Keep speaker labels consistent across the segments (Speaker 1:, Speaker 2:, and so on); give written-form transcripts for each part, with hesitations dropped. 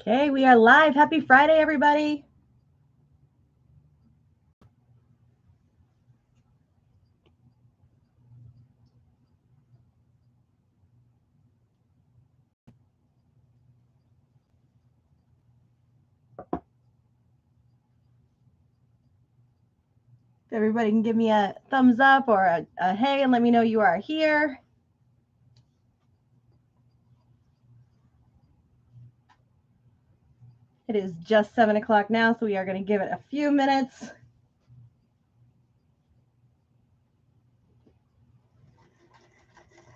Speaker 1: Okay, we are live. Happy Friday, everybody. If everybody can give me a thumbs up or a hey and let me know you are here. It is just 7 o'clock now, so we are going to give it a few minutes.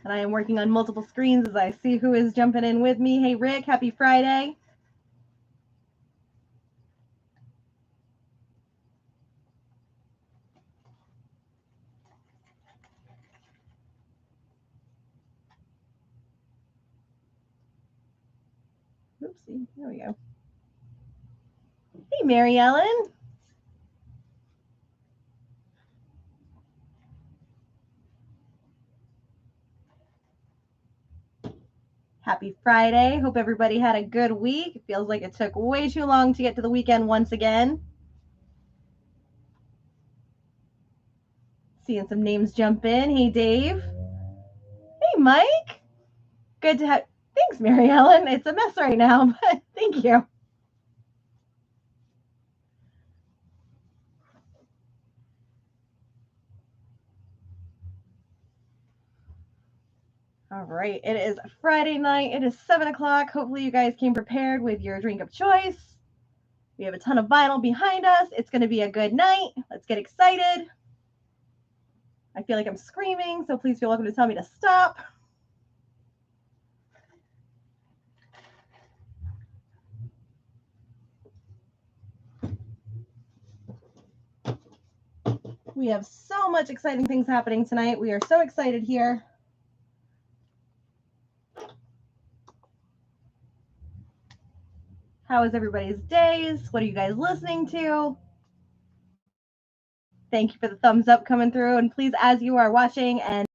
Speaker 1: And I am working on multiple screens as I see who is jumping in with me. Hey, Rick, happy Friday. Oopsie, there we go. Hey, Mary Ellen. Happy Friday. Hope everybody had a good week. It feels like it took way too long to get to the weekend once again. Seeing some names jump in. Hey, Dave. Hey, Mike. Good to have. Thanks, Mary Ellen. It's a mess right now, but thank you. All right, it is Friday night. It is 7 o'clock. Hopefully, you guys came prepared with your drink of choice. We have a ton of vinyl behind us. It's going to be a good night. Let's get excited. I feel like I'm screaming, so please feel welcome to tell me to stop. We have so much exciting things happening tonight. We are so excited here. How is everybody's days? What are you guys listening to? Thank you for the thumbs up coming through. And please, as you are watching and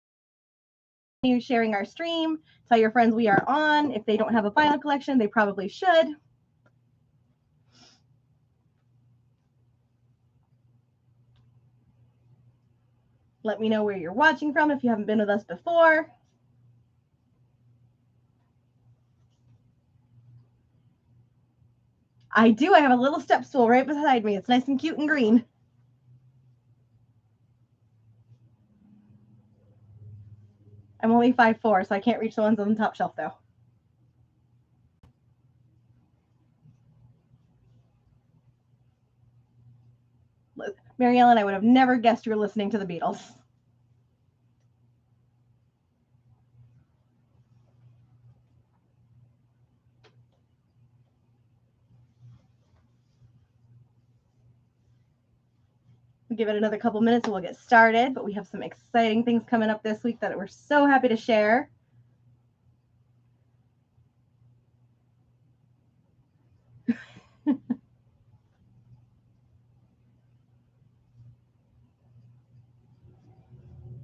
Speaker 1: sharing our stream, tell your friends we are on. If they don't have a vinyl collection, they probably should. Let me know where you're watching from if you haven't been with us before. I do. I have a little step stool right beside me. It's nice and cute and green. I'm only 5'4", so I can't reach the ones on the top shelf, though. Mary Ellen, I would have never guessed you were listening to the Beatles. We'll give it another couple minutes and we'll get started, but we have some exciting things coming up this week that we're so happy to share.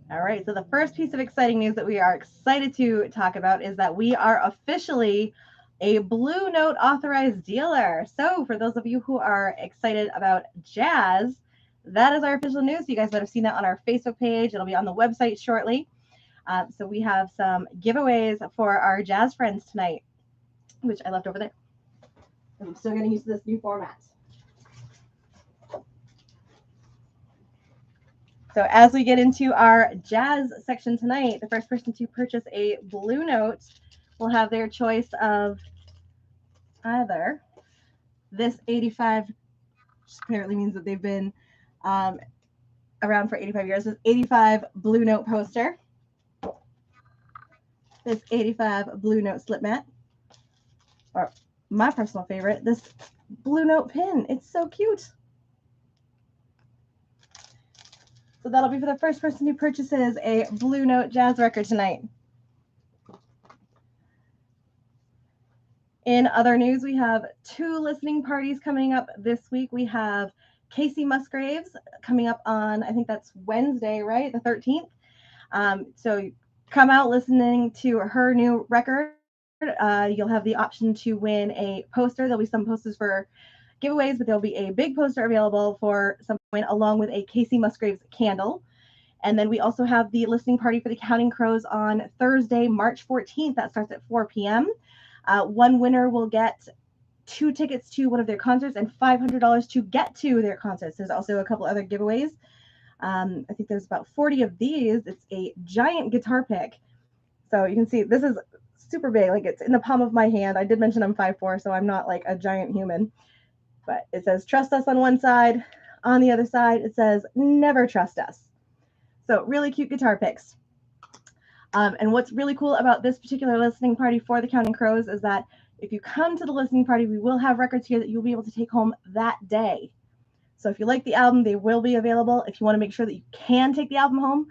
Speaker 1: All right, so the first piece of exciting news that we are excited to talk about is that we are officially a Blue Note authorized dealer. So for those of you who are excited about jazz, that is our official news. You guys might have seen that on our Facebook page. It'll be on the website shortly. So we have some giveaways for our jazz friends tonight, which I left over there. I'm still getting used to this new format. So as we get into our jazz section tonight, the first person to purchase a Blue Note will have their choice of either this 85, which apparently means that they've been around for 85 years, this 85 Blue Note poster, this 85 Blue Note slip mat, or my personal favorite, this Blue Note pin. It's so cute. So that'll be for the first person who purchases a Blue Note jazz record tonight. In other news, we have 2 listening parties coming up this week. We have Casey Musgraves coming up on, I think that's Wednesday, right? The 13th. So come out listening to her new record. you'll have the option to win a poster. There'll be some posters for giveaways, but there'll be a big poster available for some win, along with a Casey Musgraves candle. And then we also have the listening party for the Counting Crows on Thursday, March 14th. That starts at 4 p.m. One winner will get 2 tickets to one of their concerts and $500 to get to their concerts. There's also a couple other giveaways. I think there's about 40 of these. It's a giant guitar pick. So you can see this is super big. Like, it's in the palm of my hand. I did mention I'm 5'4", so I'm not like a giant human. But it says trust us on one side. On the other side, it says never trust us. So really cute guitar picks. And what's really cool about this particular listening party for the Counting Crows is that if you come to the listening party, we will have records here that you'll be able to take home that day. So if you like the album, they will be available. If you want to make sure that you can take the album home,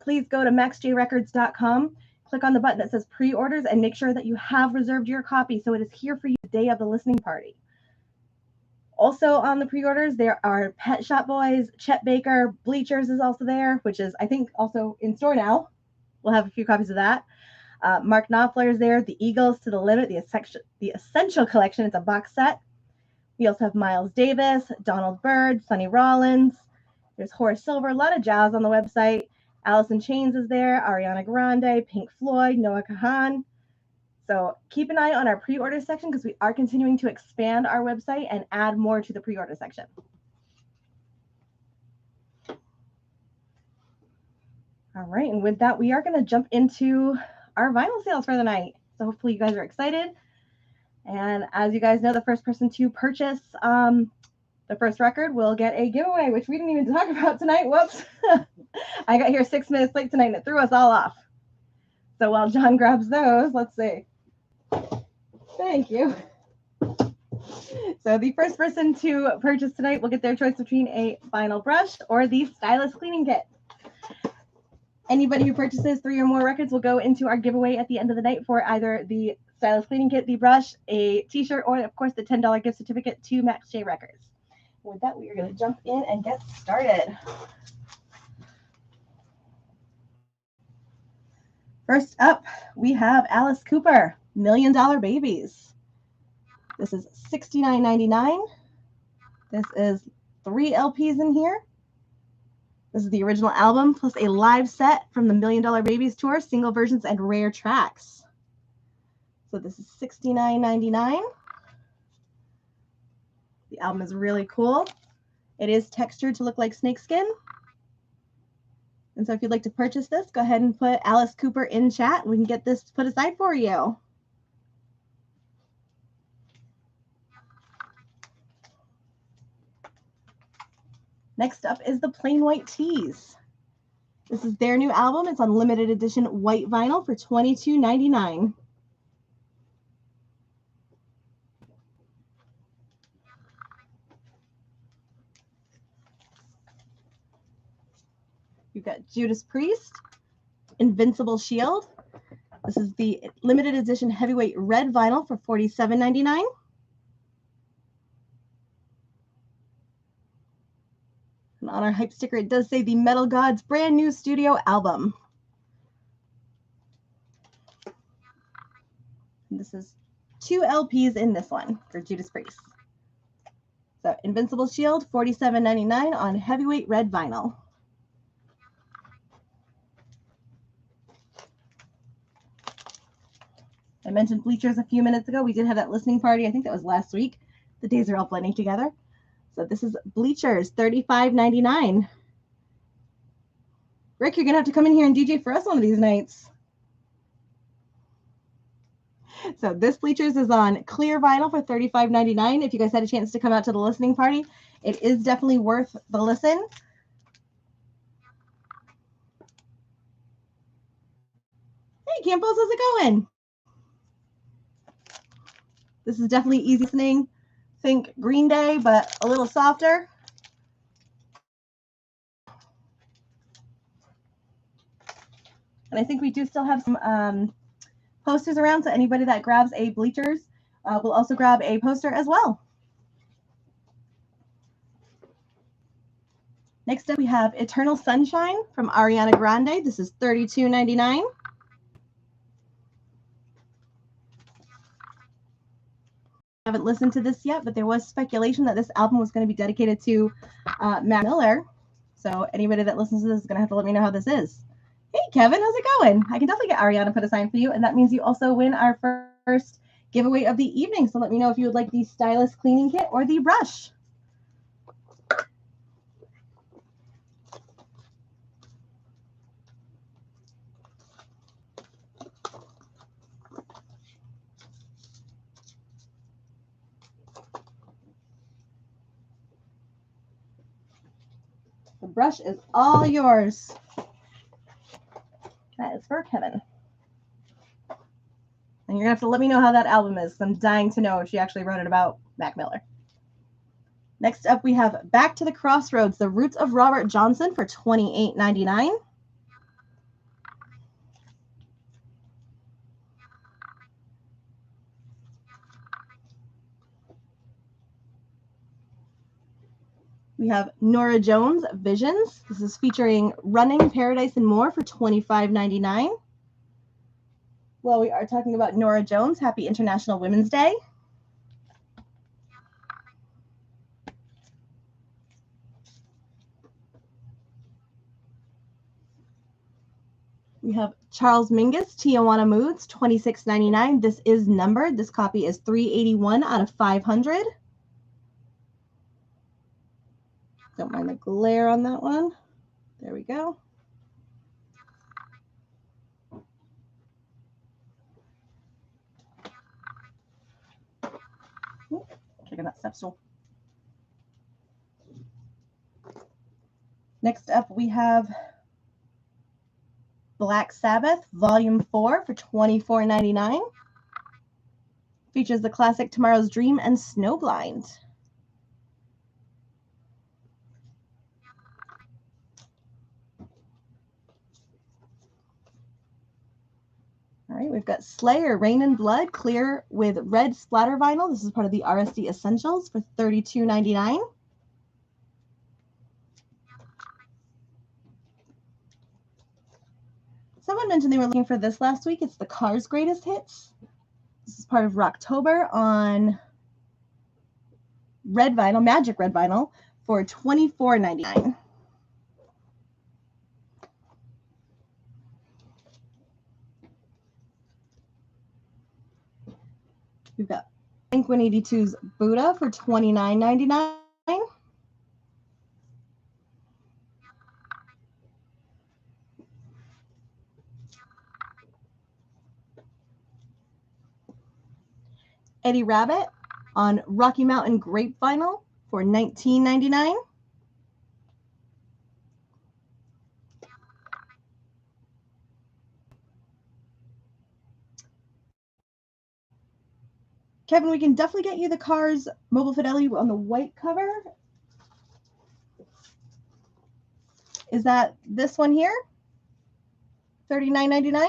Speaker 1: please go to maxjrecords.com, click on the button that says pre-orders, and make sure that you have reserved your copy so it is here for you the day of the listening party. Also on the pre-orders, there are Pet Shop Boys, Chet Baker, Bleachers is also there, which is, I think, also in store now. We'll have a few copies of that. Mark Knopfler is there, The Eagles, To the Limit, the Essential Collection. It's a box set. We also have Miles Davis, Donald Byrd, Sonny Rollins. There's Horace Silver, a lot of jazz on the website. Alice in Chains is there, Ariana Grande, Pink Floyd, Noah Kahan. So keep an eye on our pre-order section because we are continuing to expand our website and add more to the pre-order section. All right, and with that, we are going to jump into our vinyl sales for the night. So hopefully you guys are excited. And as you guys know, the first person to purchase the first record will get a giveaway, which we didn't even talk about tonight. Whoops. I got here 6 minutes late tonight and it threw us all off. So while John grabs those, let's see. Thank you. So the first person to purchase tonight will get their choice between a vinyl brush or the Stylus cleaning kit. Anybody who purchases 3 or more records will go into our giveaway at the end of the night for either the Stylus cleaning kit, the brush, a t-shirt, or of course the $10 gift certificate to Max J Records. With that, we are going to jump in and get started. First up, we have Alice Cooper, $1 Million Babies. This is $69.99. This is 3 LPs in here. This is the original album plus a live set from the $1 Million Babies tour, single versions and rare tracks. So this is $69.99. The album is really cool. It is textured to look like snakeskin. And so if you'd like to purchase this, go ahead and put Alice Cooper in chat and we can get this put aside for you. Next up is the Plain White T's. This is their new album. It's on limited edition white vinyl for $22.99. You've got Judas Priest, Invincible Shield. This is the limited edition heavyweight red vinyl for $47.99. And on our hype sticker, it does say the Metal Gods brand new studio album. And this is 2 LPs in this one for Judas Priest. So Invincible Shield, $47.99 on heavyweight red vinyl. I mentioned Bleachers a few minutes ago. We did have that listening party. I think that was last week. The days are all blending together. So this is Bleachers, $35.99. Rick, you're going to have to come in here and DJ for us one of these nights. So this Bleachers is on clear vinyl for $35.99. If you guys had a chance to come out to the listening party, it is definitely worth the listen. Hey, Campos, how's it going? This is definitely easy listening. Think Green Day, but a little softer. And I think we do still have some posters around, so anybody that grabs a Bleachers will also grab a poster as well. Next up, we have Eternal Sunshine from Ariana Grande. This is $32.99. haven't listened to this yet, but there was speculation that this album was going to be dedicated to Mac Miller. So anybody that listens to this is going to have to let me know how this is. Hey, Kevin, how's it going? I can definitely get Ariana to put a sign for you, and that means you also win our first giveaway of the evening. So let me know if you would like the Stylus cleaning kit or the brush. The brush is all yours. That is for Kevin. And you're going to have to let me know how that album is. I'm dying to know if she actually wrote it about Mac Miller. Next up, we have Back to the Crossroads, The Roots of Robert Johnson for $28.99. We have Norah Jones, Visions. This is featuring Running, Paradise, and More for $25.99. Well, we are talking about Norah Jones. Happy International Women's Day. We have Charles Mingus, Tijuana Moods, $26.99. This is numbered. This copy is 381 out of 500. Don't mind the glare on that one. There we go. Kicking that step stool. Next up, we have Black Sabbath, Volume 4 for $24.99. Features the classic Tomorrow's Dream and Snowblind. All right, we've got Slayer, Rain and Blood, clear with red splatter vinyl. This is part of the RSD Essentials for $32.99. Someone mentioned they were looking for this last week. It's the Cars Greatest Hits. This is part of Rocktober on red vinyl, magic red vinyl, for $24.99. We've got Blink-182's Buddha for $29.99. Eddie Rabbitt on Rocky Mountain Grape Vinyl for $19.99. Kevin, we can definitely get you the Cars Mobile Fidelity on the white cover. Is that this one here? $39.99?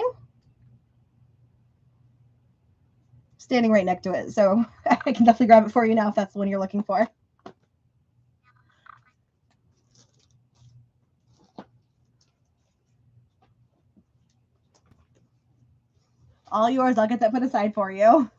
Speaker 1: Standing right next to it, so I can definitely grab it for you now if that's the one you're looking for. All yours. I'll get that put aside for you.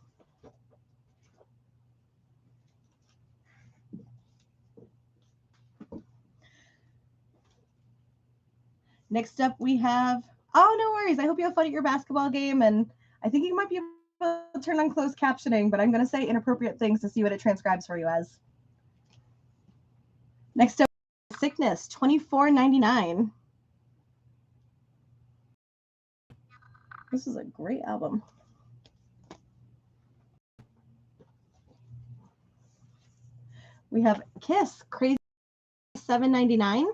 Speaker 1: Next up, we have, oh, no worries. I hope you have fun at your basketball game, and I think you might be able to turn on closed captioning, but I'm going to say inappropriate things to see what it transcribes for you as. Next up, Sickness, $24.99. This is a great album. We have Kiss, Crazy, $7.99.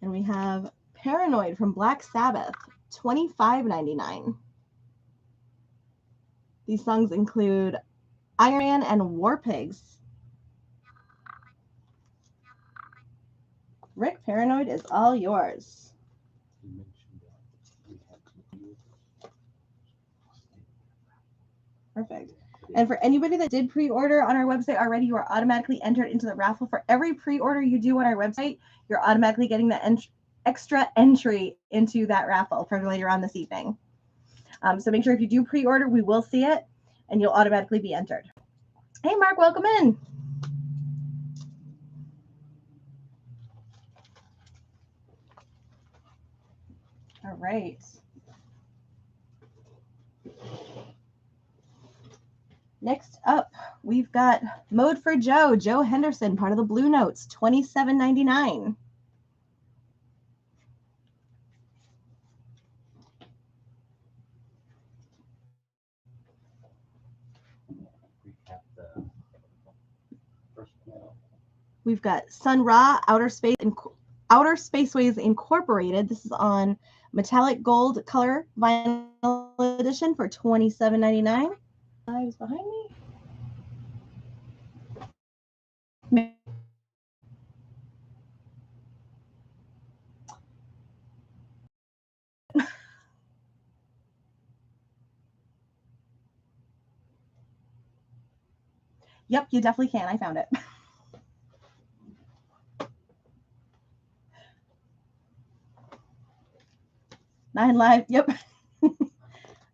Speaker 1: And we have Paranoid from Black Sabbath, $25.99. These songs include Iron Man and War Pigs. Rick, Paranoid is all yours. Perfect. And for anybody that did pre-order on our website already, you are automatically entered into the raffle. For every pre-order you do on our website, you're automatically getting the extra entry into that raffle for later on this evening. So make sure if you do pre-order, we will see it and you'll automatically be entered. Hey, Mark, welcome in. All right. Next up, we've got Mode for Joe, Joe Henderson, part of the Blue Notes, $27.99. We've got Sun Ra, Outer Spaceways Incorporated. This is on metallic gold color vinyl edition for $27.99. Is behind me. Yep, you definitely can. I found it. 9 live. Yep.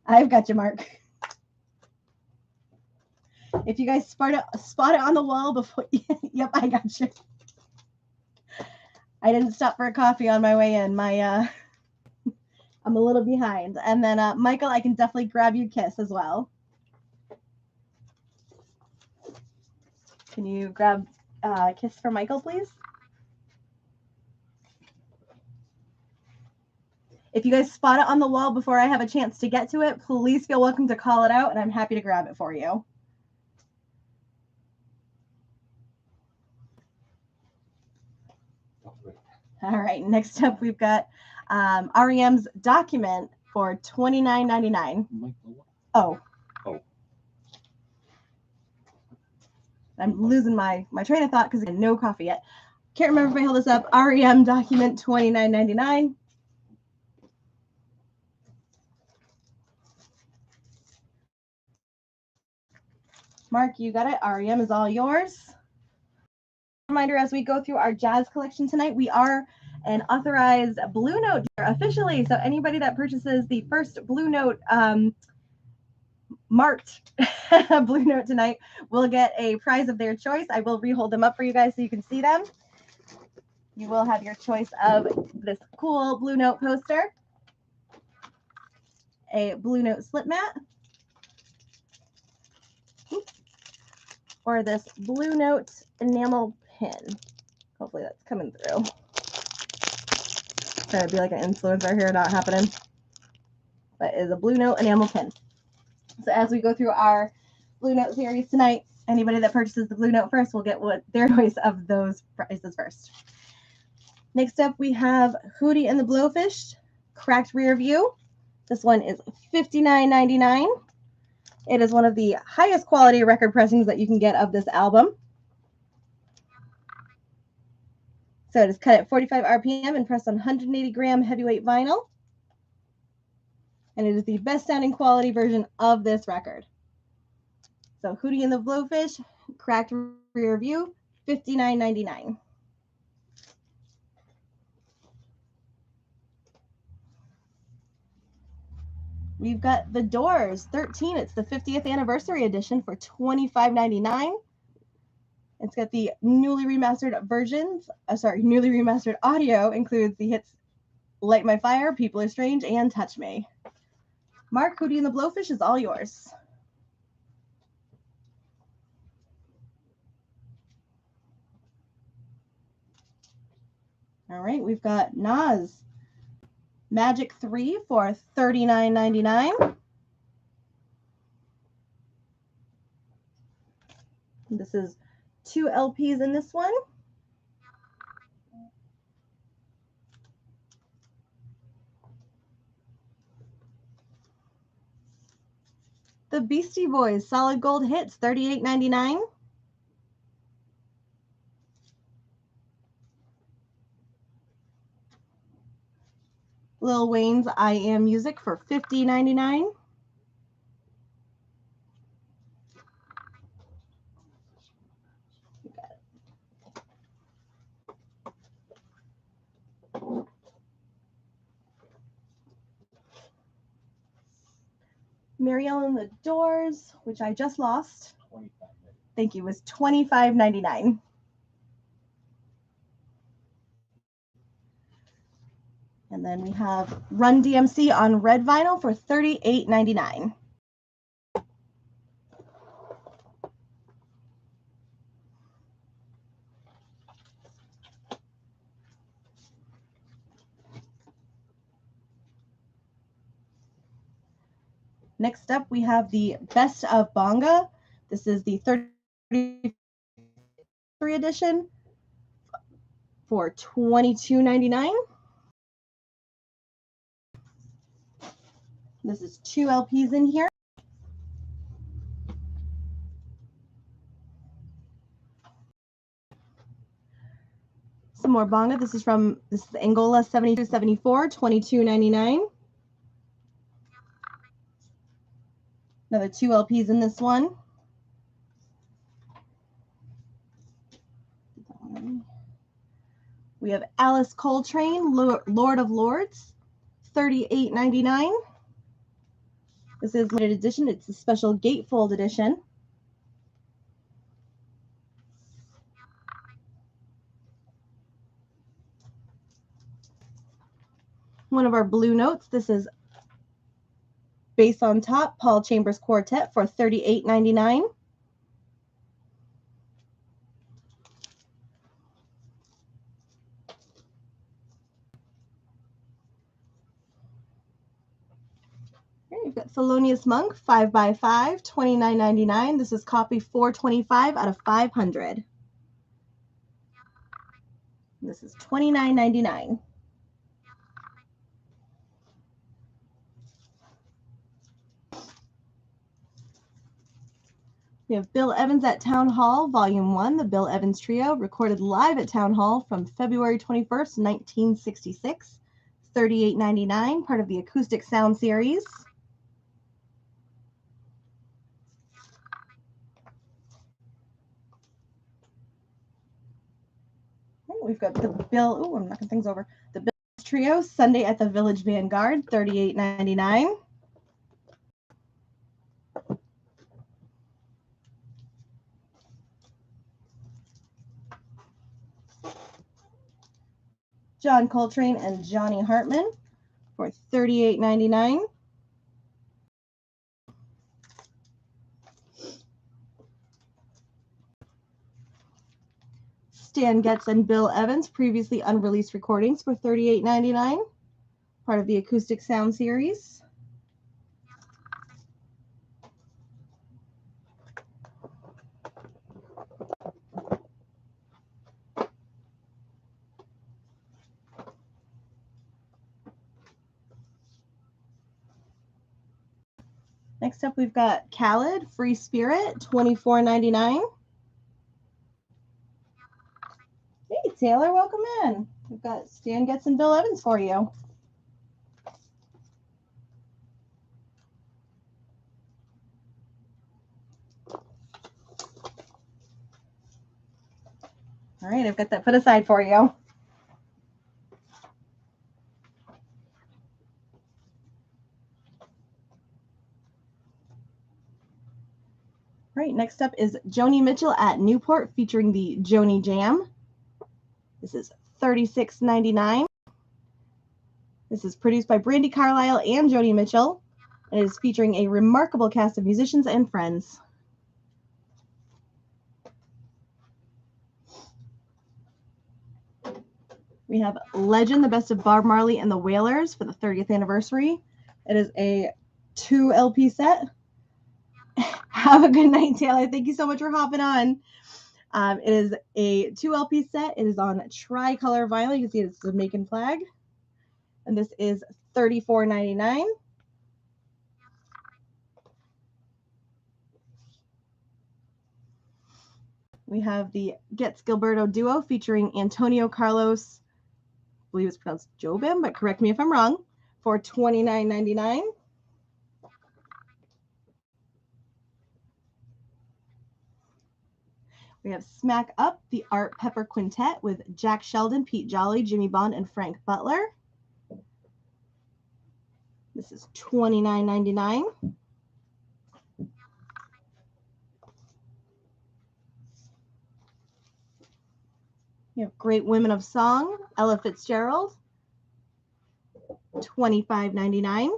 Speaker 1: I've got you, Mark. If you guys spot it on the wall before, yep, I got you. I didn't stop for a coffee on my way in. I'm a little behind. And then Michael, I can definitely grab you Kiss as well. Can you grab Kiss for Michael, please? If you guys spot it on the wall before I have a chance to get to it, please feel welcome to call it out, and I'm happy to grab it for you. All right, next up we've got REM's Document for $29.99. Oh. I'm losing my train of thought because I had no coffee yet. Can't remember if I held this up. REM Document $29.99. Mark, you got it. REM is all yours. Reminder, as we go through our jazz collection tonight, we are an authorized Blue Note dealer officially. So anybody that purchases the first Blue Note marked Blue Note tonight will get a prize of their choice. I will rehold them up for you guys so you can see them. You will have your choice of this cool Blue Note poster, a Blue Note slip mat, or this Blue Note enamel pin. Hopefully that's coming through. Trying to be like an influencer here, not happening. But is a Blue Note enamel pin. So as we go through our Blue Note series tonight, anybody that purchases the Blue Note first will get what their choice of those prizes first. Next up, we have Hootie and the Blowfish, Cracked Rear View. This one is $59.99. It is one of the highest quality record pressings that you can get of this album. So it is cut at 45 RPM and pressed on 180 gram heavyweight vinyl. And it is the best sounding quality version of this record. So Hootie and the Blowfish, Cracked Rear View, $59.99. We've got The Doors 13. It's the 50th anniversary edition for $25.99. It's got the newly remastered versions. Newly remastered audio includes the hits Light My Fire, People Are Strange, and Touch Me. Mark, Hootie and the Blowfish is all yours. All right, we've got Nas Magic 3 for $39.99. This is 2 LPs in this one. The Beastie Boys Solid Gold Hits, $38.99. Lil Wayne's I Am Music for $50.99. Mary Ellen the Doors, which I just lost. Thank you, was $25.99. And then we have Run DMC on red vinyl for $38.99. Next up, we have the Best of Bonga. This is the 33 edition for $22.99. This is 2 LPs in here. Some more Bonga. This is Angola 7274, $22.99. Another 2 LPs in this one. We have Alice Coltrane, Lord of Lords, $38.99. This is limited edition. It's a special gatefold edition. One of our blue notes. This is Bass on Top, Paul Chambers Quartet for $38.99. You've got Thelonious Monk, 5x5, $29.99. This is copy 425 out of 500. This is $29.99. We have Bill Evans at Town Hall, Volume 1, the Bill Evans Trio, recorded live at Town Hall from February 21st, 1966, $38.99, part of the Acoustic Sound series. We've got the Bill, I'm knocking things over. The Bill Evans Trio, Sunday at the Village Vanguard, $38.99. John Coltrane and Johnny Hartman for $38.99. Stan Getz and Bill Evans, previously unreleased recordings for $38.99, part of the Acoustic Sound series. Next up, we've got Khaled, Free Spirit, $24.99. Hey, Taylor, welcome in. We've got Stan Getz and Bill Evans for you. All right, I've got that put aside for you. All right, next up is Joni Mitchell at Newport featuring the Joni Jam. This is $36.99. This is produced by Brandi Carlile and Joni Mitchell, and it is featuring a remarkable cast of musicians and friends. We have Legend, the Best of Bob Marley and the Wailers for the 30th anniversary. It is a 2 LP set. Have a good night, Taylor. Thank you so much for hopping on. It is a 2 LP set. It is on tricolor vinyl. You can see it's the Jamaican flag. And this is $34.99. We have the Getz Gilberto duo featuring Antonio Carlos, I believe it's pronounced Jobim, but correct me if I'm wrong, for $29.99. We have Smack Up, the Art Pepper Quintet with Jack Sheldon, Pete Jolly, Jimmy Bond, and Frank Butler. This is $29.99. We have Great Women of Song, Ella Fitzgerald, $25.99.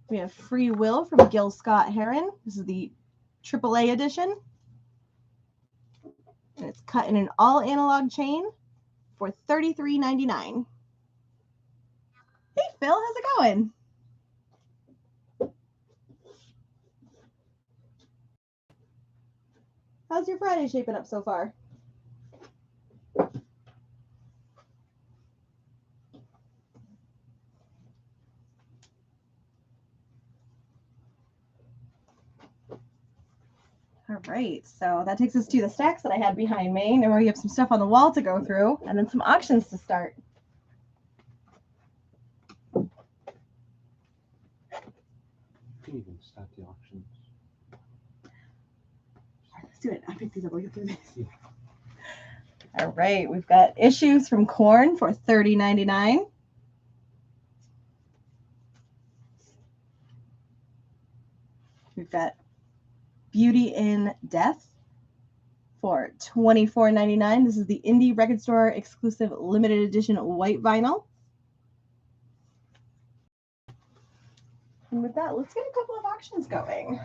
Speaker 1: We have Free Will from Gil Scott-Heron. This is the AAA edition. And it's cut in an all analog chain for $33.99. Hey Phil, how's it going? How's your Friday shaping up so far? All right, so that takes us to the stacks that I had behind me. Now we have some stuff on the wall to go through and then some auctions to start.
Speaker 2: You can even start the auctions.
Speaker 1: All right, let's do it. I'll pick these up. We'll get through this. Yeah. All right, we've got Issues from Korn for $30.99. We've got Beauty in Death for $24.99. This is the Indie Record Store exclusive limited edition white vinyl. And with that, let's get a couple of auctions going.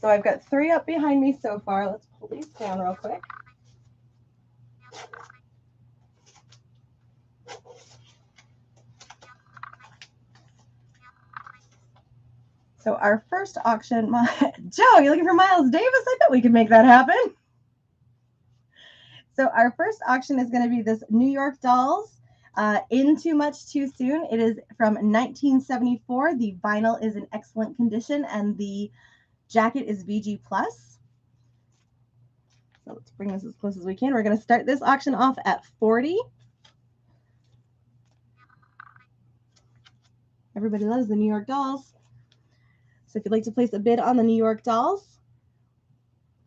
Speaker 1: So I've got 3 up behind me so far. Let's pull these down real quick. So our first auction, Joe, you looking for Miles Davis? I bet we could make that happen. So our first auction is going to be this New York Dolls, In Too Much Too Soon. It is from 1974. The vinyl is in excellent condition and the jacket is VG+. So let's bring this as close as we can. We're going to start this auction off at $40. Everybody loves the New York Dolls. So if you'd like to place a bid on the New York Dolls,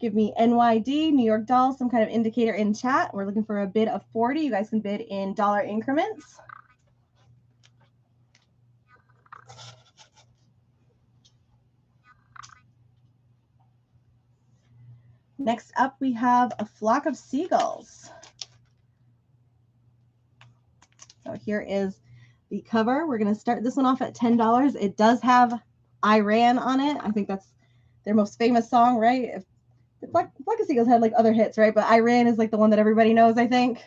Speaker 1: give me NYD, New York Dolls, some kind of indicator in chat. We're looking for a bid of $40. You guys can bid in dollar increments. Next up, we have A Flock of Seagulls. So here is the cover. We're going to start this one off at $10. It does have I Ran on it. I think that's their most famous song, right? The Flock of Seagulls had like other hits, right? But I Ran is like the one that everybody knows, I think.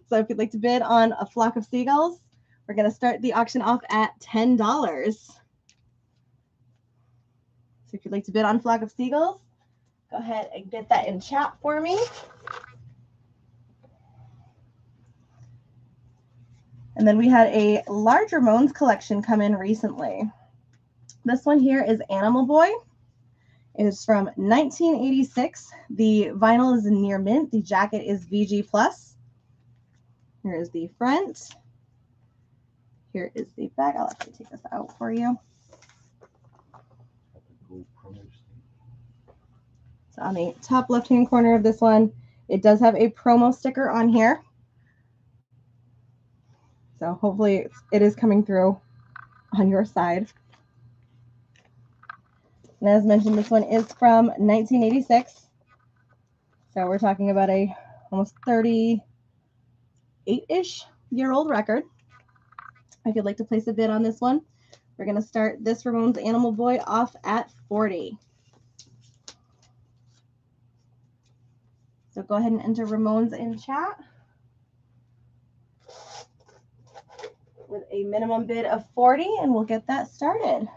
Speaker 1: So if you'd like to bid on A Flock of Seagulls, we're going to start the auction off at $10. So if you'd like to bid on Flock of Seagulls, go ahead and get that in chat for me. And then we had a large Ramones collection come in recently. This one here is Animal Boy. It is from 1986. The vinyl is in near mint. The jacket is VG+. Here is the front. Here is the back. I'll actually take this out for you. So on the top left-hand corner of this one, it does have a promo sticker on here. So hopefully it is coming through on your side. And as mentioned, this one is from 1986. So we're talking about a almost 38-ish year old record. If you'd like to place a bid on this one, we're going to start this Ramones Animal Boy off at $40. So go ahead and enter Ramones in chat with a minimum bid of $40, and we'll get that started.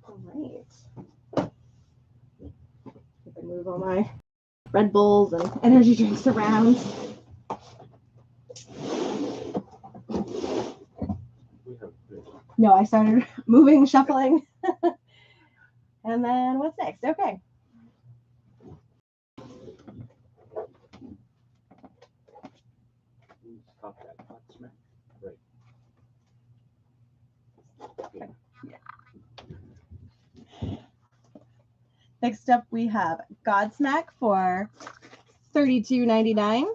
Speaker 1: All right. If I move all my Red Bulls and energy drinks around. No, I started moving, shuffling. And then what's next? Okay.
Speaker 2: Stop that hot smack. Right.
Speaker 1: Okay. Yeah. Next up, we have Godsmack for $32.99.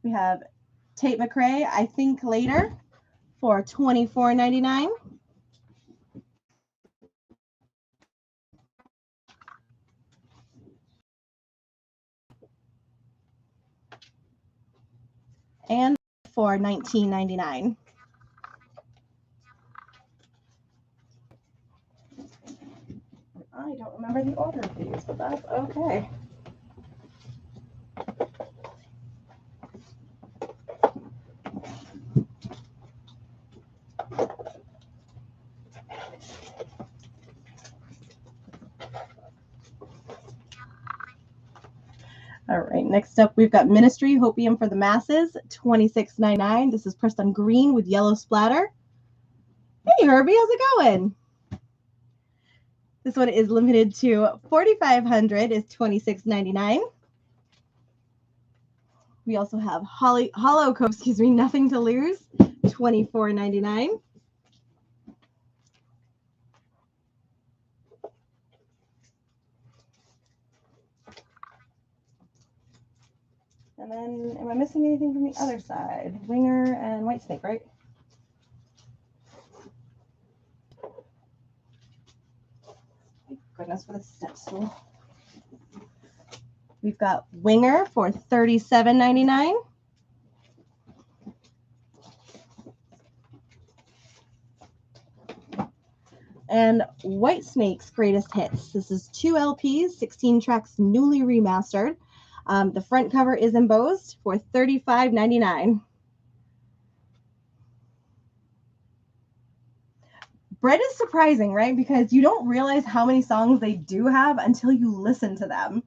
Speaker 1: We have Tate McRae, I Think Later for $24.99. And for $19.99. I don't remember the order of these, but that's okay. All right, next up we've got Ministry, Hopium for the Masses, $26.99. This is pressed on green with yellow splatter. Hey Herbie, how's it going? This one is limited to 4,500, is $26.99. We also have Hollow Cove, Nothing to Lose, $24.99. And then, am I missing anything from the other side? Winger and Whitesnake, right? Thank goodness for the step stool. We've got Winger for $37.99. And Whitesnake's Greatest Hits. This is 2 LPs, 16 tracks, newly remastered. The front cover is embossed for $35.99. Bread is surprising, right? Because you don't realize how many songs they do have until you listen to them.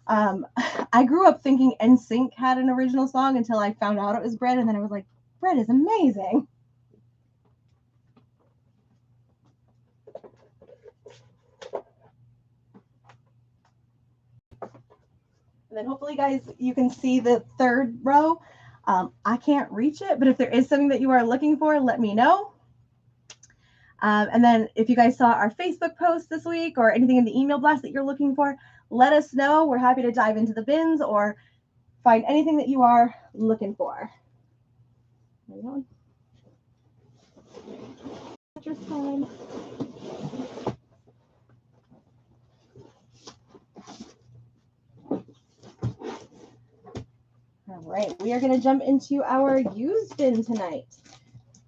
Speaker 1: I grew up thinking NSYNC had an original song until I found out it was Bread, and then I was like, Bread is amazing. And then hopefully, guys, you can see the third row. I can't reach it, but if there is something that you are looking for, let me know. And then if you guys saw our Facebook post this week or anything in the email blast that you're looking for, let us know. We're happy to dive into the bins or find anything that you are looking for. Just time. All right, we are going to jump into our used bin tonight.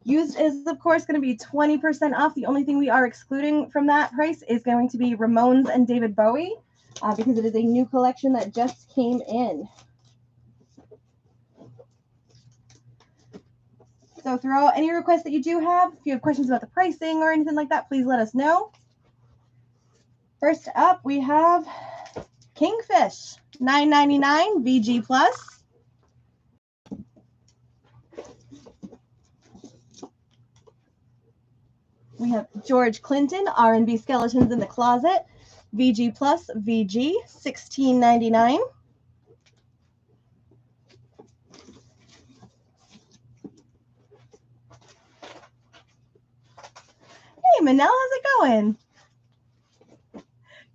Speaker 1: Used is, of course, going to be 20% off. The only thing we are excluding from that price is going to be Ramones and David Bowie because it is a new collection that just came in. So throw out any requests that you do have. If you have questions about the pricing or anything like that, please let us know. First up, we have Kingfish, $9.99 VG Plus. We have George Clinton, R&B Skeletons in the Closet, VG Plus VG, $16.99. Hey, Manel, how's it going?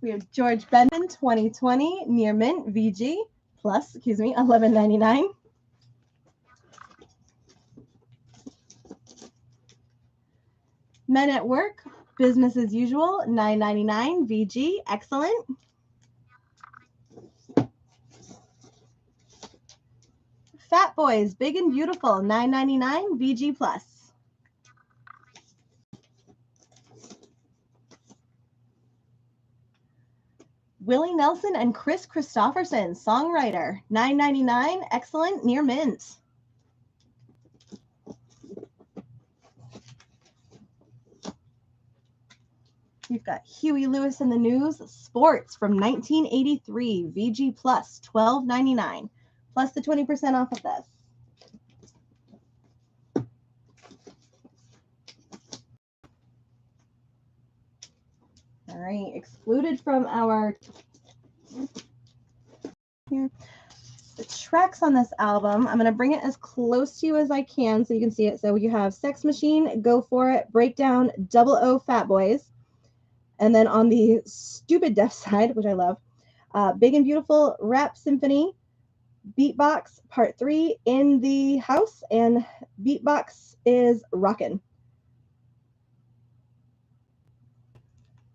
Speaker 1: We have George Benson, 2020, Near Mint, VG Plus, $11.99. Men at Work, Business as Usual, $9.99, VG, excellent. Fat Boys, Big and Beautiful, $9.99, VG Plus. Willie Nelson and Chris Christopherson, songwriter, $9.99, excellent, Near Mint. We've got Huey Lewis and the News, Sports from 1983, VG Plus, $12.99, plus the 20% off of this. All right, excluded from our here, the tracks on this album. I'm going to bring it as close to you as I can so you can see it. So you have Sex Machine, Go For It, Breakdown, Double O, Fat Boys. And then on the Stupid Deaf side, which I love, Big and Beautiful, Rap Symphony, Beatbox Part 3, In the House, and Beatbox is Rockin'.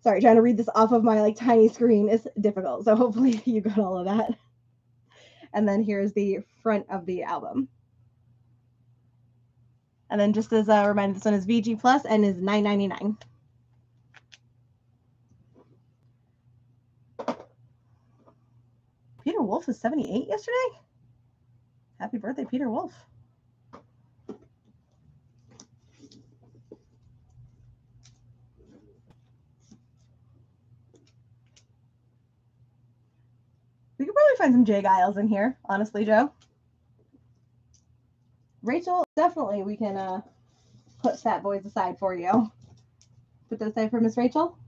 Speaker 1: Sorry, trying to read this off of my tiny screen is difficult. So hopefully you got all of that. And then here's the front of the album. And then just as a reminder, this one is VG Plus and is $9.99. Peter Wolf was 78 yesterday? Happy birthday, Peter Wolf. We could probably find some Jay Giles in here, honestly, Joe. Rachel, definitely we can put Fat Boys aside for you. Put that aside for Miss Rachel.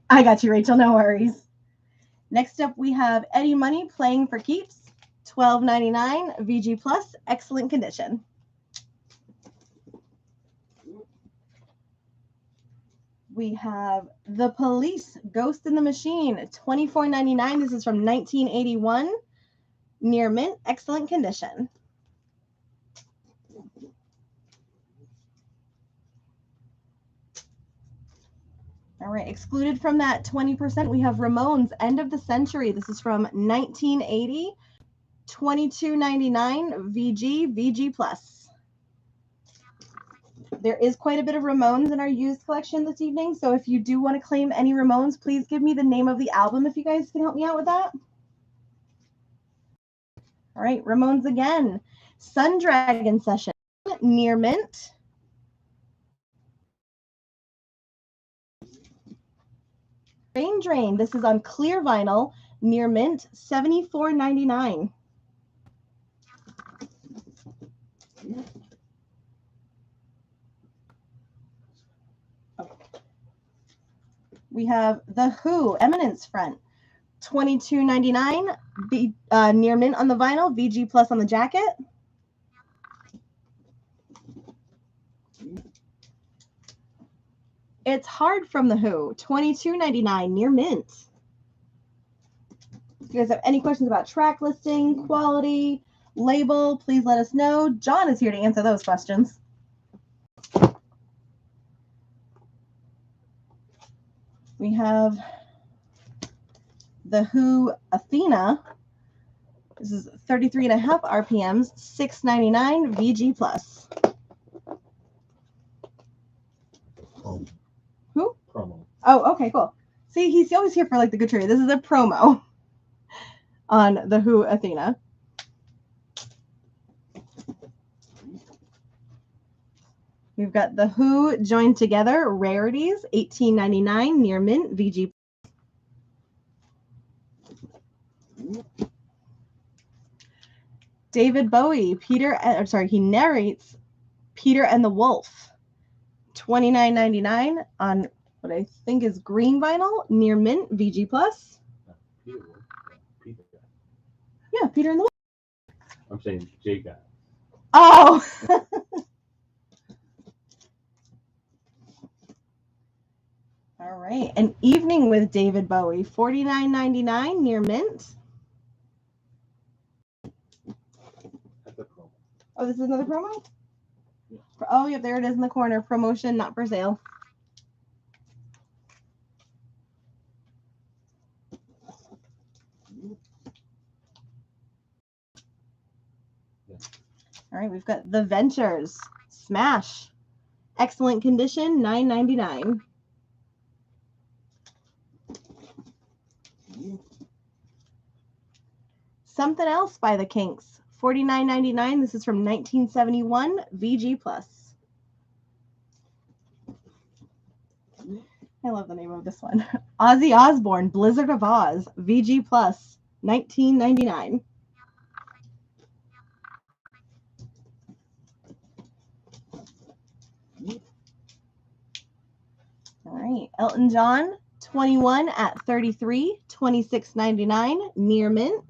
Speaker 1: I got you, Rachel, no worries. Next up, we have Eddie Money, Playing for Keeps, $12.99, VG Plus, excellent condition. We have The Police, Ghost in the Machine, $24.99. This is from 1981, near mint, excellent condition. All right, excluded from that 20%, we have Ramones, End of the Century. This is from 1980, $22.99, VG Plus. There is quite a bit of Ramones in our used collection this evening, so if you do want to claim any Ramones, please give me the name of the album if you guys can help me out with that. All right, Ramones again. Sun Dragon Session, near mint. Brain Drain, this is on clear vinyl, near mint, $74.99. We have The Who, Eminence Front, $22.99, near mint on the vinyl, VG Plus on the jacket. It's Hard from The Who, $22.99, near mint. If you guys have any questions about track listing, quality, label, please let us know. John is here to answer those questions. We have The Who Athena. This is 33.5 RPMs, $6.99, VG Plus. Who?
Speaker 2: Promo.
Speaker 1: Oh, okay, cool. See, he's always here for the good trade. This is a promo on The Who Athena. We've got The Who Joined Together, Rarities, $18.99, near mint, VG. David Bowie, he narrates Peter and the Wolf, $29.99 on what I think is green vinyl, near mint, VG Plus.
Speaker 2: Peter.
Speaker 1: Yeah, Peter and the Wolf.
Speaker 2: I'm saying Jay Giles.
Speaker 1: Oh! All right, An Evening with David Bowie, $49.99, near mint.
Speaker 2: That's a promo.
Speaker 1: Oh, this is another promo?
Speaker 2: Yeah.
Speaker 1: Oh, yep, there it is in the corner. Promotion, not for sale.
Speaker 2: Yeah.
Speaker 1: All right, we've got The Ventures, Smash, excellent condition, $9.99. Something Else by the Kinks, $49.99. This is from 1971, VG Plus. I love the name of this one. Ozzy Osbourne, Blizzard of Oz, VG Plus, $19.99. All right, Elton John, 21 at 33, $26.99, near mint.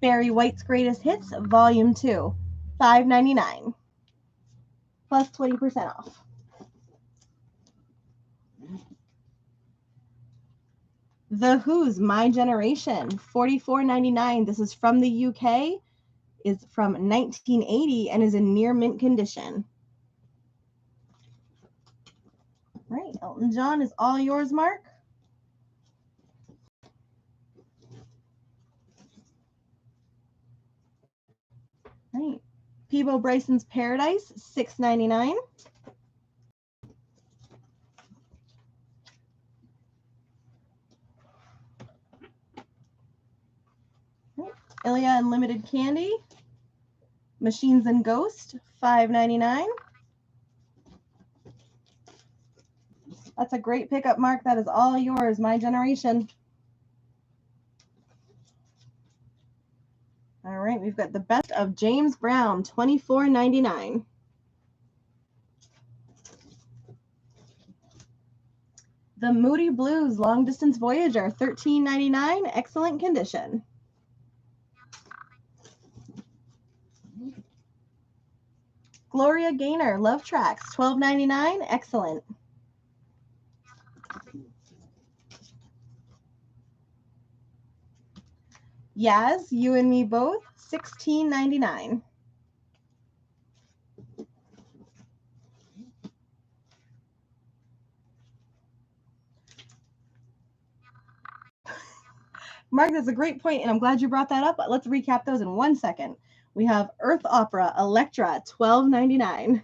Speaker 1: Barry White's Greatest Hits, Volume 2, $5.99, plus 20% off. The Who's My Generation, $44.99. This is from the UK, is from 1980, and is in near mint condition. All right, Elton John is all yours, Mark. All right, Peebo Bryson's Paradise, $6.99. Ilya Unlimited Candy, Machines and Ghost, $5.99. That's a great pickup, Mark. That is all yours, My Generation. All right, we've got the Best of James Brown, $24.99. The Moody Blues Long Distance Voyager, $13.99, excellent condition. Gloria Gaynor, Love Tracks, $12.99, excellent. Yaz, You and Me Both, $16.99. Mark, that's a great point, and I'm glad you brought that up. Let's recap those in 1 second. We have Earth Opera, Electra, $12.99.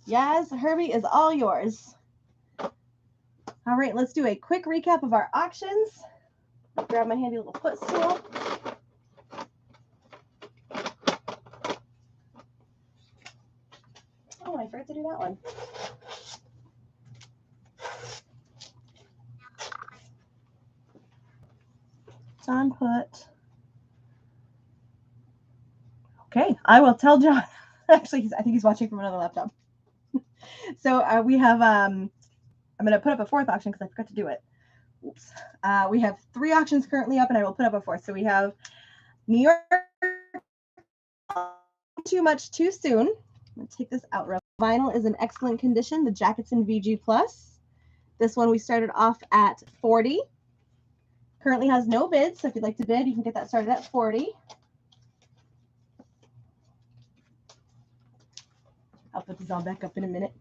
Speaker 1: Yaz, Herbie is all yours. All right, let's do a quick recap of our auctions. Grab my handy little footstool. Oh, I forgot to do that one. John put. Okay, I will tell John. Actually, I think he's watching from another laptop. So we have, I'm going to put up a fourth auction because I forgot to do it. Oops. We have 3 auctions currently up, and I will put up a fourth. So we have New York, Too Much Too Soon. I'm going to take this out. Vinyl is in excellent condition. The jacket's in VG+. This one we started off at $40. Currently has no bids, so if you'd like to bid, you can get that started at $40. I'll put these all back up in a minute.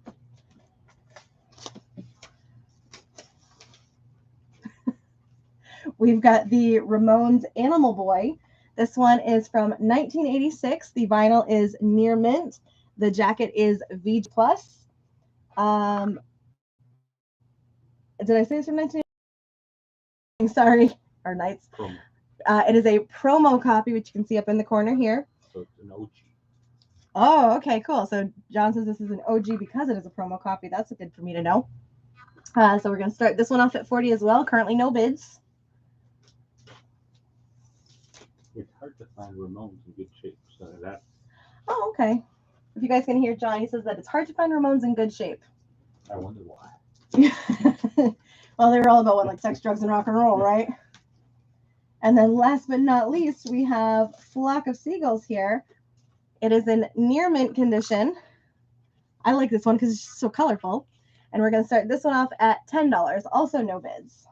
Speaker 1: We've got the Ramones Animal Boy. This one is from 1986. The vinyl is near mint. The jacket is VG+. Did I say this from 1986? Sorry, or Nights. It is a promo copy, which you can see up in the corner here.
Speaker 2: So it's an OG.
Speaker 1: Oh, okay, cool. So John says this is an OG because it is a promo copy. That's good for me to know. So we're going to start this one off at $40 as well. Currently no bids.
Speaker 2: It's hard to find Ramones in good shape. So that.
Speaker 1: Oh, okay. If you guys can hear John, he says that it's hard to find Ramones in good shape.
Speaker 2: I wonder why.
Speaker 1: Well, they were all about like sex, drugs, and rock and roll, right? And then last but not least, we have Flock of Seagulls here. It is in near mint condition. I like this one because it's just so colorful. And we're going to start this one off at $10. Also no bids.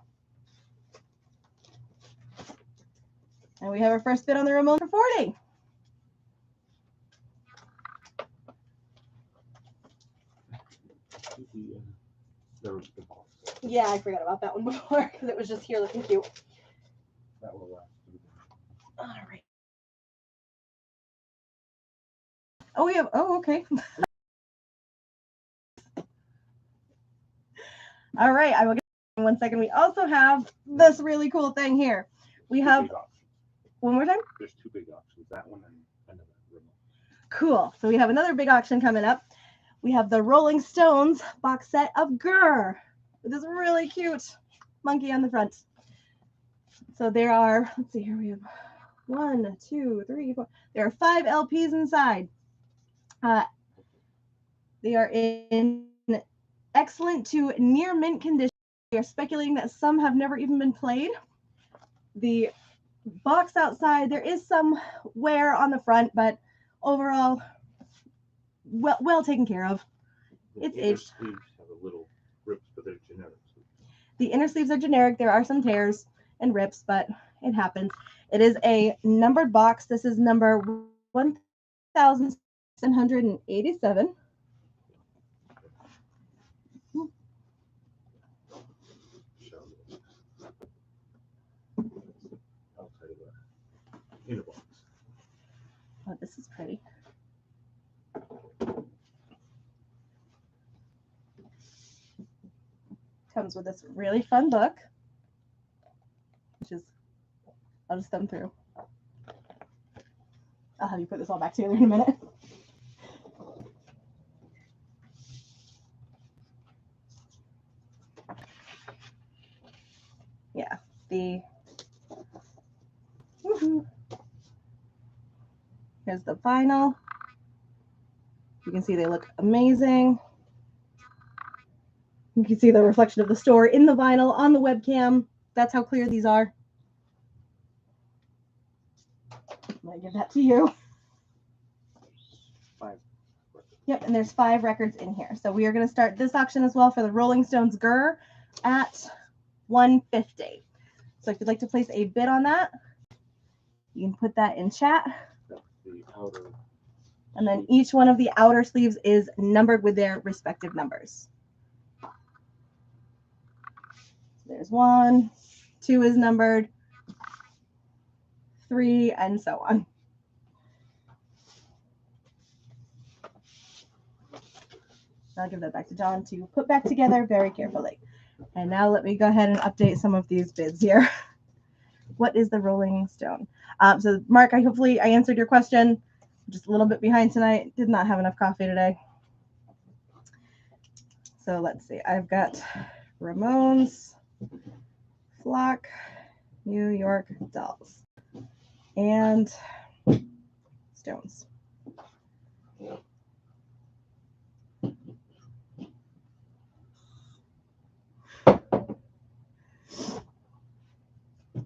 Speaker 1: And we have our first bid on the Ramones for $40.
Speaker 2: The box.
Speaker 1: Yeah, I forgot about that one before because it was just here looking cute.
Speaker 2: That will last.
Speaker 1: All right. Oh, we have. Oh, okay. All right. I will get in 1 second. We also have this really cool thing here. We have. One more time?
Speaker 2: There's 2 big auctions. That one and another remote.
Speaker 1: Cool. So we have another big auction coming up. We have the Rolling Stones box set of Grr with this really cute monkey on the front. So there are, let's see, here we have 1, 2, 3, 4. There are 5 LPs inside. They are in excellent to near mint condition. We are speculating that some have never even been played. The box outside, there is some wear on the front, but overall, well taken care of. It's aged.
Speaker 2: Sleeves have a little rips, but they're generic.
Speaker 1: The inner sleeves are generic. There are some tears and rips, but it happens. It is a numbered box. This is number 1787.
Speaker 2: Outside of that, in a box.
Speaker 1: Oh, this is pretty. Comes with this really fun book, which is, I'll just thumb through. I'll have you put this all back together in a minute. Yeah, here's the vinyl. You can see they look amazing. You can see the reflection of the store in the vinyl on the webcam. That's how clear these are. I'm going to give that to you.
Speaker 2: 5.
Speaker 1: Yep, and there's 5 records in here. So we are going to start this auction as well for the Rolling Stones Gurr at $150. So if you'd like to place a bid on that, you can put that in chat.
Speaker 2: That's the outer.
Speaker 1: And then each one of the outer sleeves is numbered with their respective numbers. There's 1, 2 is numbered, 3, and so on. I'll give that back to John to put back together very carefully. And now let me go ahead and update some of these bids here. What is the Rolling Stone? So Mark, hopefully I answered your question. I'm just a little bit behind tonight. Did not have enough coffee today. So let's see. I've got Ramones, Flock, New York Dolls, and Stones.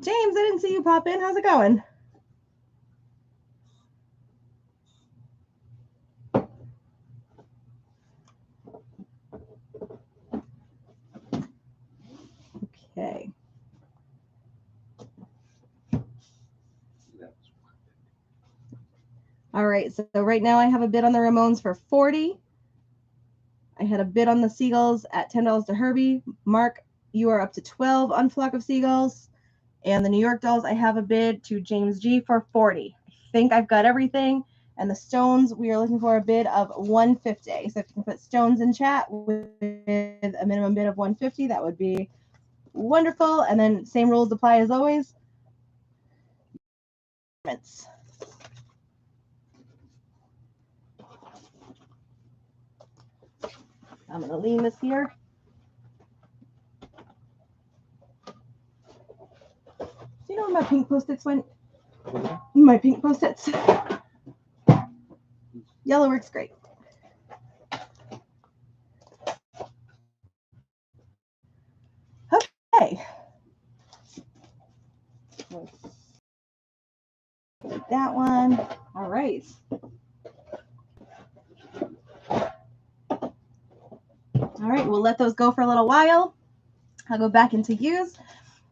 Speaker 1: James, I didn't see you pop in. How's it going? Okay. All right, so right now I have a bid on the Ramones for $40. I had a bid on the Seagulls at $10 to Herbie. Mark, you are up to $12 on Flock of Seagulls. And the New York Dolls, I have a bid to James G for $40. I think I've got everything. And the Stones, we are looking for a bid of $150. So if you can put Stones in chat with a minimum bid of $150, that would be wonderful. And then same rules apply as always. I'm going to lean this here. Do you know where my pink Post-its went? My pink Post-its. Yellow works great. Okay. That one. All right. All right, we'll let those go for a little while. I'll go back into use.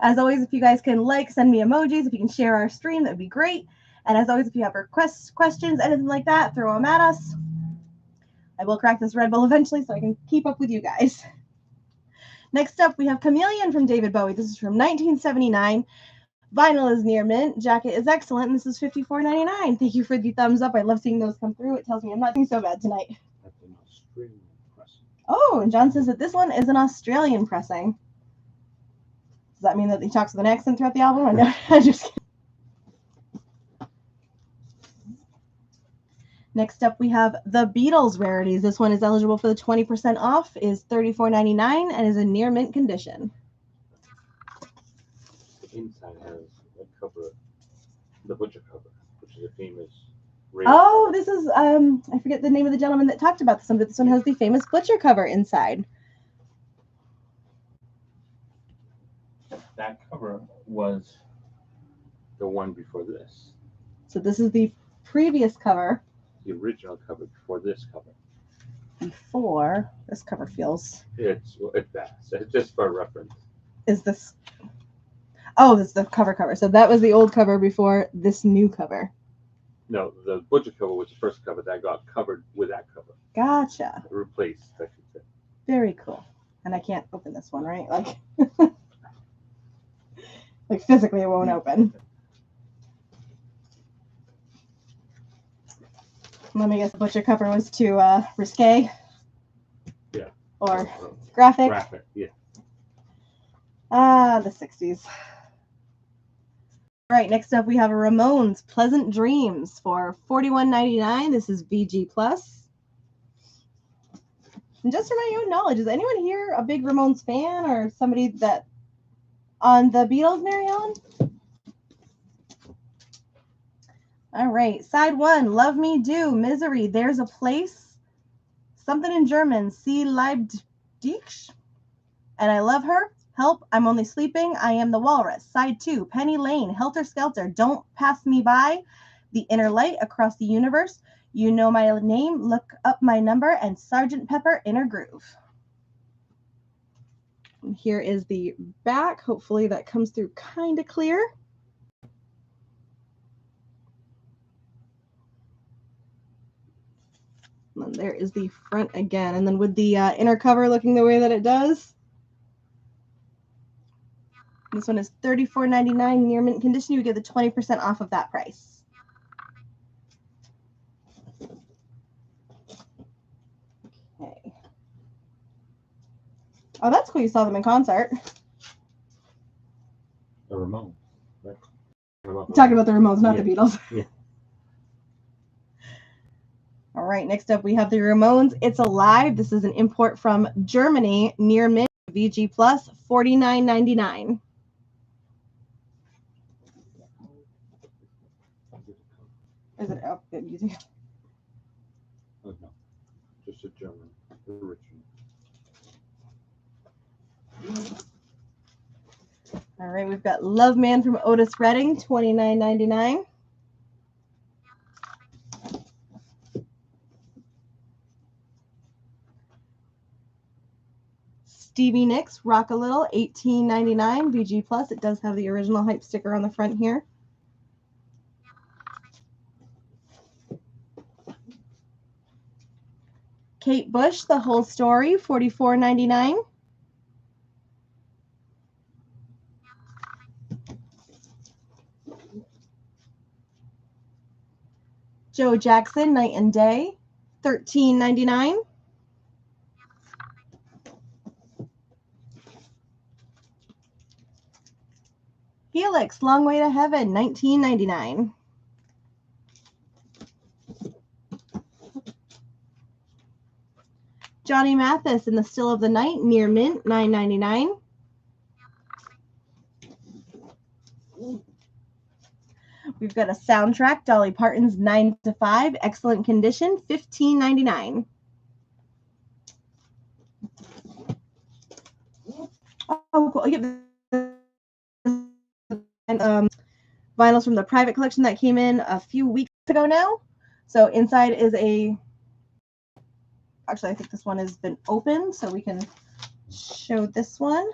Speaker 1: As always, if you guys can send me emojis, if you can share our stream, that'd be great. And as always, if you have requests, questions, anything like that, throw them at us. I will crack this Red Bull eventually so I can keep up with you guys. Next up, we have Chameleon from David Bowie. This is from 1979. Vinyl is near mint. Jacket is excellent. And this is $54.99. Thank you for the thumbs up. I love seeing those come through. It tells me I'm not doing so bad tonight.
Speaker 2: That's an Australian pressing.
Speaker 1: Oh, and John says that this one is an Australian pressing. Does that mean that he talks with an accent throughout the album? No, I'm just kidding. Next up, we have the Beatles rarities. This one is eligible for the 20% off, is $34.99, and is in near mint condition.
Speaker 2: The inside has a cover The butcher cover, which is a famous radio
Speaker 1: Oh,
Speaker 2: cover.
Speaker 1: this is I forget the name of the gentleman that talked about this one, but this one has the famous butcher cover inside.
Speaker 2: That cover was the one before this.
Speaker 1: So this is the previous cover.
Speaker 2: The original cover before this cover.
Speaker 1: Before this cover feels
Speaker 2: It's fast. It's just for reference.
Speaker 1: is this. Oh, this is the cover. So that was the old cover before this new cover.
Speaker 2: No, the butcher cover was the first cover that got covered with that cover.
Speaker 1: Gotcha.
Speaker 2: Replaced, I should say.
Speaker 1: Very cool. And I can't open this one, right? Like, like physically it won't open. Let me guess, the butcher cover was too risque.
Speaker 2: Yeah.
Speaker 1: Or graphic.
Speaker 2: Graphic, yeah.
Speaker 1: Ah, the 60s. All right, next up we have a Ramones Pleasant Dreams for $41.99. This is VG Plus. And just for my own knowledge, is anyone here a big Ramones fan or somebody that on the Beatles, Mary Ellen? All right, side one, Love Me Do, Misery, There's a Place, something in German, Sie liebt dich, and I Love Her, Help, I'm Only Sleeping, I Am the Walrus. Side 2, Penny Lane, Helter Skelter, Don't Pass Me By, The Inner Light, Across the Universe, You Know My Name, Look Up My Number, and Sgt. Pepper, Inner Groove. And here is the back. Hopefully that comes through kind of clear. And there is the front again. And then with the inner cover looking the way that it does, this one is $34.99 near mint condition. You get the 20% off of that price. Okay. Oh, that's cool. You saw them in concert.
Speaker 2: The Ramones. Right?
Speaker 1: Talking about the Ramones, not the Beatles.
Speaker 2: Yeah.
Speaker 1: All right, next up we have the Ramones It's Alive. This is an import from Germany, near mint, VG Plus, $49.99. Is it up? Oh,
Speaker 2: no, just a German original.
Speaker 1: All right, we've got Love Man from Otis Redding, $29.99. Stevie Nicks, Rock a Little, $18.99, VG Plus. It does have the original hype sticker on the front here. Kate Bush, The Whole Story, $44.99. Joe Jackson, Night and Day, $13.99. Helix, Long Way to Heaven, $19.99. Johnny Mathis, In the Still of the Night, near mint, $9.99. We've got a soundtrack, Dolly Parton's 9 to 5, excellent condition, $15.99. Oh, cool. Vinyls from the private collection that came in a few weeks ago now. So inside is actually I think this one has been opened, so we can show this one.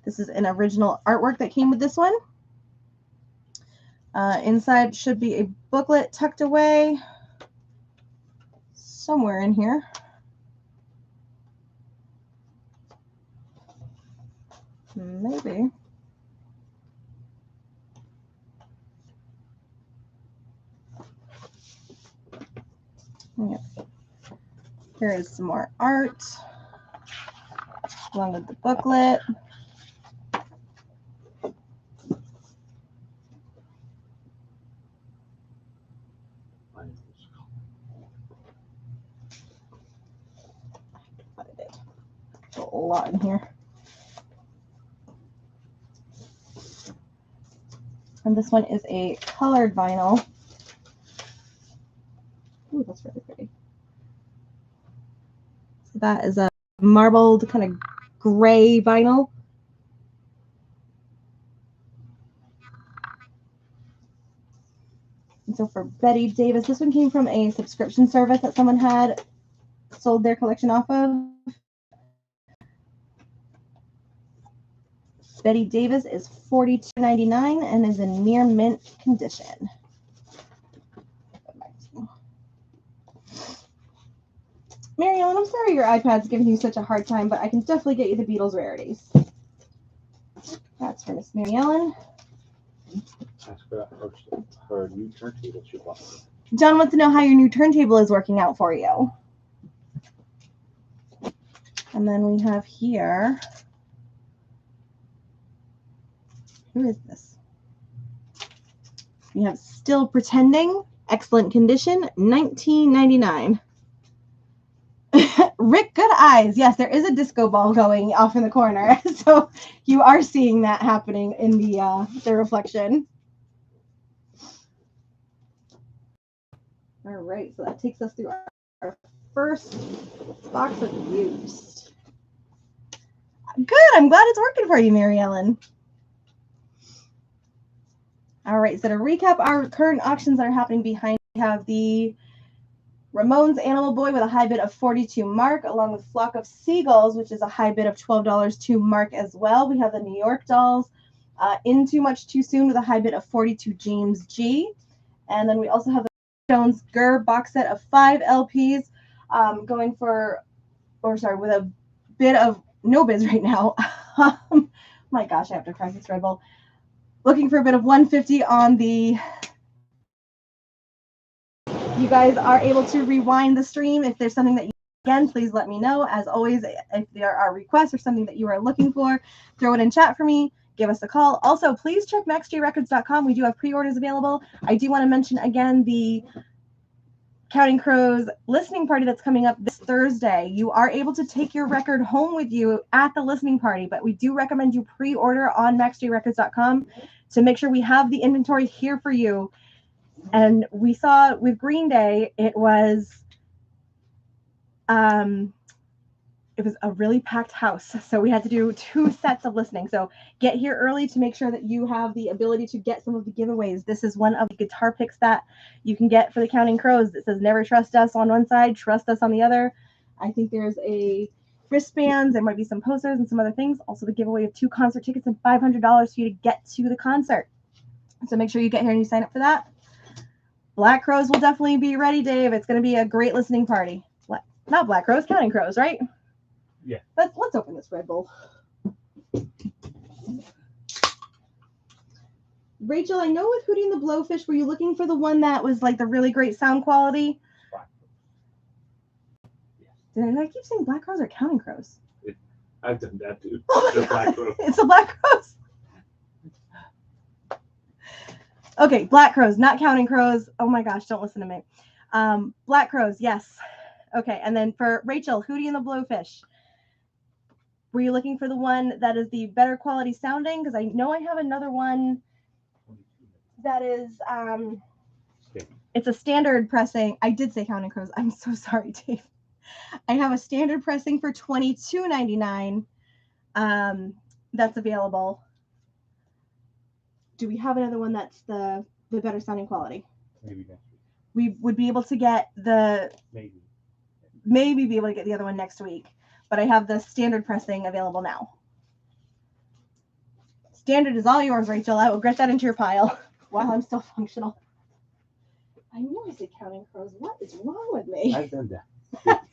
Speaker 1: This is an original artwork that came with this one. Inside should be a booklet tucked away somewhere in here. Maybe. Yep. Here is some more art along with the booklet. A lot in here. And this one is a colored vinyl. Ooh, that's really pretty. So that is a marbled kind of gray vinyl. And so for Betty Davis, this one came from a subscription service that someone had sold their collection off of. Betty Davis is $42.99 and is in near mint condition. Mary Ellen, I'm sorry your iPad's giving you such a hard time, but I can definitely get you the Beatles rarities. That's for Miss Mary Ellen.
Speaker 2: Ask her her new turntable she bought.
Speaker 1: John wants to know how your new turntable is working out for you. And then we have here, who is this? We have Still Pretending, excellent condition, $19.99. Rick, good eyes. Yes, there is a disco ball going off in the corner. So you are seeing that happening in the reflection. All right, so that takes us through our first box of used. Good, I'm glad it's working for you, Mary Ellen. All right, so to recap our current auctions that are happening behind, we have the Ramones Animal Boy with a high bid of 42 mark, along with Flock of Seagulls, which is a high bid of $12 to mark as well. We have the New York Dolls, In Too Much Too Soon with a high bid of 42 James G. And then we also have the Jones Gurr box set of 5 LPs going for, with a bid of no bids right now. My gosh, I have to crack this Red Bull. Looking for a bid of 150 on the. You guys are able to rewind the stream. If there's something that you, again, please let me know. As always, if there are requests or something that you are looking for, throw it in chat for me. Give us a call. Also, please check maxjrecords.com. We do have pre-orders available. I do want to mention again the Counting Crows listening party that's coming up this Thursday. You are able to take your record home with you at the listening party, but we do recommend you pre-order on maxjrecords.com to make sure we have the inventory here for you. And we saw with Green Day, it was a really packed house. So we had to do 2 sets of listening. So get here early to make sure that you have the ability to get some of the giveaways. This is one of the guitar picks that you can get for the Counting Crows. It says never trust us on one side, trust us on the other. I think there's a wristbands, there might be some posters and some other things. Also the giveaway of 2 concert tickets and $500 for you to get to the concert. So make sure you get here and you sign up for that. Black Crows will definitely be ready, Dave. It's going to be a great listening party. Not Black Crows, Counting Crows, right?
Speaker 2: Yeah.
Speaker 1: Let's open this Red Bull. Rachel, I know with Hootie and the Blowfish, were you looking for the one that was like the really great sound quality? Did I keep saying Black Crows or Counting Crows?
Speaker 2: I've done that too.
Speaker 1: Oh
Speaker 2: The Black Crows.
Speaker 1: It's the Black Crows. Okay, Black Crows, not Counting Crows. Oh my gosh, don't listen to me. Black Crows, yes. Okay, and then for Rachel, Hootie and the Blowfish. Were you looking for the one that is the better quality sounding? Because I know I have another one that is, it's a standard pressing. I did say Counting Crows. I'm so sorry, Dave. I have a standard pressing for $22.99 that's available. Do we have another one that's the better sounding quality?
Speaker 2: Maybe next week.
Speaker 1: We would be able to get maybe be able to get the other one next week, but I have the standard pressing available now. Standard is all yours, Rachel. I will get that into your pile while I'm still functional. I know I said Counting Crows. What is wrong with me?
Speaker 2: I've done that.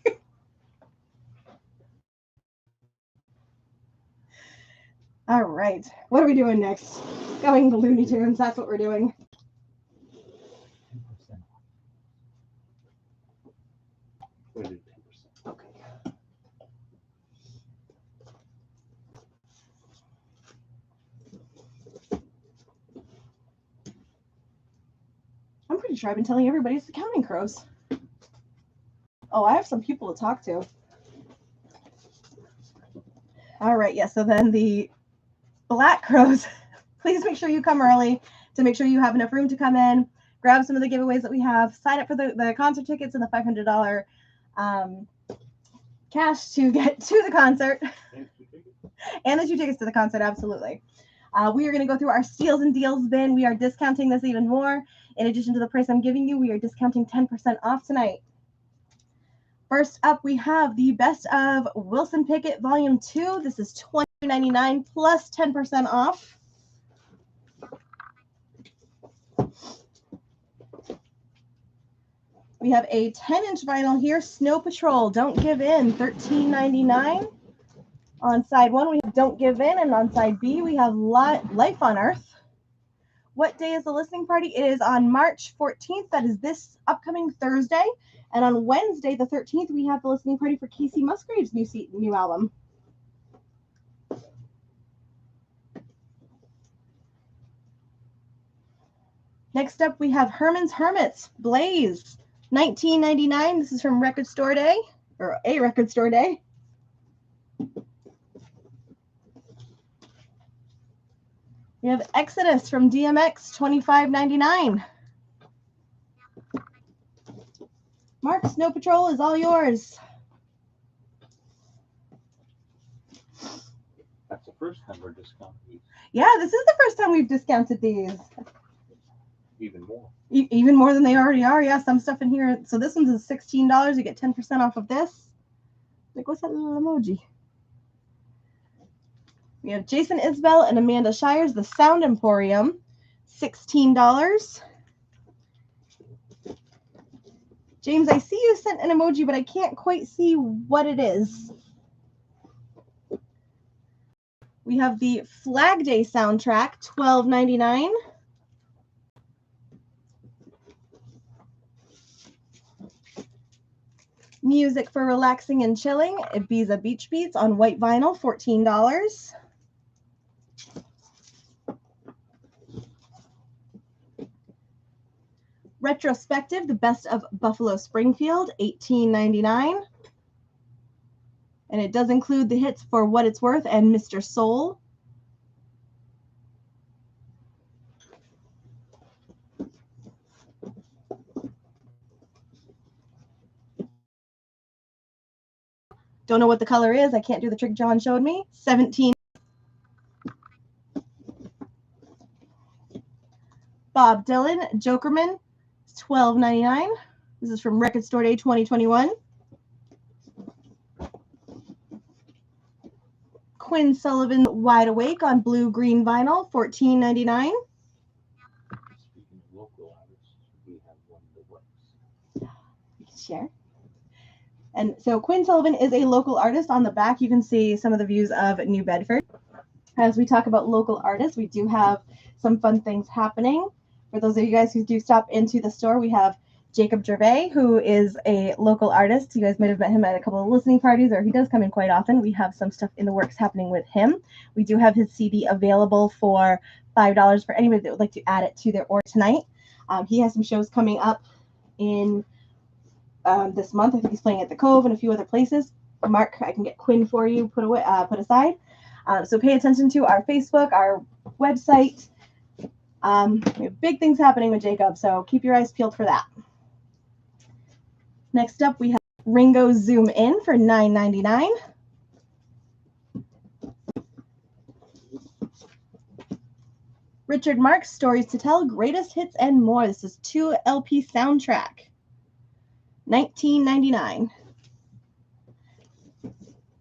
Speaker 1: All right. What are we doing next? Going to Looney Tunes. That's what we're doing.
Speaker 2: Okay.
Speaker 1: I'm pretty sure I've been telling everybody it's the Counting Crows. Oh, I have some people to talk to. All right. Yeah. So then the Black Crows, please make sure you come early to make sure you have enough room to come in, grab some of the giveaways that we have, sign up for the concert tickets and the $500 cash to get to the concert. And the 2 tickets to the concert, absolutely. We are going to go through our steals and deals bin. We are discounting this even more. In addition to the price I'm giving you, we are discounting 10% off tonight. First up, we have the Best of Wilson Pickett Volume 2. This is $22.99 plus 10% off. We have a 10-inch vinyl here, Snow Patrol, Don't Give In, $13.99. On side 1, we have Don't Give In, and on side B, we have Life on Earth. What day is the listening party? It is on March 14th. That is this upcoming Thursday. And on Wednesday, the 13th, we have the listening party for Casey Musgrave's new album. Next up, we have Herman's Hermits, Blaze, $19.99. This is from Record Store Day, or A Record Store Day. We have Exodus from DMX, $25.99. Mark, Snow Patrol is all yours.
Speaker 2: That's the first time we're discounting these.
Speaker 1: Yeah, this is the first time we've discounted these.
Speaker 2: Even more.
Speaker 1: Even more than they already are. Yeah, some stuff in here. So this one's is $16. You get 10% off of this. Like, what's that little emoji? We have Jason Isbell and Amanda Shires, The Sound Emporium, $16. James, I see you sent an emoji, but I can't quite see what it is. We have the Flag Day soundtrack, $12.99. Music for relaxing and chilling, Ibiza Beach Beats on white vinyl, $14. Retrospective, the best of Buffalo Springfield, $18.99. And it does include the hits For What It's Worth and Mr. Soul. Don't know what the color is. I can't do the trick John showed me. $17. Bob Dylan, Jokerman, $12.99. This is from Record Store Day 2021. Quinn Sullivan, Wide Awake on blue-green vinyl, $14.99.
Speaker 2: Speaking of local artists, we have one that works.
Speaker 1: You can share. And so Quinn Sullivan is a local artist. On the back, you can see some of the views of New Bedford. As we talk about local artists, we do have some fun things happening. For those of you guys who do stop into the store, we have Jacob Gervais, who is a local artist. You guys might have met him at a couple of listening parties, or he does come in quite often. We have some stuff in the works happening with him. We do have his CD available for $5 for anybody that would like to add it to their order tonight. He has some shows coming up in this month. I think he's playing at the Cove and a few other places. Mark, I can get Quinn for you put aside. So pay attention to our Facebook, our website. We have big things happening with Jacob, so keep your eyes peeled for that. Next up, we have Ringo Zoom In for $9.99. Richard Marx, Stories to Tell, Greatest Hits and More. This is 2 LP soundtrack. $19.99.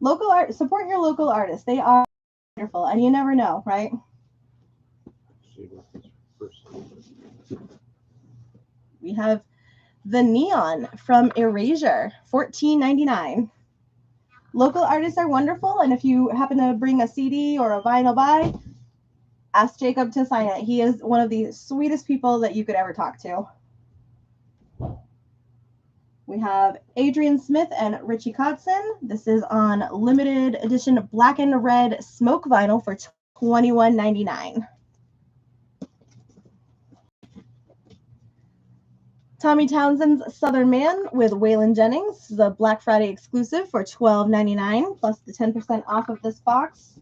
Speaker 1: Local art, support your local artists. They are wonderful, and you never know, right? We have The Neon from Erasure, $14.99. Local artists are wonderful, and if you happen to bring a CD or a vinyl by, ask Jacob to sign it. He is one of the sweetest people that you could ever talk to. We have Adrian Smith and Richie Kotzen. This is on limited edition black and red smoke vinyl for $21.99. Tommy Townsend's Southern Man with Waylon Jennings. This is a Black Friday exclusive for $12.99 plus the 10% off of this box.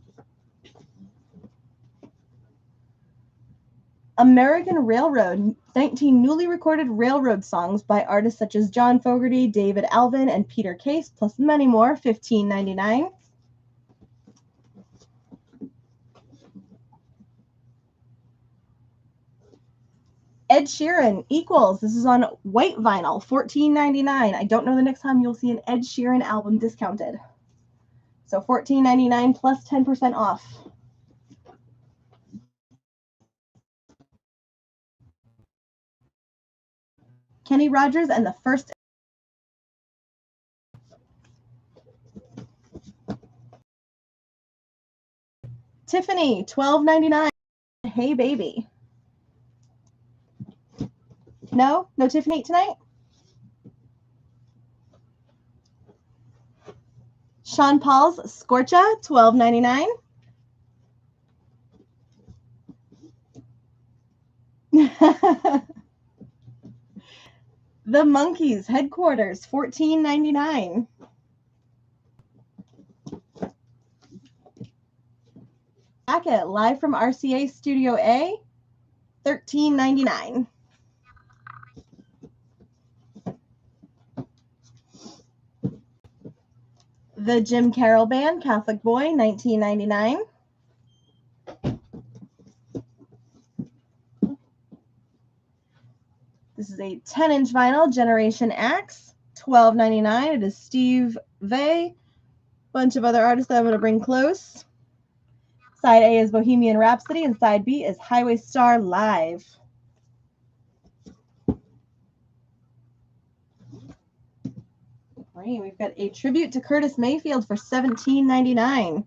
Speaker 1: American Railroad, 19 newly recorded railroad songs by artists such as John Fogerty, David Alvin, and Peter Case, plus many more, $15.99. Ed Sheeran, Equals. This is on white vinyl, $14.99. I don't know the next time you'll see an Ed Sheeran album discounted. So $14.99 plus 10% off. Kenny Rogers and the First. Tiffany, $12.99. Hey Baby. No Tiffany tonight? Sean Paul's Scorcha, $12.99. The Monkees Headquarters, $14.99. Jacket, live from RCA Studio A, $13.99. The Jim Carroll Band, Catholic Boy, $19.99. This is a 10-inch vinyl, Generation Axe, $12.99. It is Steve Vai, bunch of other artists that I'm going to bring close. Side A is Bohemian Rhapsody, and side B is Highway Star Live. Great. We've got a tribute to Curtis Mayfield for $17.99.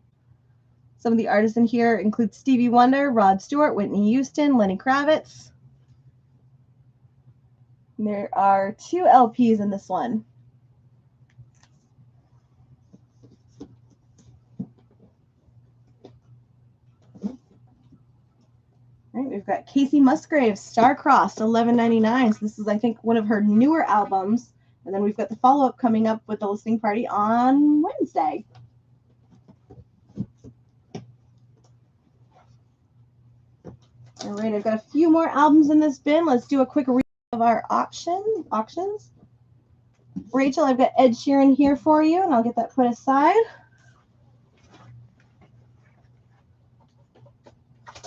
Speaker 1: Some of the artists in here include Stevie Wonder, Rod Stewart, Whitney Houston, Lenny Kravitz. And there are 2 LPs in this one. All right, we've got Casey Musgraves, Star-Crossed, $11.99. So this is, I think, one of her newer albums. And then we've got the follow-up coming up with the listening party on Wednesday. All right, I've got a few more albums in this bin. Let's do a quick recap of our auctions. Rachel, I've got Ed Sheeran here for you, and I'll get that put aside.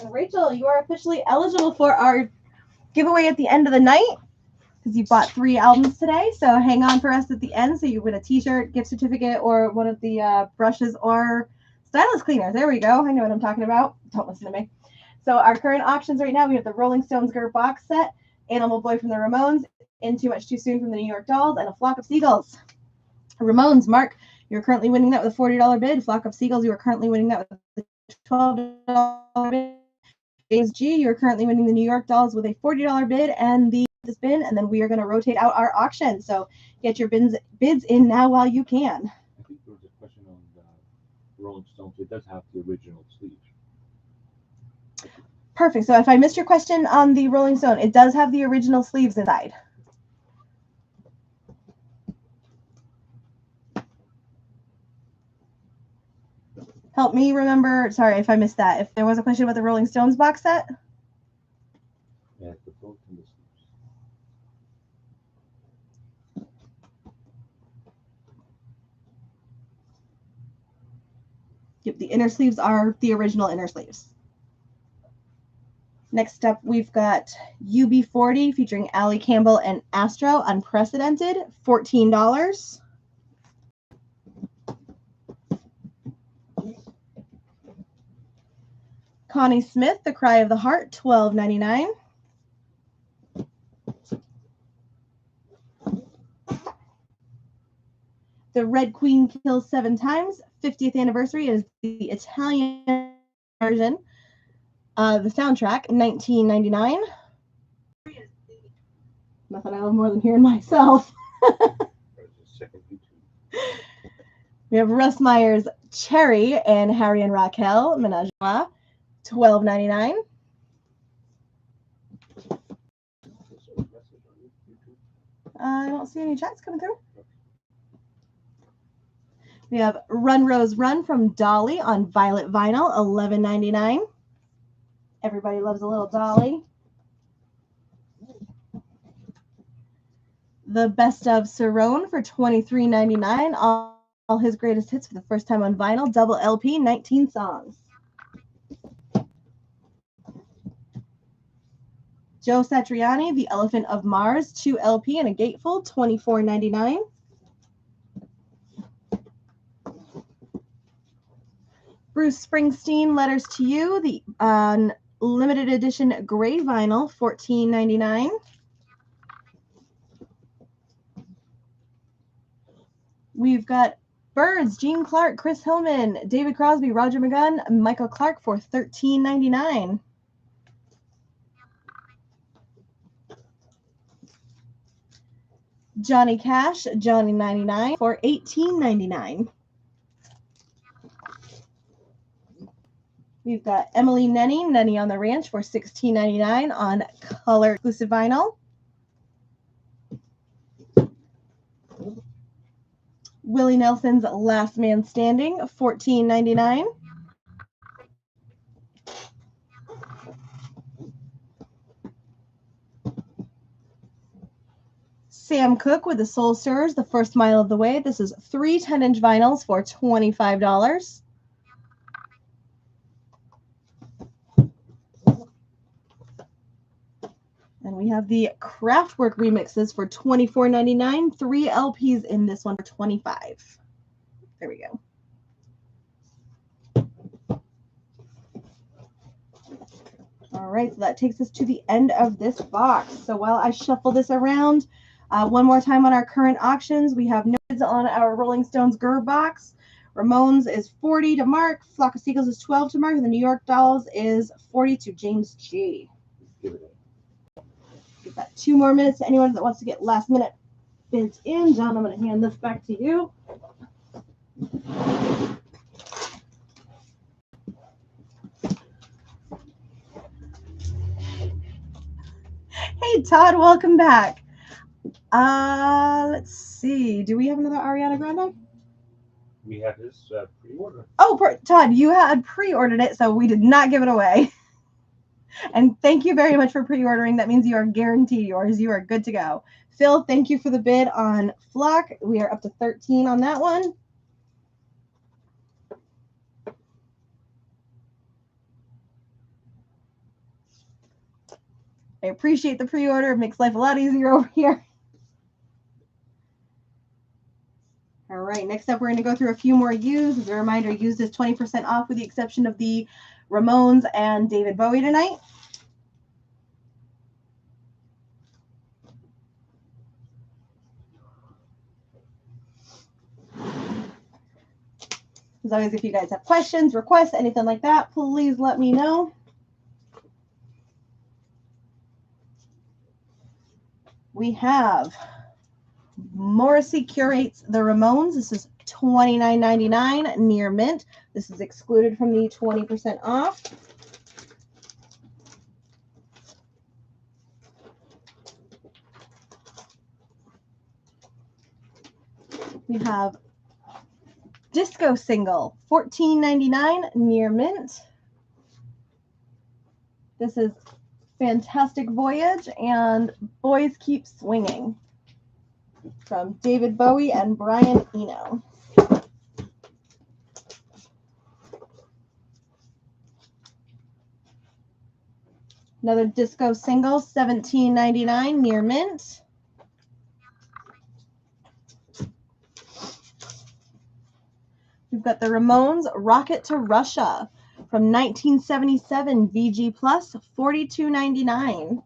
Speaker 1: And Rachel, you are officially eligible for our giveaway at the end of the night because you bought 3 albums today. So hang on for us at the end so you win a t-shirt, gift certificate, or one of the brushes or stylus cleaners. There we go. I know what I'm talking about. Don't listen to me. So our current auctions right now, we have the Rolling Stones Girl box set, Animal Boy from the Ramones, In Too Much Too Soon from the New York Dolls, and A Flock of Seagulls. Ramones, Mark, you're currently winning that with a $40 bid. Flock of Seagulls, you are currently winning that with a $12 bid. James G, you're currently winning the New York Dolls with a $40 bid and this bin, and then we are going to rotate out our auction. So get your bids in now while you can.
Speaker 2: I think there was a question on Rolling Stones. It does have the original sleeve.
Speaker 1: Perfect. So if I missed your question on the Rolling Stone, it does have the original sleeves inside. Help me remember. Sorry if I missed that. If there was a question about the Rolling Stones box set.
Speaker 2: Yeah, the both in the sleeves.
Speaker 1: Yep, the inner sleeves are the original inner sleeves. Next up, we've got UB40 featuring Ali Campbell and Astro, Unprecedented, $14. Connie Smith, The Cry of the Heart, $12.99. The Red Queen Kills 7 Times, 50th anniversary is the Italian version. The soundtrack, $19.99. Nothing I love more than hearing myself. We have Russ Meyer's Cherry and Harry and Raquel, Menage a Trois, $12.99. I don't see any chats coming through. We have Run Rose Run from Dolly on violet vinyl, $11.99. Everybody loves a little Dolly. the Best of Cerrone for $23.99. All his greatest hits for the first time on vinyl. Double LP, 19 songs. Joe Satriani, The Elephant of Mars, 2 LP and a gatefold, $24.99. Bruce Springsteen, Letters to You, the limited edition gray vinyl, $14.99. We've got Birds, Gene Clark, Chris Hillman, David Crosby, Roger McGunn, Michael Clark for $13.99. Johnny Cash, Johnny 99 for $18.99. We've got Emily Nenny, Nenny on the Ranch for $16.99 on color exclusive vinyl. Willie Nelson's Last Man Standing, $14.99. Sam Cooke with the Soul Stirrers, The First Mile of the Way. This is 3 10-inch vinyls for $25. And we have the Kraftwerk remixes for $24.99. 3 LPs in this one for $25. There we go. All right, so that takes us to the end of this box. So while I shuffle this around, one more time on our current auctions, we have no bids on our Rolling Stones Grr box. Ramones is $40 to Mark. Flock of Seagulls is $12 to Mark. And the New York Dolls is $40 to James G. Give that 2 more minutes to anyone that wants to get last minute bids in. John, I'm going to hand this back to you. Hey, Todd, welcome back. Let's see. Do we have another Ariana Grande?
Speaker 2: We have his pre-order.
Speaker 1: Oh, Todd, you had pre-ordered it, so we did not give it away. And thank you very much for pre-ordering. That means you are guaranteed yours. You are good to go. Phil, thank you for the bid on Flock. We are up to 13 on that one. I appreciate the pre-order. It makes life a lot easier over here. All right, next up, we're going to go through a few more used. As a reminder, used is 20% off with the exception of the Ramones and David Bowie tonight. As always, if you guys have questions, requests, anything like that, please let me know. We have Morrissey Curates the Ramones. This is $29.99 near mint. This is excluded from the 20% off. We have Disco Single, $14.99 near mint. This is Fantastic Voyage and Boys Keep Swinging from David Bowie and Brian Eno. Another Disco Single, $17.99 near mint. We've got the Ramones Rocket to Russia from 1977 VG Plus, $42.99.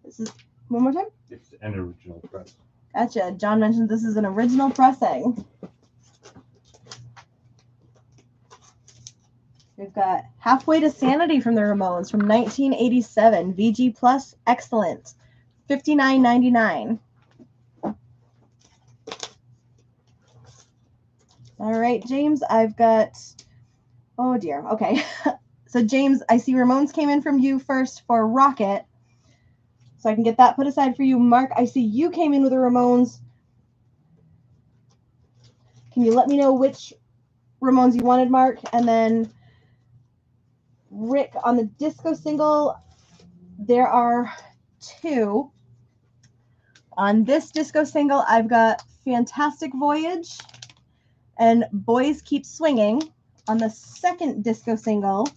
Speaker 1: This is one more time?
Speaker 2: It's an original press.
Speaker 1: Gotcha. John mentioned this is an original pressing. We've got Halfway to Sanity from the Ramones from 1987 VG Plus, excellent, $59.99. All right, James, I've got, oh dear, okay. So James, I see Ramones came in from you first for Rocket, so I can get that put aside for you. Mark, I see you came in with the Ramones. Can you let me know which Ramones you wanted, Mark? And then Rick, on the Disco Single, there are 2. On this disco single, I've got Fantastic Voyage and Boys Keep Swinging. On the second disco single,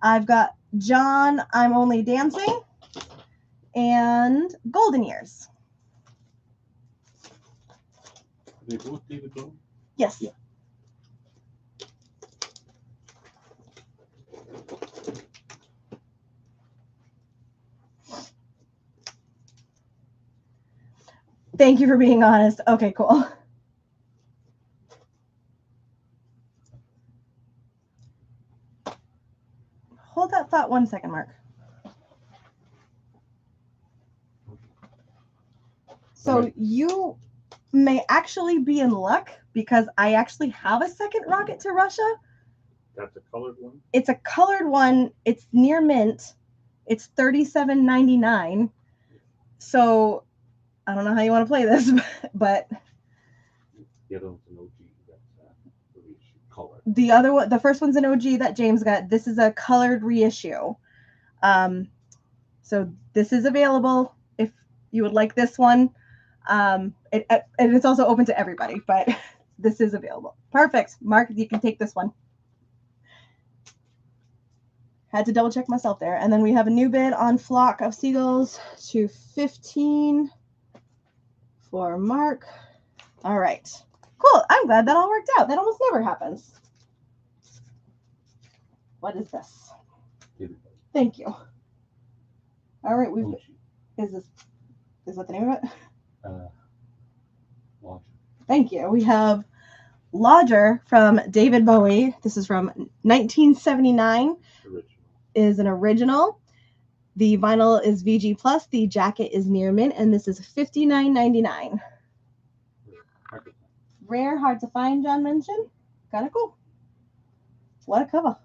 Speaker 1: I've got John, I'm Only Dancing, and Golden Years.
Speaker 2: Are they both David Bowie?
Speaker 1: Yes.
Speaker 2: Yeah.
Speaker 1: Thank you for being honest. Okay, cool. Hold that thought 1 second, Mark. So
Speaker 2: Okay.
Speaker 1: you may actually be in luck because I actually have a second Rocket to Russia.
Speaker 2: That's a colored one?
Speaker 1: It's a colored one. It's near mint. It's $37.99. So I don't know how you want to play this, but
Speaker 2: The other one's an OG. That's reissue color.
Speaker 1: the other one, the first one's an OG that James got. This is a colored reissue. So this is available if you would like this one. And it's also open to everybody, but this is available. Perfect. Mark, you can take this one. Had to double check myself there. And then we have a new bid on Flock of Seagulls to 15 for Mark. All right. Cool. I'm glad that all worked out. That almost never happens. What is this?
Speaker 2: David Bowie.
Speaker 1: Thank you. All right.
Speaker 2: OG.
Speaker 1: Is that the name of it?
Speaker 2: Lodger.
Speaker 1: Thank you. We have Lodger from David Bowie. This is from 1979.
Speaker 2: Original.
Speaker 1: Is an original. The vinyl is VG plus. The jacket is near mint, and this is $59.99. Rare, hard to find. John mentioned. Kind of cool. What a cover.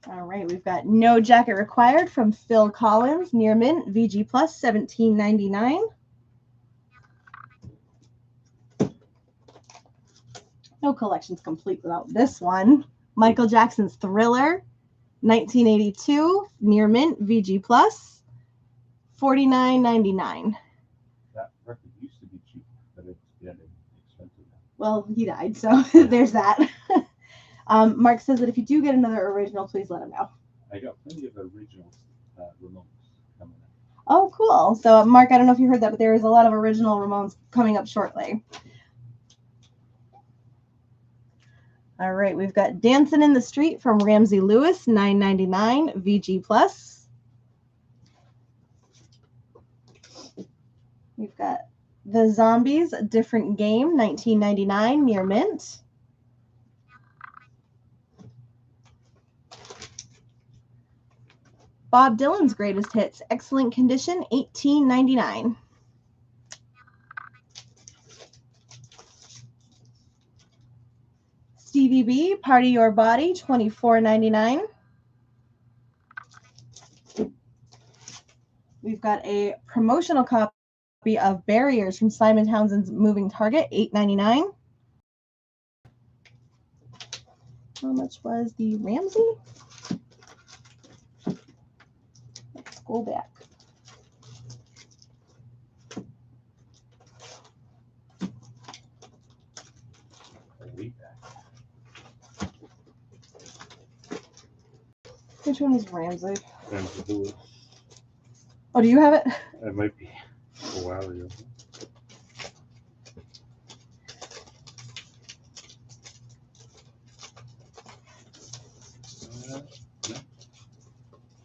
Speaker 1: All right, we've got No Jacket Required from Phil Collins, near mint, VG plus, $17.99. No collection's complete without this one. Michael Jackson's Thriller, 1982, near mint, VG plus, $49.99.
Speaker 2: That record used to be cheap, but it's getting expensive now.
Speaker 1: Well, he died, so there's that. Mark says that if you do get another original, please let him know.
Speaker 2: I got plenty of original Ramones coming up.
Speaker 1: Oh, cool. So, Mark, I don't know if you heard that, but there is a lot of original Ramones coming up shortly. All right, we've got Dancing in the Street from Ramsey Lewis, $9.99, VG plus. We've got The Zombies, A Different Game, $19.99, near mint. Bob Dylan's Greatest Hits, Excellent Condition, $18.99. Stevie B, Party Your Body, $24.99. We've got a promotional copy of Barriers from Simon Townsend's Moving Target, $8.99. How much was the Ramsey? Let's go back.
Speaker 2: Way back.
Speaker 1: Which one is Ramsey?
Speaker 2: Ramsey Lewis.
Speaker 1: Oh, do you have it?
Speaker 2: That might be a while ago.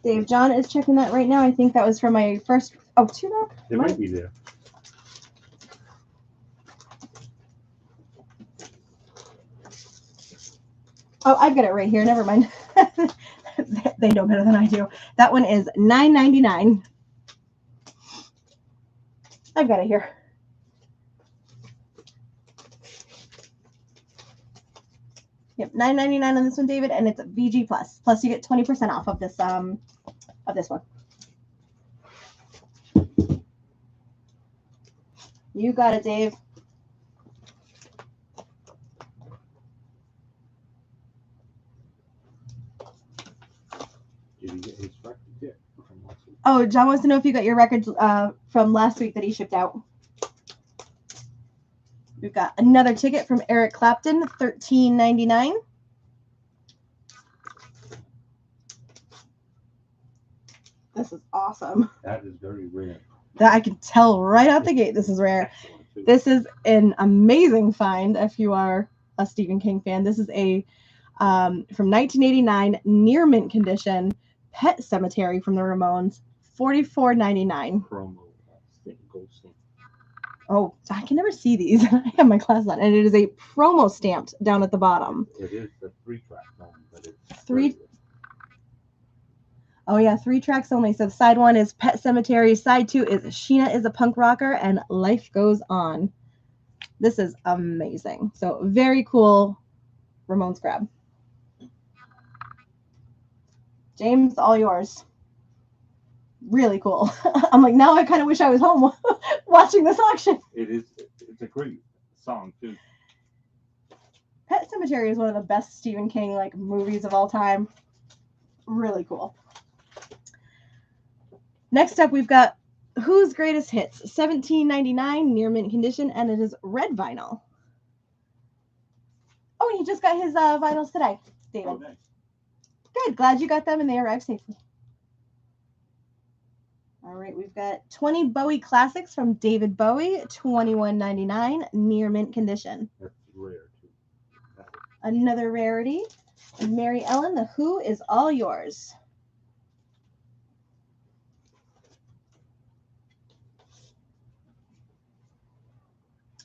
Speaker 1: Dave John is checking that right now. I think that was for my first. Oh, two back?
Speaker 2: It might be there.
Speaker 1: Oh, I've got it right here. Never mind. They know better than I do. That one is $9.99. I've got it here. Yep, $9.99 on this one, David, and it's VG plus. Plus, you get 20% off of this one. You got it, Dave.
Speaker 2: Did he get his record
Speaker 1: Oh, John wants to know if you got your records from last week that he shipped out. We've got another ticket from Eric Clapton, $13.99. This is awesome.
Speaker 2: That is very rare.
Speaker 1: That I can tell right out the gate. This is rare.
Speaker 2: Excellent, too.
Speaker 1: This is an amazing find if you are a Stephen King fan. This is a from 1989 near mint condition Pet Cemetery from the Ramones, $44.99.
Speaker 2: Promo. Gold stamp.
Speaker 1: Oh, I can never see these. I have my glasses on, and it is a promo stamped down at the bottom.
Speaker 2: It is the 3-track one, but it's
Speaker 1: Three-
Speaker 2: very rare.
Speaker 1: Oh yeah, 3 tracks only. So side 1 is Pet Cemetery, side 2 is Sheena is a Punk Rocker, and Life Goes On. This is amazing. So very cool Ramones grab. James, all yours. Really cool. I'm like, now I kind of wish I was home watching this auction.
Speaker 2: It's a great song too.
Speaker 1: Pet Cemetery is one of the best Stephen King like movies of all time. Really cool. Next up, we've got Who's Greatest Hits, $17.99, near mint condition, and it is red vinyl. Oh, and he just got his vinyls today, David.
Speaker 2: Oh, nice.
Speaker 1: Good. Glad you got them and they arrived safely. All right, we've got 20 Bowie classics from David Bowie, $21.99, near mint condition.
Speaker 2: That's rare too.
Speaker 1: Another rarity. Mary Ellen, The Who is all yours.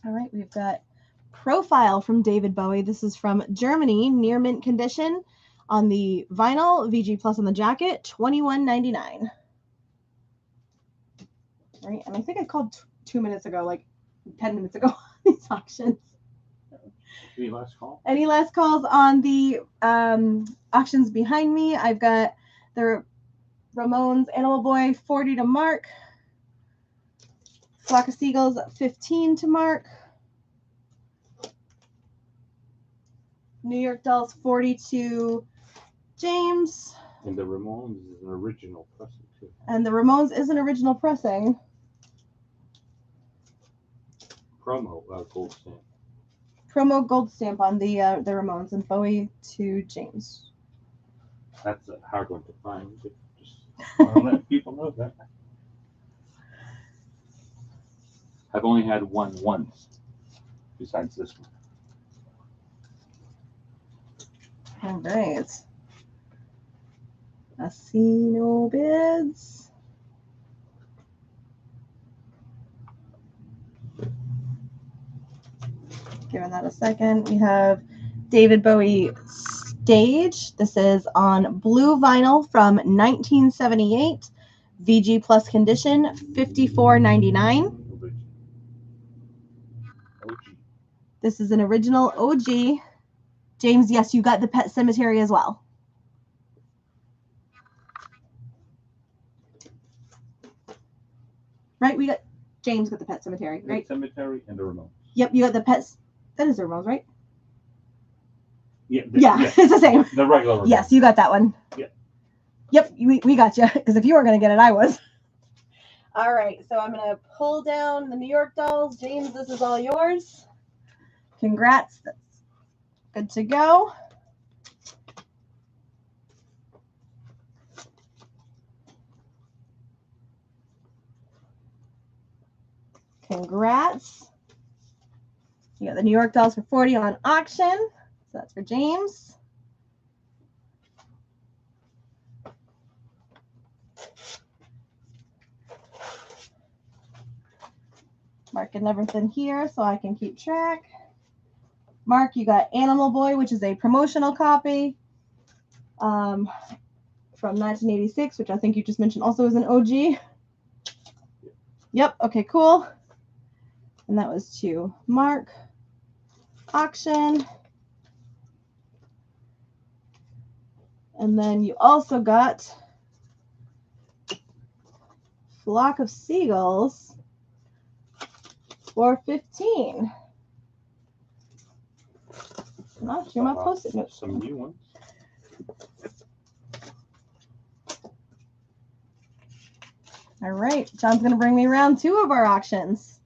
Speaker 1: All right, we've got Profile from David Bowie. This is from Germany, near mint condition on the vinyl, VG Plus on the jacket, $21.99. Right, and I think I called 2 minutes ago, like 10 minutes ago, on these auctions.
Speaker 2: Any last call?
Speaker 1: Any last calls on the auctions behind me? I've got the Ramones Animal Boy 40 to Mark. Flock of Seagulls 15 to Mark. New York Dolls 40 to James.
Speaker 2: And the Ramones is an original pressing too.
Speaker 1: And the Ramones is an original pressing.
Speaker 2: Promo gold stamp.
Speaker 1: Promo gold stamp on the Ramones and Bowie to James.
Speaker 2: That's a hard one to find. Just want to let people know that. I've only had one once, besides this one.
Speaker 1: All right. I see no bids. Giving that a second. We have David Bowie Stage. This is on blue vinyl from 1978. VG Plus condition, $54.99.
Speaker 2: OG.
Speaker 1: This is an original OG. James, yes, you got the Pet Cemetery as well. Right? We got James got the Pet Cemetery, right?
Speaker 2: Pet Cemetery and the Ramones.
Speaker 1: Yep, you got the Pets. That is the Ramones, right?
Speaker 2: Yeah.
Speaker 1: Yeah, it's the same.
Speaker 2: The regular Ramones.
Speaker 1: Yes, you got that one.
Speaker 2: Yeah.
Speaker 1: Yep, we got you. Because if you were going to get it, I was. All right, so I'm going to pull down the New York Dolls. James, this is all yours. Congrats. That's good to go. Congrats. You got the New York Dolls for 40 on auction. So that's for James. Marking everything here so I can keep track. Mark, you got Animal Boy, which is a promotional copy from 1986, which I think you just mentioned also is an OG. Yep, okay, cool. And that was to Mark. Auction. And then you also got Flock of Seagulls for 15. Not sure my post-it notes.
Speaker 2: Some new ones.
Speaker 1: All right, John's going to bring me around 2 of our auctions.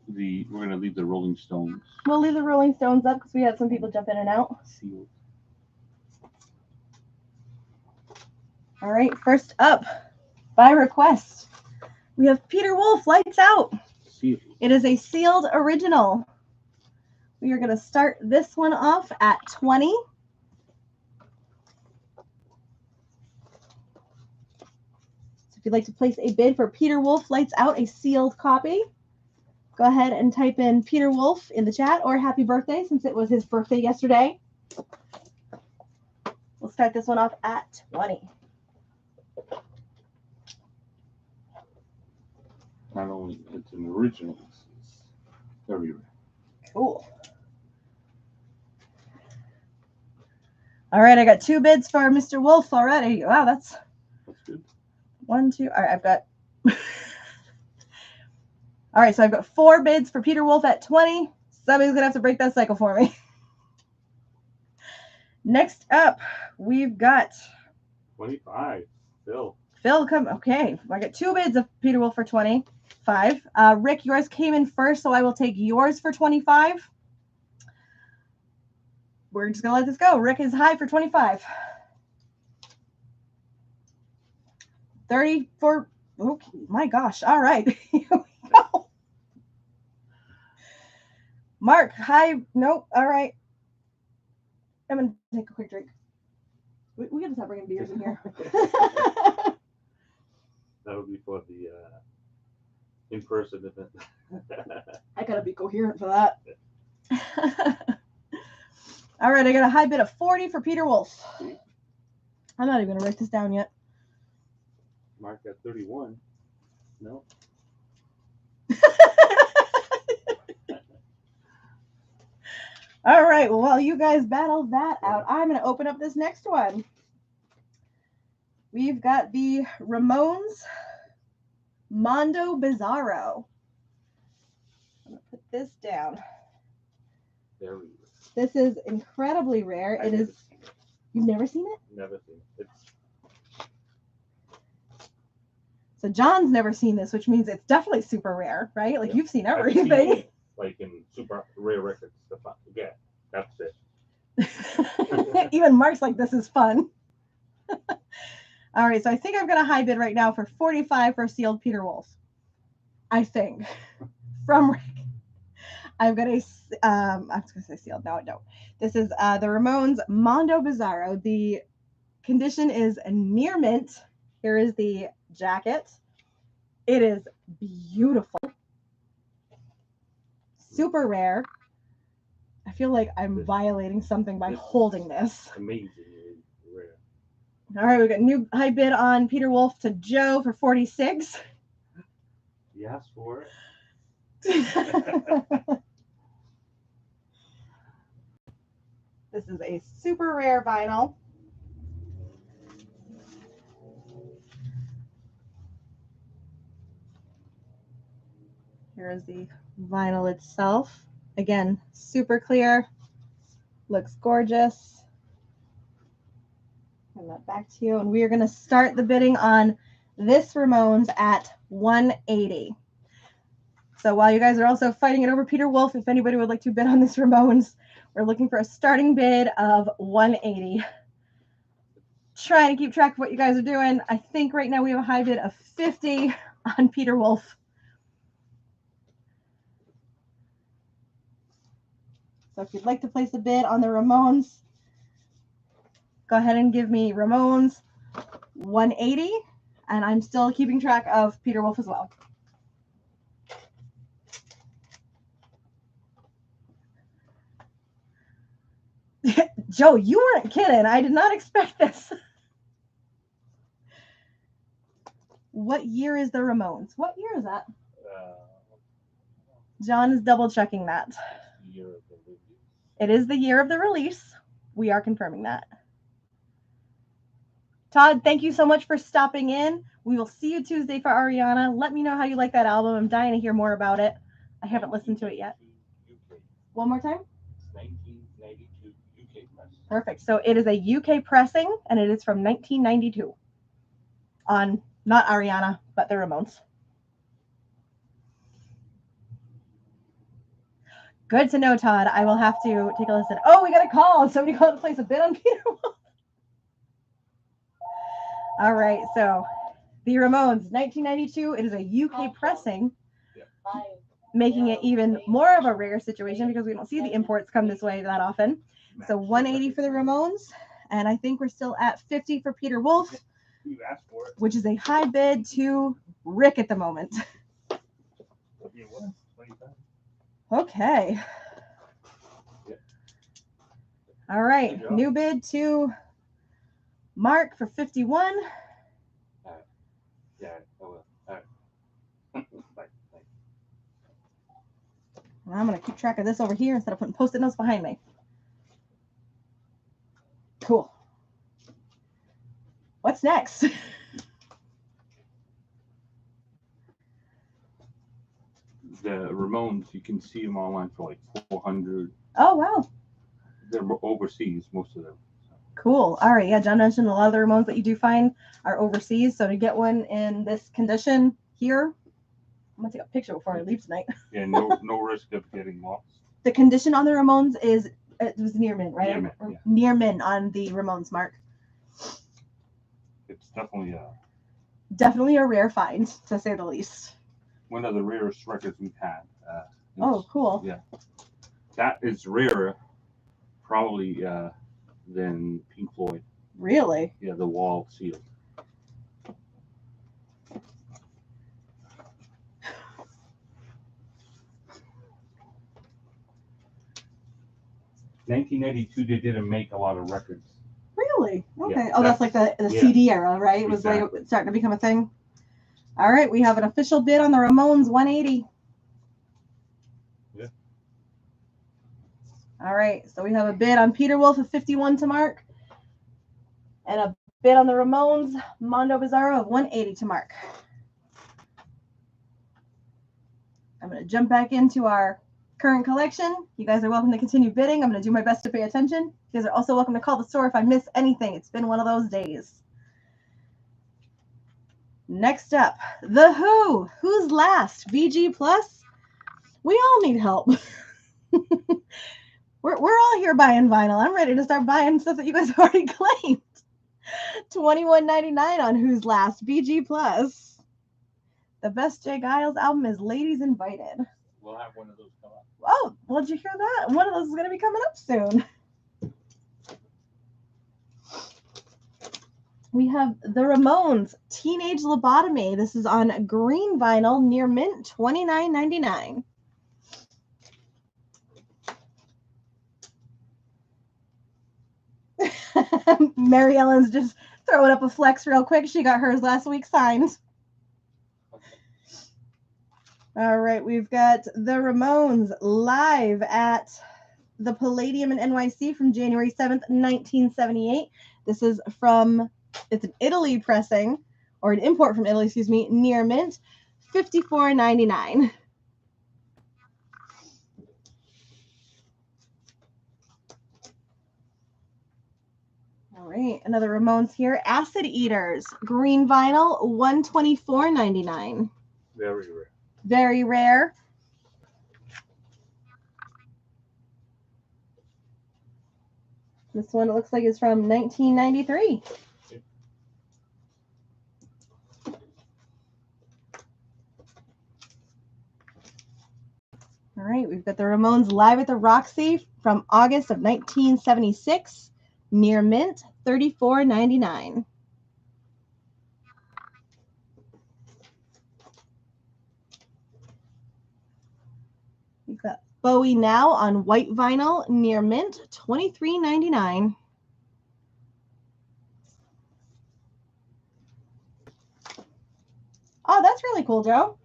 Speaker 3: We're gonna leave the Rolling Stones
Speaker 1: We'll leave the Rolling Stones up because we had some people jump in and out.
Speaker 3: sealed.
Speaker 1: All right, first up, by request, we have Peter Wolf, Lights Out.
Speaker 3: Sealed.
Speaker 1: It is a sealed original. We are going to start this one off at 20. So if you'd like to place a bid for Peter Wolf, Lights Out, a sealed copy, go ahead and type in Peter Wolf in the chat or happy birthday since it was his birthday yesterday. We'll start this one off at 20.
Speaker 3: Not only it's an original, it's very rare.
Speaker 1: Cool. All right, I got 2 bids for Mr. Wolf already. Wow, that's
Speaker 3: good.
Speaker 1: 1, 2. All right, I've got. All right, so I've got 4 bids for Peter Wolf at 20. Somebody's going to have to break that cycle for me. Next up, we've got
Speaker 2: 25. Phil.
Speaker 1: Phil. Come. Okay, I got 2 bids of Peter Wolf for 25. Rick, yours came in first, so I will take yours for 25. We're just going to let this go. Rick is high for 25. 34. Okay, my gosh. All right. Here we go. Mark, high. Nope. All right. I'm going to take a quick drink. We got to stop bringing beers in here.
Speaker 2: That would be for the in-person event.
Speaker 1: I got to be coherent for that. All right, I got a high bid of 40 for Peter Wolf. I'm not even going to write this down yet.
Speaker 2: Mark at 31. No.
Speaker 1: All right, well, while you guys battle that out, I'm going to open up this next one. We've got the Ramones Mondo Bizarro. I'm going to put this down.
Speaker 2: There we go.
Speaker 1: This is incredibly rare. It is. You've never seen it?
Speaker 2: Never seen it.
Speaker 1: So John's never seen this, which means it's definitely super rare, right? Like
Speaker 2: Yeah.
Speaker 1: you've seen
Speaker 2: I've seen
Speaker 1: everything.
Speaker 2: it, like in super rare records stuff. Yeah, that's it.
Speaker 1: Even Mark's like, this is fun. All right, so I think I've got a high bid right now for 45 for sealed Peter Wolf. I think. From Rick. I've got a, I was going to say sealed. No, I don't. This is the Ramones Mondo Bizarro. The condition is near mint. Here is the jacket. It is beautiful. Super rare. I feel like I'm violating something by holding this.
Speaker 2: Amazingly rare.
Speaker 1: All right, we got a new high bid on Peter Wolf to Joe for 46.
Speaker 2: You asked for it.
Speaker 1: This is a super rare vinyl. Here is the vinyl itself. Again, super clear. Looks gorgeous. Turn that back to you. And we are going to start the bidding on this Ramones at 180. So while you guys are also fighting it over Peter Wolf, if anybody would like to bid on this Ramones, we're looking for a starting bid of 180. Trying to keep track of what you guys are doing. I think right now we have a high bid of 50 on Peter Wolf. So if you'd like to place a bid on the Ramones, go ahead and give me Ramones 180. And I'm still keeping track of Peter Wolf as well. Joe, you weren't kidding. I did not expect this. What year is the Ramones? What year is that? John is double checking that.
Speaker 2: Year of the release.
Speaker 1: It is the year of the release. We are confirming that. Todd, thank you so much for stopping in. We will see you Tuesday for Ariana. Let me know how you like that album. I'm dying to hear more about it. I haven't listened to it yet.
Speaker 2: UK.
Speaker 1: One more time.
Speaker 2: It's 1992 UK press.
Speaker 1: Perfect. So it is a UK pressing, and it is from 1992 on Not Ariana, but the Ramones. Good to know, Todd. I will have to take a listen. Oh, we got a call. Somebody called to place a bid on Peter Wolf. All right, so the Ramones, 1992. It is a UK pressing, making it even more of a rare situation because we don't see the imports come this way that often. So 180 for the Ramones, and I think we're still at 50 for Peter Wolf,
Speaker 2: You asked for it.
Speaker 1: which is a high bid to Rick at the moment.
Speaker 2: Yeah, what? 25?
Speaker 1: Okay.
Speaker 2: Yep.
Speaker 1: All right,
Speaker 2: Good job.
Speaker 1: new bid to Mark for 51.
Speaker 3: Yeah, I will. All right. Bye. Bye.
Speaker 1: And I'm going to keep track of this over here instead of putting post-it notes behind me. Cool. What's next?
Speaker 3: The Ramones, you can see them online for like 400.
Speaker 1: Oh, wow.
Speaker 3: They're overseas, most of them.
Speaker 1: Cool. All right. Yeah, John mentioned a lot of the Ramones that you do find are overseas. So to get one in this condition here, I'm going to take a picture before I leave tonight.
Speaker 3: Yeah, no risk of getting lost.
Speaker 1: The condition on the Ramones is, it was near mint, right?
Speaker 3: Near mint, yeah.
Speaker 1: Near mint on the Ramones, Mark.
Speaker 3: It's definitely
Speaker 1: Definitely a rare find, to say the least.
Speaker 3: one of the rarest records we've had.
Speaker 1: Oh, cool.
Speaker 3: Yeah. That is rarer, probably, than Pink Floyd.
Speaker 1: Really?
Speaker 3: Yeah, the Wall seal. In 1992, they didn't make a lot of records.
Speaker 1: Really? Okay.
Speaker 3: Yeah,
Speaker 1: Oh, that's like the
Speaker 3: yeah.
Speaker 1: CD era, right? It was like starting to become a thing. All right, we have an official bid on the Ramones 180.
Speaker 3: Yeah.
Speaker 1: All right, so we have a bid on Peter Wolf of 51 to Mark, and a bid on the Ramones Mondo Bizarro of 180 to Mark. I'm going to jump back into our current collection. You guys are welcome to continue bidding. I'm going to do my best to pay attention. You guys are also welcome to call the store if I miss anything. It's been one of those days. Next up, The Who. Who's Last? VG Plus. We all need help. We're all here buying vinyl. I'm ready to start buying stuff that you guys have already claimed. $21.99 on Who's Last? VG Plus. The best Jay Giles album is Ladies Invited.
Speaker 2: We'll have one of those come up.
Speaker 1: Oh, well, did you hear that? One of those is going to be coming up soon. We have the Ramones Teenage Lobotomy. This is on green vinyl near mint, $29.99. Mary Ellen's just throwing up a flex real quick. She got hers last week signed. All right, we've got the Ramones live at the Palladium in NYC from January 7th, 1978. This is from, it's an Italy pressing, or an import from Italy, excuse me, near mint, $54.99. All right, another Ramones here. Acid Eaters, green vinyl, $124.99.
Speaker 2: Very rare.
Speaker 1: Very rare. This one, it looks like, is from 1993. All right, we've got the Ramones live at the Roxy from August of 1976, near mint, $34.99. We've got Bowie Now on white vinyl, near mint, $23.99. Oh, that's really cool, Joe.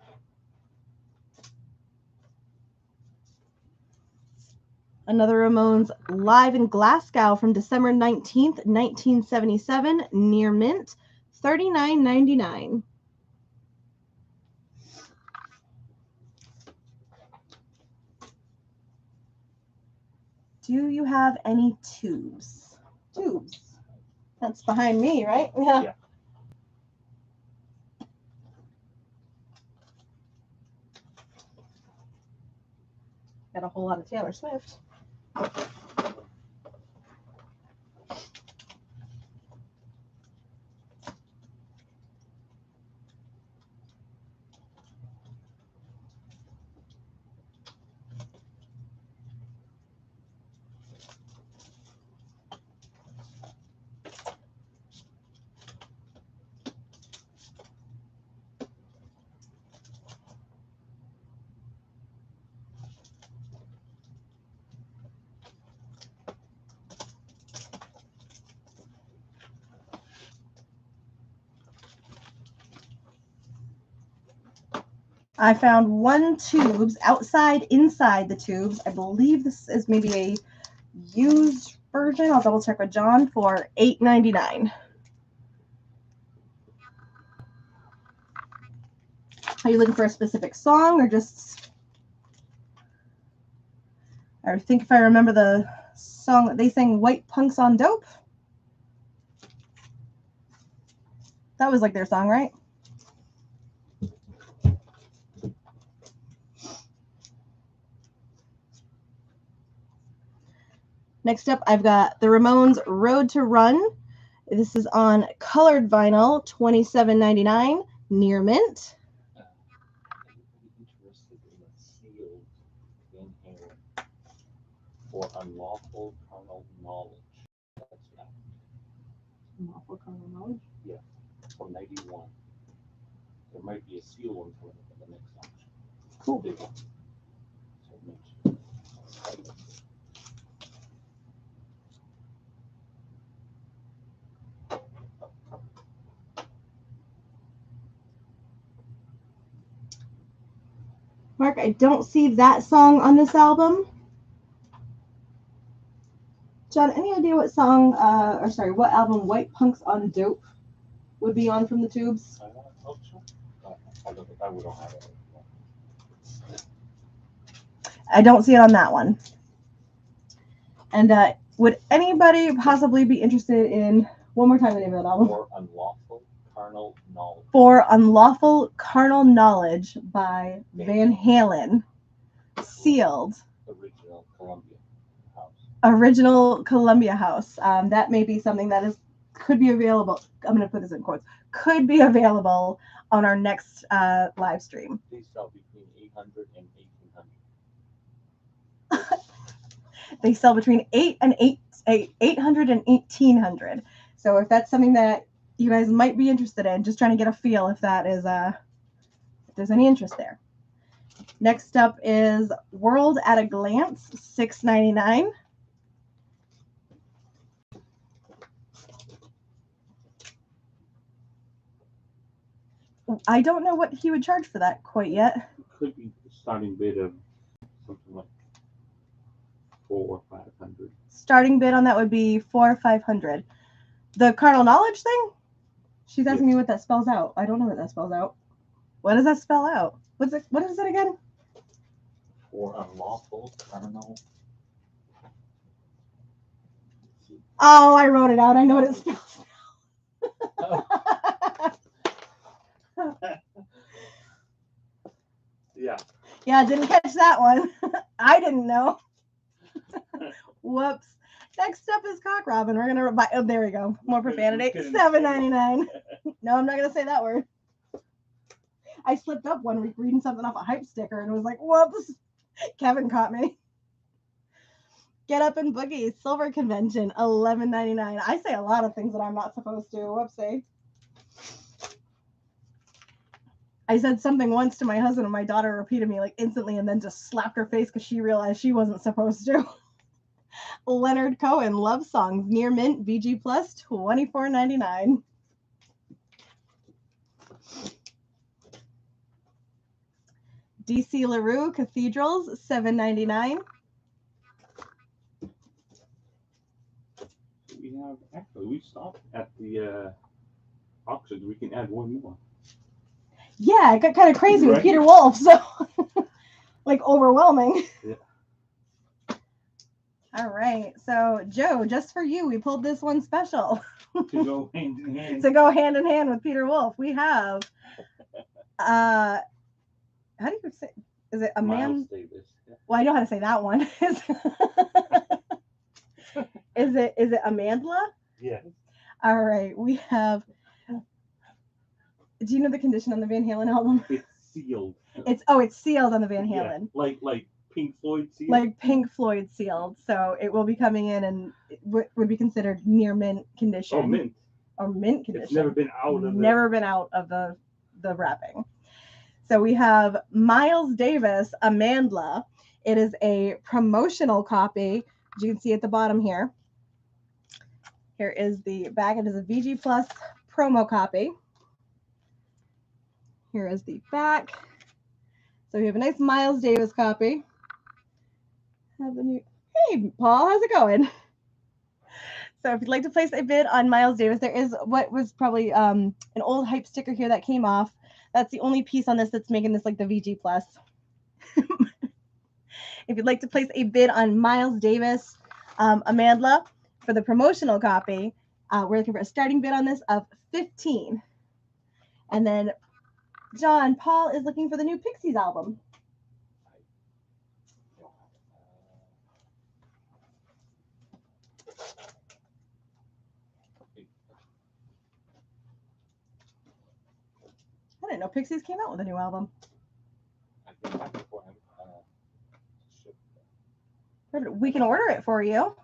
Speaker 1: Another Ramones live in Glasgow from December 19th, 1977, near mint, $39.99. Do you have any tubes? Tubes. That's behind me, right?
Speaker 2: Yeah.
Speaker 1: got a whole lot of Taylor Swift. I found one tubes inside the tubes. I believe this is maybe a used version. I'll double check with John for $8.99. Are you looking for a specific song or just? I think if I remember the song that they sang, "White Punks on Dope." That was like their song, right? Next up, I've got the Ramones "Road to Run." This is on colored vinyl, $27.99, near mint.
Speaker 3: Interested in a sealed Van Halen for unlawful carnal knowledge. That's not
Speaker 1: Unlawful carnal knowledge.
Speaker 3: from 91. There might be a seal one coming up in the next auction.
Speaker 1: Cool.
Speaker 3: Big one. So mention.
Speaker 1: Mark, I don't see that song on this album. John, any idea what song, what album White Punks on Dope would be on from the tubes?
Speaker 3: I would don't have it.
Speaker 1: I don't see it on that one. And would anybody possibly be interested in, one more time the name of that album?
Speaker 3: For unlawful carnal knowledge.
Speaker 1: For Unlawful Carnal Knowledge by Van Halen. Sealed.
Speaker 3: Original Columbia House.
Speaker 1: Original Columbia House. That may be something that could be available. I'm going to put this in quotes. Could be available on our next live stream.
Speaker 3: These sell between 800 and 1800.
Speaker 1: They sell between 800 and 1800. So if that's something that you guys might be interested in, just trying to get a feel if that is if there's any interest there. Next up is World at a Glance, $6.99. I don't know what he would charge for that quite yet.
Speaker 3: Could be starting bid of something like 400 or 500.
Speaker 1: Starting bid on that would be $400 or $500. The carnal knowledge thing? She's asking me what that spells out. I don't know what that spells out. What does that spell out? What is it again?
Speaker 3: For unlawful carnal.
Speaker 1: Oh, I wrote it out. I know what it spells
Speaker 3: Oh. Yeah.
Speaker 1: Yeah, didn't catch that one. I didn't know. Whoops. Next up is Cock Robin. We're gonna buy. Oh, there we go. More profanity. $7.99. No, I'm not gonna say that word. I slipped up one week reading something off a hype sticker and was like, "Whoops!" Kevin caught me. Get Up and Boogie Silver Convention, $11.99. I say a lot of things that I'm not supposed to. Whoopsie. I said something once to my husband and my daughter repeated me like instantly and then just slapped her face because she realized she wasn't supposed to. Leonard Cohen, Love Songs, near mint, VG Plus, $24.99. DC LaRue, Cathedrals, $7.99.
Speaker 3: We stopped at the auction. We can add one more.
Speaker 1: Yeah, it got kind of crazy with
Speaker 3: Right.
Speaker 1: Peter Wolf, so like overwhelming.
Speaker 3: Yeah.
Speaker 1: All right, so Joe, just for you, we pulled this one special.
Speaker 3: To go hand in hand.
Speaker 1: To go hand in hand with Peter Wolf. We have how do you say Is it a
Speaker 3: Miles
Speaker 1: man?
Speaker 3: Davis. Yeah.
Speaker 1: Well, I know how to say that one. Is it Amandla?
Speaker 2: Yeah.
Speaker 1: All right, we have. Do you know the condition on the Van Halen album?
Speaker 3: It's sealed.
Speaker 1: It's sealed on the Van
Speaker 2: Yeah.
Speaker 1: Halen,
Speaker 2: Like Pink Floyd sealed.
Speaker 1: like Pink Floyd sealed. So it will be coming in and it would be considered near mint condition.
Speaker 2: Oh, mint.
Speaker 1: Or mint condition.
Speaker 2: It's never been out of
Speaker 1: Never been out of the wrapping. So we have Miles Davis, Amandla. It is a promotional copy. As you can see at the bottom here. Here is the back. It is a VG Plus promo copy. Here is the back. So we have a nice Miles Davis copy. Hey, Paul, how's it going? So if you'd like to place a bid on Miles Davis, there is what was probably an old hype sticker here that came off. That's the only piece on this that's making this like the VG Plus. If you'd like to place a bid on Miles Davis, Amandla, for the promotional copy, we're looking for a starting bid on this of $15. And then John Paul is looking for the new Pixies album. I didn't know Pixies came out with a new album. We can order it for you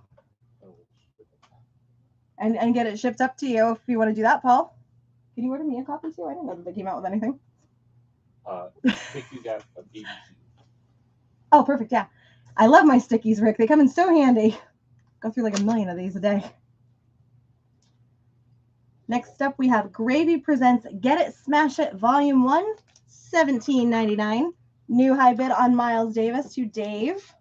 Speaker 1: and get it shipped up to you if you want to do that, Paul. Can you order me a copy too? I didn't know that they came out with anything.
Speaker 3: Pixies got a BBC.
Speaker 1: Oh, perfect. Yeah. I love my stickies, Rick. They come in so handy. Go through like a million of these a day. Next up, we have Gravy presents Get It, Smash It, Volume 1, $17.99. New high bid on Miles Davis to Dave.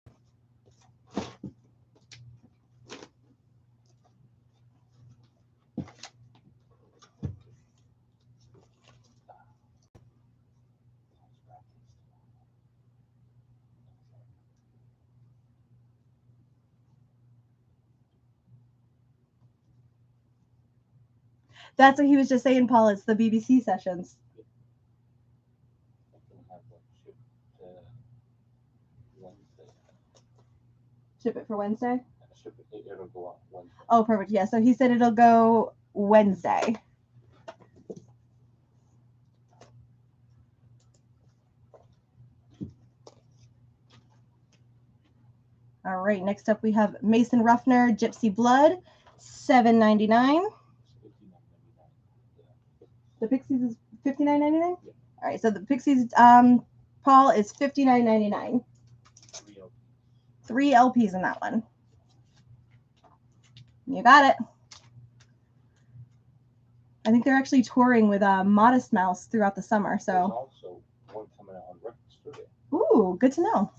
Speaker 1: That's what he was just saying, Paul. It's the BBC sessions. Ship it for Wednesday?
Speaker 3: It'll go out Wednesday.
Speaker 1: Oh, perfect. Yeah, so he said it'll go Wednesday. All right, next up we have Mason Ruffner, Gypsy Blood, $7.99. The Pixies is $59.99? Yeah. All right, so the Pixies, Paul, is $59.99. 3 LPs in that one. You got it. I think they're actually touring with Modest Mouse throughout the summer. So.
Speaker 3: There's also one coming out on Record Studio.
Speaker 1: Ooh, good to know.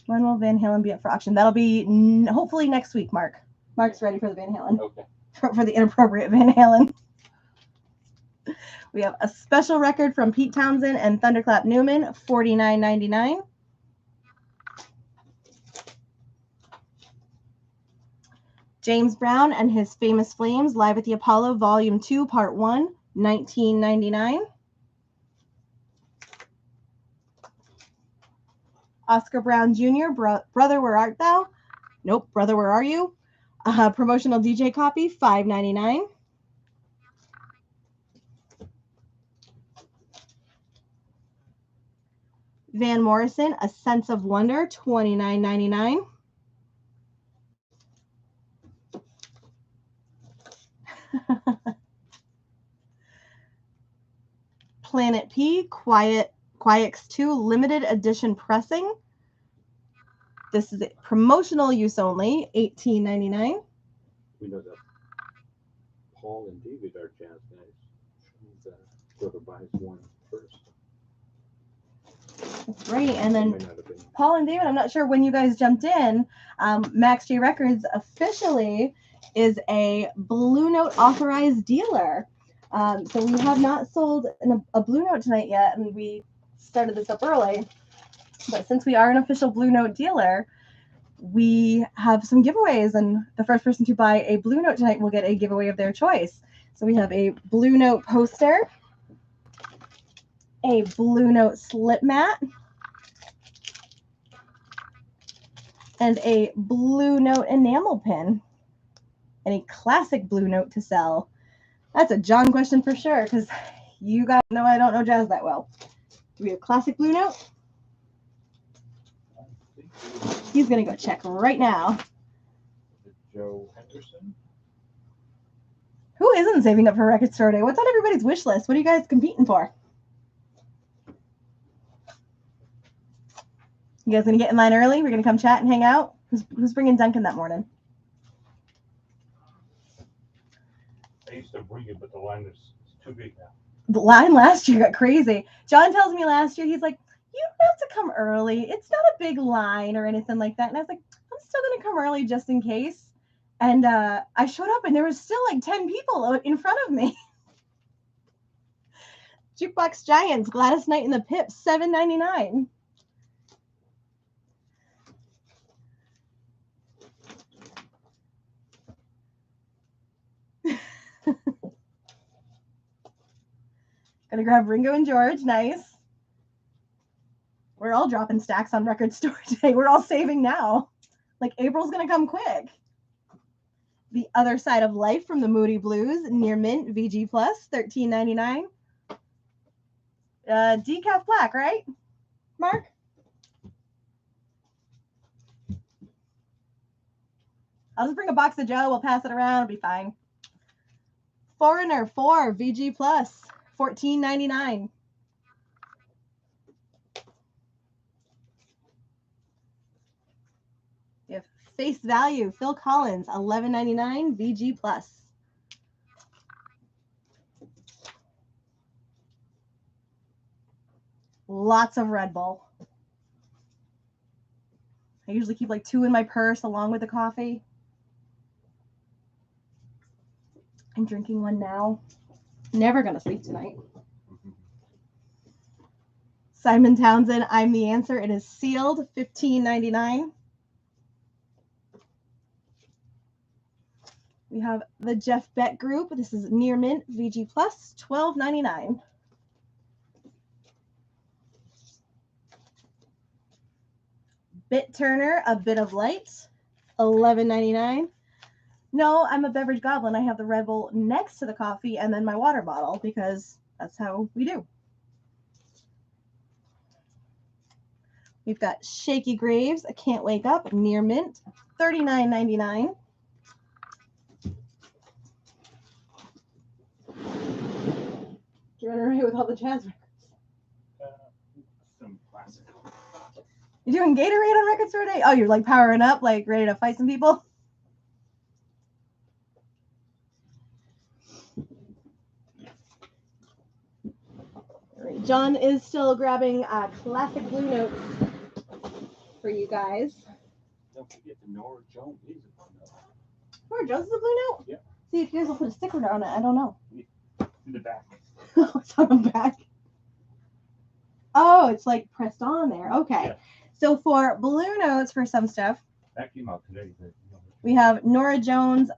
Speaker 1: When will Van Halen be up for auction? That'll be hopefully next week, Mark. Mark's ready for the Van Halen.
Speaker 3: Okay.
Speaker 1: For the inappropriate Van Halen. We have a special record from Pete Townsend and Thunderclap Newman, $49.99. James Brown and His Famous Flames, Live at the Apollo, Volume 2, Part 1, $19.99. Oscar Brown Jr., Brother, Where Art Thou? Nope, Brother, Where Are You? Promotional DJ copy, $5.99. Van Morrison, A Sense of Wonder, $29.99. Planet P, Quiet X2 limited edition pressing. This is promotional use only, $18.99.
Speaker 2: We know that Paul and David are jazz guys. Whoever buys one first.
Speaker 1: That's right. And then Paul and David, I'm not sure when you guys jumped in. Max J Records officially is a Blue Note authorized dealer. So we have not sold a Blue Note tonight yet, and we started this up early. But since we are an official Blue Note dealer, we have some giveaways, and the first person to buy a Blue Note tonight will get a giveaway of their choice. So we have a Blue Note poster. a Blue Note slip mat, and a Blue Note enamel pin, and a classic Blue Note to sell. That's a John question for sure, because you guys know I don't know jazz that well. Do we have classic Blue Note?
Speaker 3: I think
Speaker 1: He's going to go check right now.
Speaker 3: Joe Henderson.
Speaker 1: Who isn't saving up for Record Store Day? What's on everybody's wish list? What are you guys competing for? You guys going to get in line early? We're going to come chat and hang out? Who's bringing Duncan that morning?
Speaker 3: I used to bring it, but the line is too big now.
Speaker 1: The line last year got crazy. John tells me last year, he's like, you don't have to come early. It's not a big line or anything like that. And I was like, I'm still going to come early just in case. And I showed up and there was still like 10 people in front of me. Jukebox Giants, Gladys Knight and the Pips, $7.99. Gonna grab Ringo and George, nice. We're all dropping stacks on Record Store Day. We're all saving now. Like April's gonna come quick. The Other Side of Life from the Moody Blues, near mint, VG Plus, $13.99. Decaf black, right, Mark? I'll just bring a box of Joe. We'll pass it around. It'll be fine. Foreigner 4, VG Plus, $14.99. You have Face Value, Phil Collins, $11.99, VG Plus. Lots of Red Bull. I usually keep like 2 in my purse along with the coffee. I'm drinking one now. Never gonna sleep tonight. Simon Townsend, I'm the Answer. It is sealed, $15.99. We have the Jeff Beck Group. This is near mint, VG Plus, $12.99. Bit Turner, A Bit of Light, $11.99. No, I'm a beverage goblin. I have the Red Bull next to the coffee and then my water bottle because that's how we do. We've got Shaky Graves, I Can't Wake Up, near mint, $39.99. You're running away with all the jazz records.
Speaker 3: Some classic.
Speaker 1: You doing Gatorade on Record Store Day? Oh, you're like powering up, like ready to fight some people? All right, John is still grabbing classic Blue Notes for you guys.
Speaker 3: Don't forget the Nora Jones music on that.
Speaker 1: Nora Jones is a Blue Note?
Speaker 3: Yeah.
Speaker 1: See, if you guys will put a sticker on it, I don't know.
Speaker 3: In the back.
Speaker 1: It's on the back. Oh, it's like pressed on there. Okay.
Speaker 3: Yeah.
Speaker 1: So for Blue Notes, for some stuff,
Speaker 3: That came out today. But,
Speaker 1: we have Nora Jones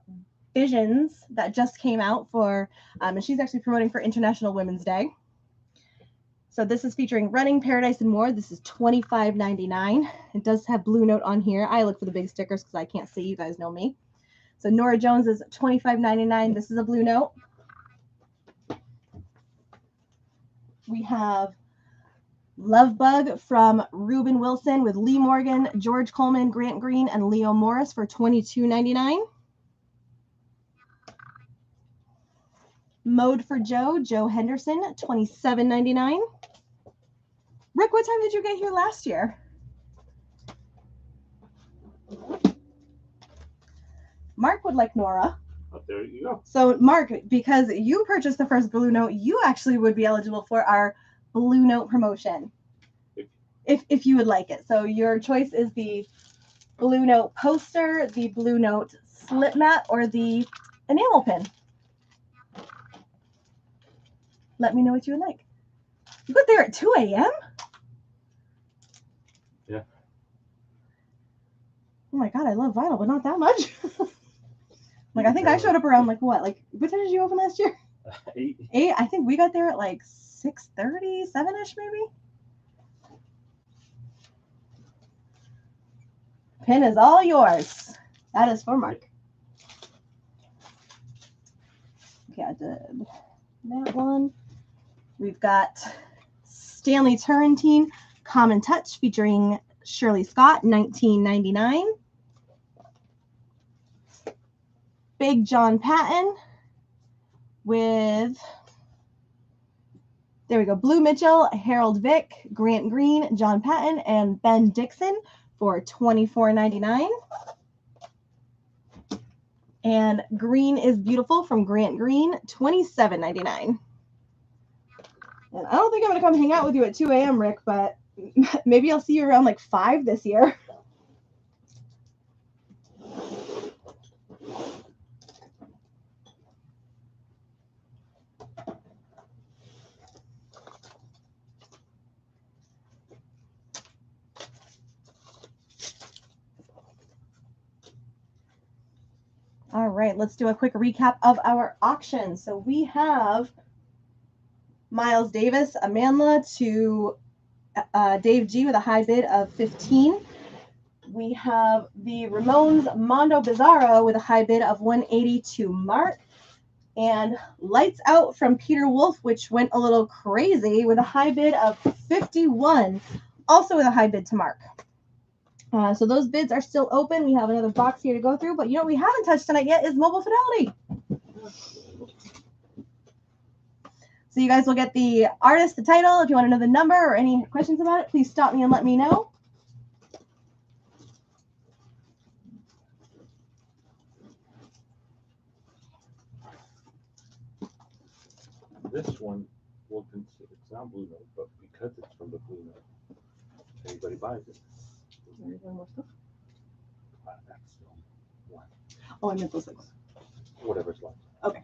Speaker 1: Visions that just came out for, and she's actually promoting for International Women's Day. So this is featuring Running, Paradise, and More. This is $25.99. It does have Blue Note on here. I look for the big stickers because I can't see. You guys know me. So Nora Jones is $25.99. This is a Blue Note. We have Love Bug from Reuben Wilson with Lee Morgan, George Coleman, Grant Green, and Leo Morris for $22.99. Mode for Joe, Joe Henderson, $27.99. Rick, what time did you get here last year? Mark would like Nora.
Speaker 2: Oh, there you go.
Speaker 1: So Mark, because you purchased the first Blue Note, you actually would be eligible for our Blue Note promotion if you would like it. So your choice is the Blue Note poster, the Blue Note slip mat, or the enamel pin. Let me know what you would like. You got there at 2 a.m.?
Speaker 2: Yeah.
Speaker 1: Oh my God, I love vinyl, but not that much. Like, I think I showed up around, like, what? Like, what time did you open last year?
Speaker 3: 8.
Speaker 1: 8? I think we got there at, like, 6:30, 7-ish maybe. Pin is all yours. That is for Mark. Okay, I did that one. We've got Stanley Turrentine, Common Touch, featuring Shirley Scott, 1999. Big John Patton with, there we go, Blue Mitchell, Harold Vick, Grant Green, John Patton, and Ben Dixon for $24.99. And Green is Beautiful from Grant Green, $27.99. And I don't think I'm going to come hang out with you at 2 a.m., Rick, but maybe I'll see you around like 5 this year. All right, let's do a quick recap of our auction. So we have Miles Davis, Amandla to Dave G with a high bid of 15. We have the Ramones Mondo Bizarro with a high bid of 180 to Mark. And Lights Out from Peter Wolf, which went a little crazy with a high bid of 51, also with a high bid to Mark. So those bids are still open. We have another box here to go through, but you know what we haven't touched tonight yet is Mobile Fidelity. So you guys will get the artist, the title. If you want to know the number or any questions about it, please stop me and let me know.
Speaker 2: This one will consider, it's not Blue Note, but because it's from the Blue Note, anybody buys it. That's the one.
Speaker 1: Oh, I meant those things.
Speaker 2: Whatever's left.
Speaker 1: Okay.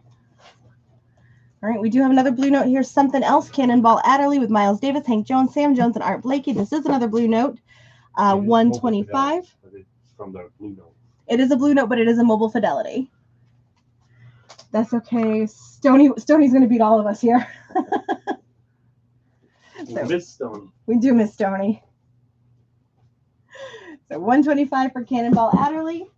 Speaker 1: All right, we do have another Blue Note here. Something Else, Cannonball Adderley with Miles Davis, Hank Jones, Sam Jones, and Art Blakey. This is another Blue Note. 125.
Speaker 2: But it's from the Blue Note.
Speaker 1: It is a Blue Note, but it is a Mobile Fidelity. That's okay. Stoney's going to beat all of us here.
Speaker 2: So, Miss Stone.
Speaker 1: We do miss Stoney. So 125 for Cannonball Adderley.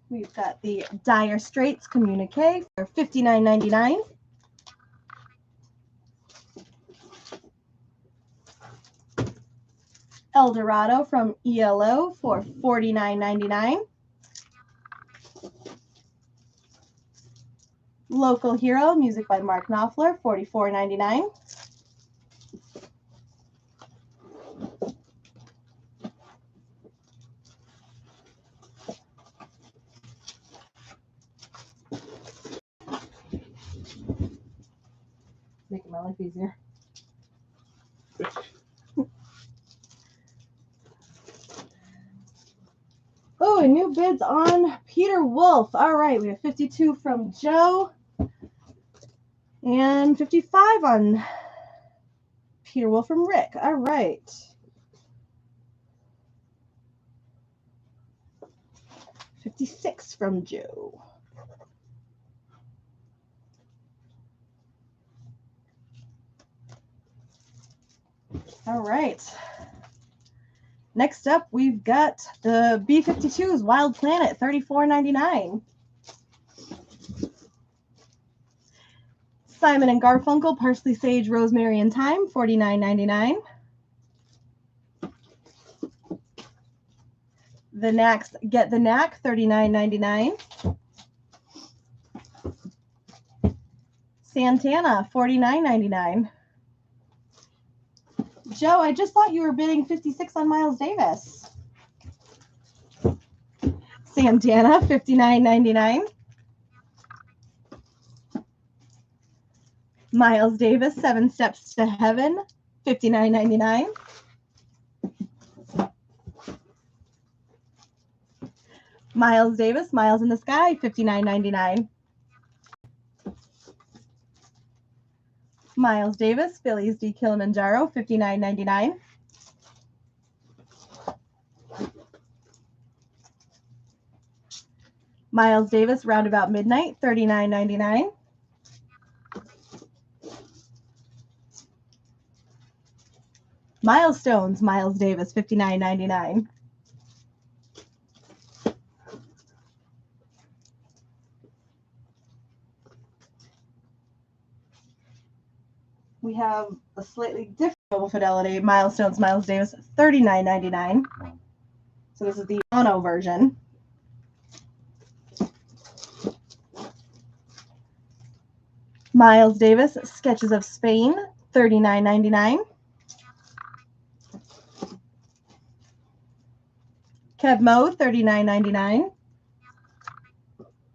Speaker 1: We've got the Dire Straits Communique for $59.99. El Dorado from ELO for $49.99. Local Hero, music by Mark Knopfler, $44.99. Making my life easier. Oh, and new bids on Peter Wolf. All right, we have 52 from Joe and 55 on Peter Wolf from Rick. All right. $56 from Joe. All right. Next up, we've got the B-52's Wild Planet, $34.99. Simon and Garfunkel, Parsley, Sage, Rosemary, and Thyme, $49.99. The Knacks Get the Knack, $39.99. Santana, $49.99. Joe, I just thought you were bidding 56 on Miles Davis. Santana, $59.99. Miles Davis, Seven Steps to Heaven, $59.99. Miles Davis, Miles in the Sky, $59.99. Miles Davis, Phillies D Kilimanjaro, $59.99. Miles Davis, Roundabout Midnight, $39.99. Milestones, Miles Davis, $59.99. We have a slightly different Global Fidelity, Milestones, Miles Davis, $39.99. So this is the mono version. Miles Davis, Sketches of Spain, $39.99. Kev Mo, $39.99.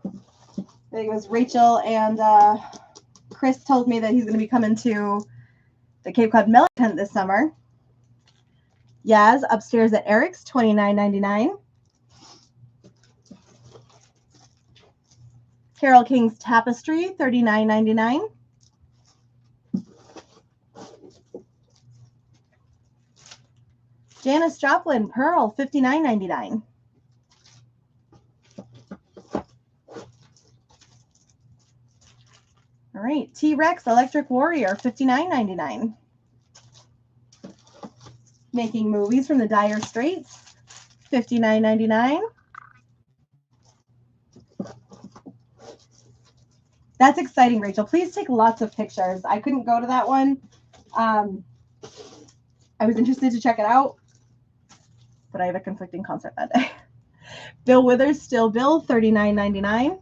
Speaker 1: I think it was Rachel and Chris told me that he's going to be coming to the Cape Cod Melon tent this summer. Yaz, Upstairs at Eric's, $29.99. Carol King's Tapestry, $39.99. Janis Joplin, Pearl, $59.99. All right, T-Rex Electric Warrior, $59.99. Making Movies from the Dire Straits, $59.99. That's exciting, Rachel. Please take lots of pictures. I couldn't go to that one. I was interested to check it out, but I have a conflicting concert that day. Bill Withers, Still Bill, $39.99.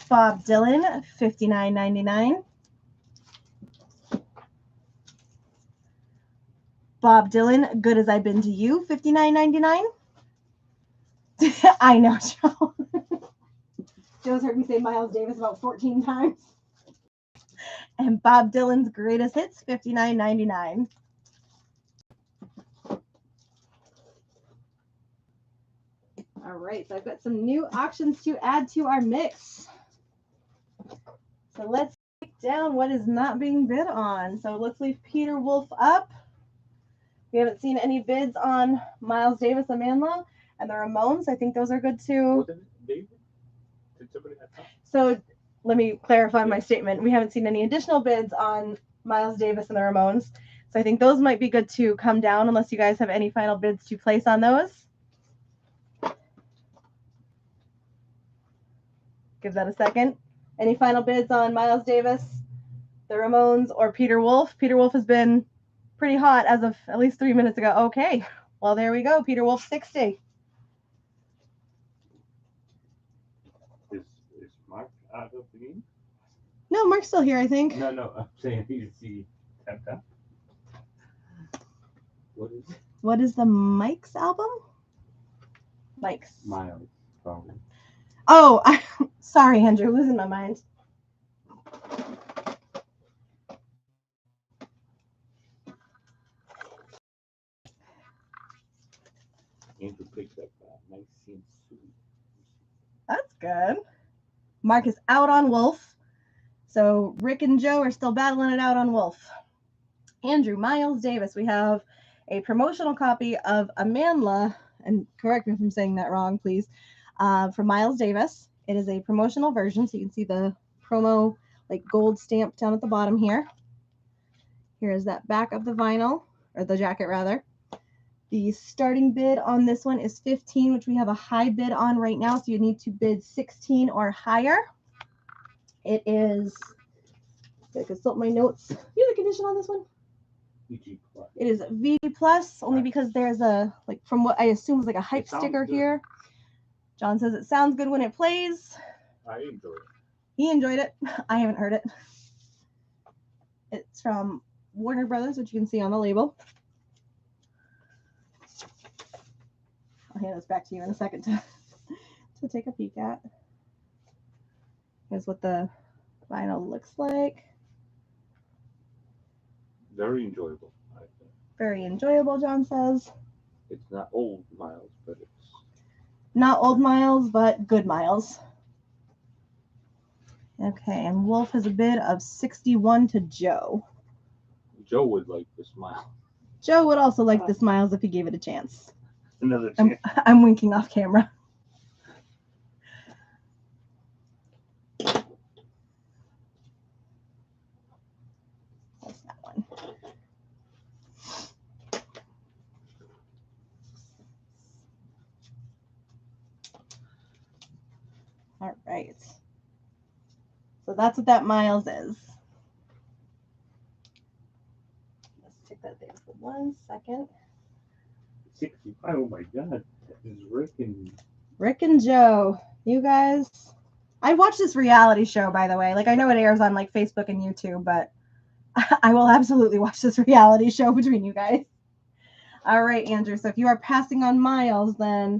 Speaker 1: Bob Dylan, $59.99. Bob Dylan, Good As I've Been to You, $59.99. I know, Joe. Joe's heard me say Miles Davis about 14 times. And Bob Dylan's Greatest Hits, $59.99. All right, so I've got some new auctions to add to our mix. So let's take down what is not being bid on. So let's leave Peter Wolf up. We haven't seen any bids on Miles Davis, Amandla, and the Ramones. I think those are good too.
Speaker 2: Did somebody have that?
Speaker 1: So let me clarify my statement. We haven't seen any additional bids on Miles Davis and the Ramones. So I think those might be good to come down unless you guys have any final bids to place on those. Give that a second. Any final bids on Miles Davis, the Ramones, or Peter Wolf? Peter Wolf has been pretty hot as of at least 3 minutes ago. Okay, well, there we go. Peter Wolf, 60.
Speaker 2: Is Mark out of the game?
Speaker 1: No, Mark's still here, I think.
Speaker 2: No, I'm saying you see tap. What is it?
Speaker 1: What is the Mike's album? Mike's.
Speaker 2: Miles, probably.
Speaker 1: Oh, sorry, Andrew, losing my mind.
Speaker 2: Andrew picked up nice and sweet.
Speaker 1: That's good. Mark is out on Wolf. So Rick and Joe are still battling it out on Wolf. Andrew, Miles Davis. We have a promotional copy of Amandla, and correct me if I'm saying that wrong, please, for Miles Davis. It is a promotional version, so you can see the promo like gold stamp down at the bottom here. Here is that back of the vinyl, or the jacket rather. The starting bid on this one is 15, which we have a high bid on right now, so you need to bid 16 or higher. It is, I consult my notes. You have the condition on this one?
Speaker 2: VG Plus.
Speaker 1: It is VG Plus, only because there's a, like, from what I assume is like a hype sticker here. John says it sounds good when it plays.
Speaker 2: I enjoyed it.
Speaker 1: He enjoyed it. I haven't heard it. It's from Warner Brothers, which you can see on the label. I'll hand this back to you in a second to take a peek at. Here's what the vinyl looks like.
Speaker 2: Very enjoyable, I think.
Speaker 1: Very enjoyable, John says.
Speaker 2: It's not old Miles, but it's
Speaker 1: Not old Miles, but good Miles. Okay, and Wolf has a bid of 61 to Joe.
Speaker 3: Joe would like the smile.
Speaker 1: Joe would also like the smiles if he gave it a chance.
Speaker 2: Another chance.
Speaker 1: I'm winking off camera. That's that one. All right. So that's what that miles is. Let's take that there for 1 second.
Speaker 2: 65. Oh my God. That is
Speaker 1: Rick and Joe, you guys. I watch this reality show, by the way. Like, I know it airs on like Facebook and YouTube, but I will absolutely watch this reality show between you guys. All right, Andrew. So if you are passing on miles, then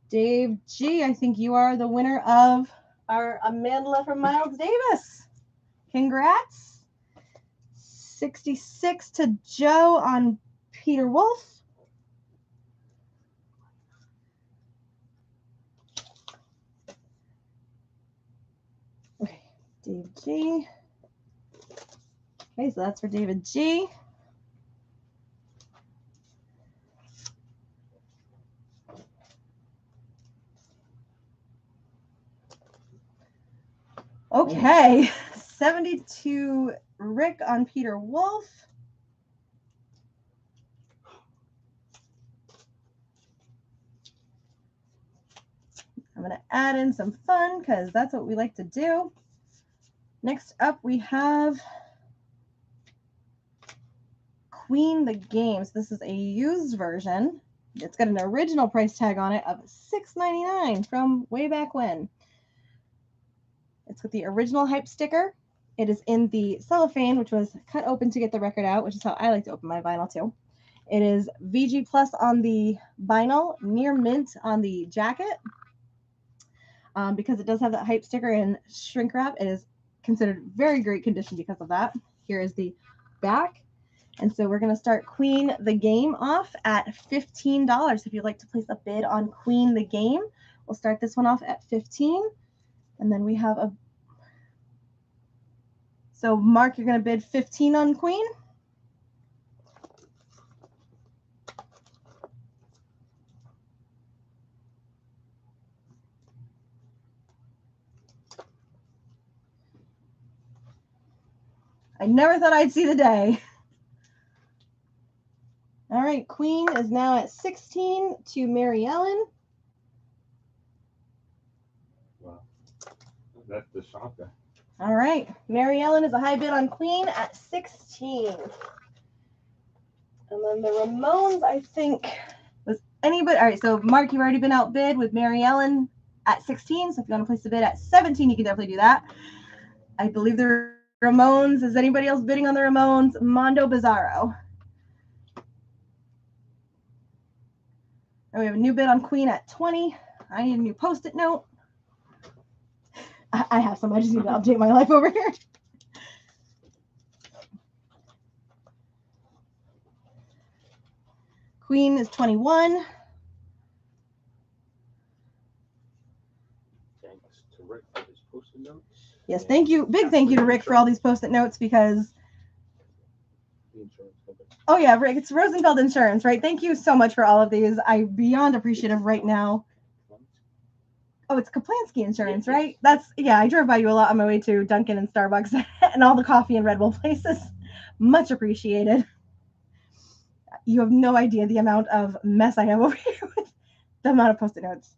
Speaker 1: Dave G, I think you are the winner of our Amandla from Miles Davis. Congrats. 66 to Joe on Peter Wolf. Okay, Dave G. Okay, so that's for David G. Okay, 72 Rick on Peter Wolf. I'm going to add in some fun because that's what we like to do. Next up, we have Queen the Games. This is a used version. It's got an original price tag on it of $6.99 from way back when. It's got the original hype sticker. It is in the cellophane, which was cut open to get the record out, which is how I like to open my vinyl too. It is VG Plus on the vinyl, near mint on the jacket. Because it does have that hype sticker and shrink wrap, it is considered very great condition because of that. Here is the back. And so we're going to start Queen the Game off at $15. If you'd like to place a bid on Queen the Game, we'll start this one off at $15. And then we have a... So Mark, you're going to bid $15 on Queen? I never thought I'd see the day. All right, Queen is now at 16 to Mary Ellen.
Speaker 2: Wow. That's the shocker.
Speaker 1: All right, Mary Ellen is a high bid on Queen at 16. And then the Ramones, I think, was anybody. All right, so Mark, you've already been outbid with Mary Ellen at 16. So if you want to place a bid at 17, you can definitely do that. I believe the Ramones, is anybody else bidding on the Ramones? Mondo Bizarro. And we have a new bid on Queen at 20. I need a new post-it note. I have some. I just need to update my life over here. Queen is 21.
Speaker 3: Thanks to Rick for his post-it notes.
Speaker 1: Yes, thank you. Big thank you to Rick for all these post-it notes because...
Speaker 3: The insurance company.
Speaker 1: Oh, yeah, Rick, it's Rosenfeld Insurance, right? Thank you so much for all of these. I'm beyond appreciative right now. Oh, it's Kaplansky Insurance, right? That's, yeah, I drove by you a lot on my way to Dunkin' and Starbucks and all the coffee and Red Bull places. Much appreciated. You have no idea the amount of mess I have over here with the amount of post-it notes.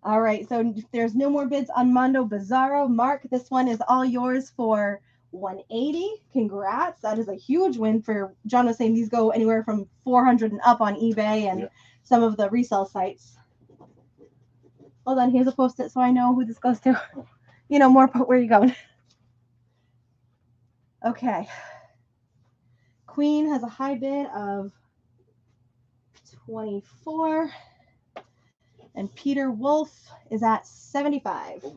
Speaker 1: All right, so there's no more bids on Mondo Bizarro. Mark, this one is all yours for $180. Congrats. That is a huge win for, John was saying these go anywhere from $400 and up on eBay and some of the resale sites. Hold on, here's a post-it so I know who this goes to. You know more about where you're going. Okay. Queen has a high bid of 24. And Peter Wolf is at 75. Kevin,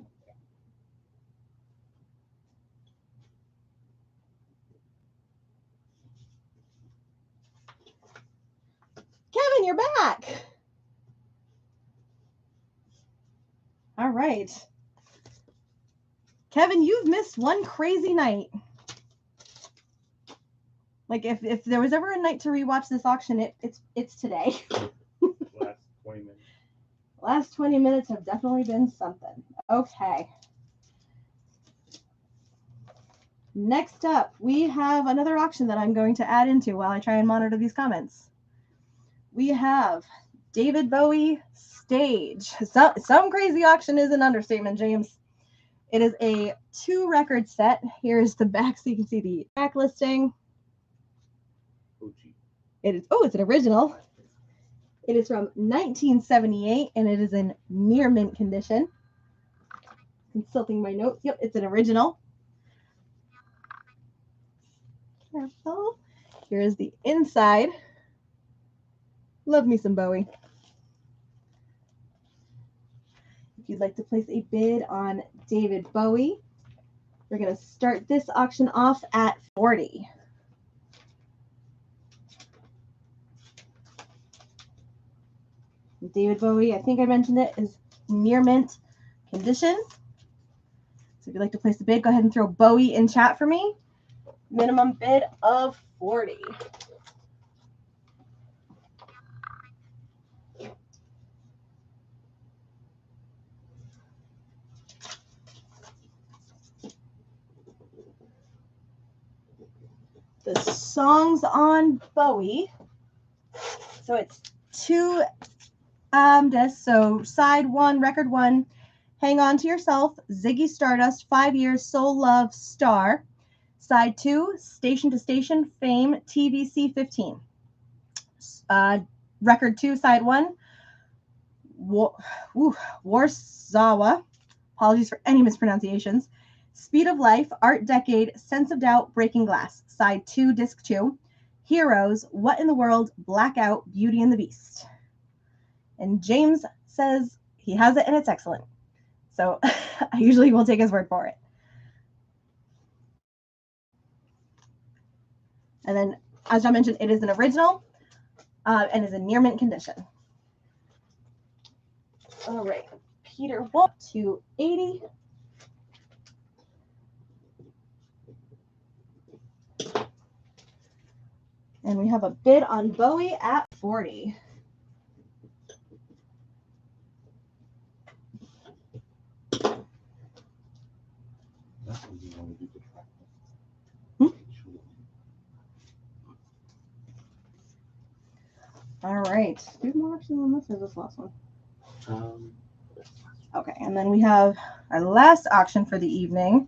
Speaker 1: you're back. All right. Kevin, you've missed one crazy night. Like if there was ever a night to rewatch this auction, it's today.
Speaker 2: Last 20 minutes.
Speaker 1: Last 20 minutes have definitely been something. Okay. Next up, we have another auction that I'm going to add into while I try and monitor these comments. We have David Bowie Stage. Some crazy auction is an understatement, James. It is a 2-record set. Here's the back so you can see the track listing. It's an original. It is from 1978 and it is in near mint condition. Consulting my notes. Yep, it's an original. Careful. Here is the inside. Love me some Bowie. If you'd like to place a bid on David Bowie, we're going to start this auction off at $40. David Bowie, I think I mentioned it, is near mint condition. So if you'd like to place a bid, go ahead and throw Bowie in chat for me. Minimum bid of $40. The songs on Bowie. So it's 2 discs. So side 1, record 1, Hang On to Yourself, Ziggy Stardust, 5 Years, Soul Love, Star. Side 2, Station to Station, Fame, TVC 15. Record 2, side 1, Warsawa. Apologies for any mispronunciations. Speed of Life, Art Decade, Sense of Doubt, Breaking Glass. Side 2, disc 2. Heroes, What in the World, Blackout, Beauty and the Beast. And James says he has it and it's excellent. So I usually will take his word for it. And then, as John mentioned, it is an original and is in near mint condition. All right, Peter Wolf, 280. And we have a bid on Bowie at 40. All right. Do more options on this or this last one? Okay, and then we have our last auction for the evening.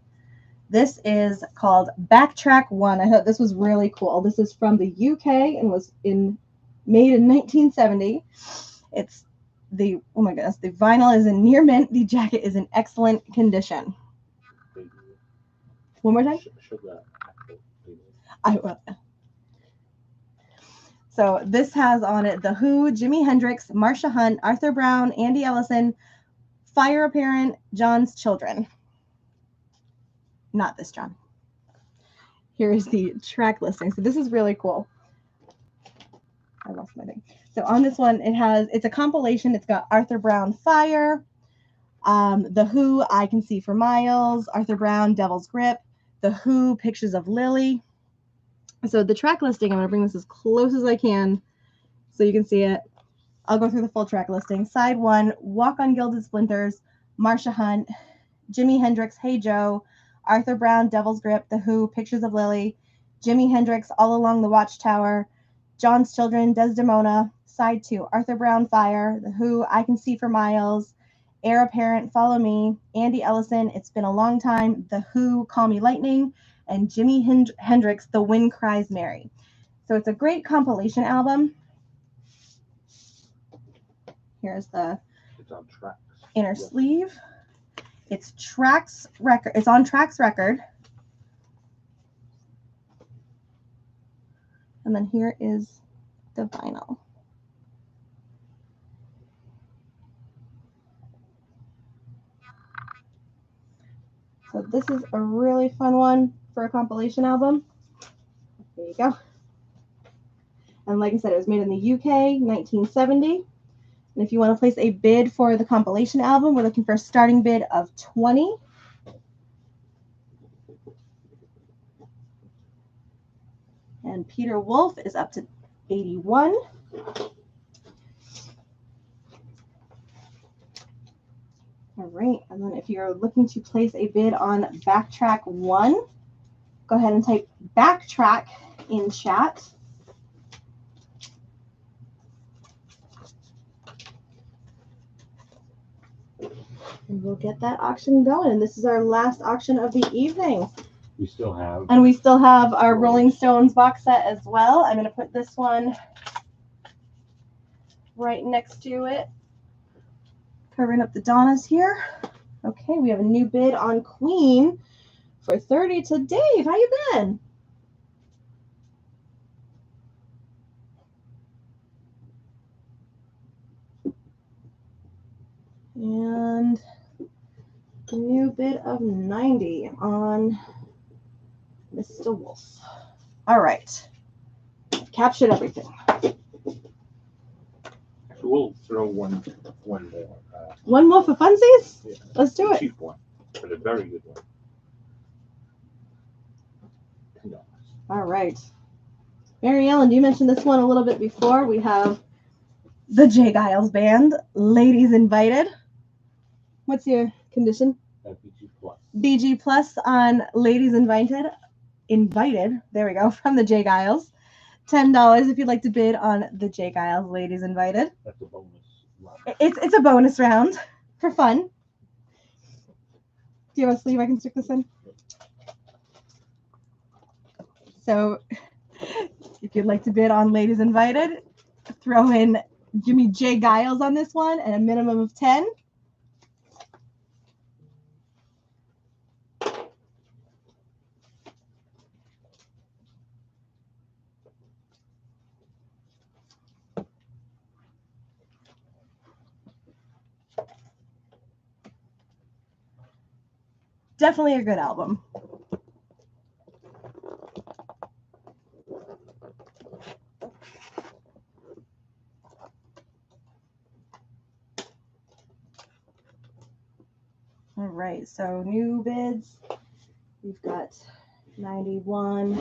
Speaker 1: This is called Backtrack 1. I thought this was really cool. This is from the UK and was made in 1970. It's the, oh my goodness, the vinyl is in near mint. The jacket is in excellent condition. One more time? I will. So this has on it The Who, Jimi Hendrix, Marsha Hunt, Arthur Brown, Andy Ellison, Fire Apparent, John's Children. Not this John. Here's the track listing. So this is really cool. I lost my thing. So on this one, it's a compilation. It's got Arthur Brown, Fire, The Who, I Can See for Miles, Arthur Brown, Devil's Grip, The Who, Pictures of Lily. So the track listing, I'm going to bring this as close as I can so you can see it. I'll go through the full track listing. Side 1, Walk on Gilded Splinters, Marsha Hunt, Jimi Hendrix, Hey Joe, Arthur Brown, Devil's Grip, The Who, Pictures of Lily, Jimi Hendrix, All Along the Watchtower, John's Children, Desdemona. Side 2, Arthur Brown, Fire, The Who, I Can See for Miles, Heir Apparent, Follow Me, Andy Ellison, It's Been a Long Time, The Who, Call Me Lightning, and Jimi Hendrix, The Wind Cries Mary. So it's a great compilation album. Here's the inner sleeve. It's Trax record. It's on Trax record. And then here is the vinyl. So this is a really fun one for a compilation album. There you go. And like I said, it was made in the UK, 1970. And if you want to place a bid for the compilation album, we're looking for a starting bid of $20. And Peter Wolf is up to 81. All right, and then if you're looking to place a bid on Backtrack 1, go ahead and type Backtrack in chat. And we'll get that auction going. And this is our last auction of the evening.
Speaker 2: We still have.
Speaker 1: And we still have our Rolling Stones box set as well. I'm going to put this one right next to it. Covering up the Donnas here. Okay, we have a new bid on Queen for 30 to Dave. How you been? And a new bid of 90 on Mr. Wolf. All right. Captured everything.
Speaker 2: We'll throw one more.
Speaker 1: One more for funsies?
Speaker 2: Yeah.
Speaker 1: Let's do it.
Speaker 2: Cheap one, but a very good one. $10.
Speaker 1: All right. Mary Ellen, you mentioned this one a little bit before. We have the J. Giles Band, Ladies Invited. What's your condition?
Speaker 2: BG Plus.
Speaker 1: BG Plus on Ladies Invited. There we go, from the J. Giles. $10 if you'd like to bid on the J. Giles Ladies Invited.
Speaker 2: That's a bonus round.
Speaker 1: It's a bonus round for fun. Do you have a sleeve I can stick this in? So if you'd like to bid on Ladies Invited, throw in, give me J. Giles on this one and a minimum of 10. Definitely a good album. All right, so new bids. We've got 91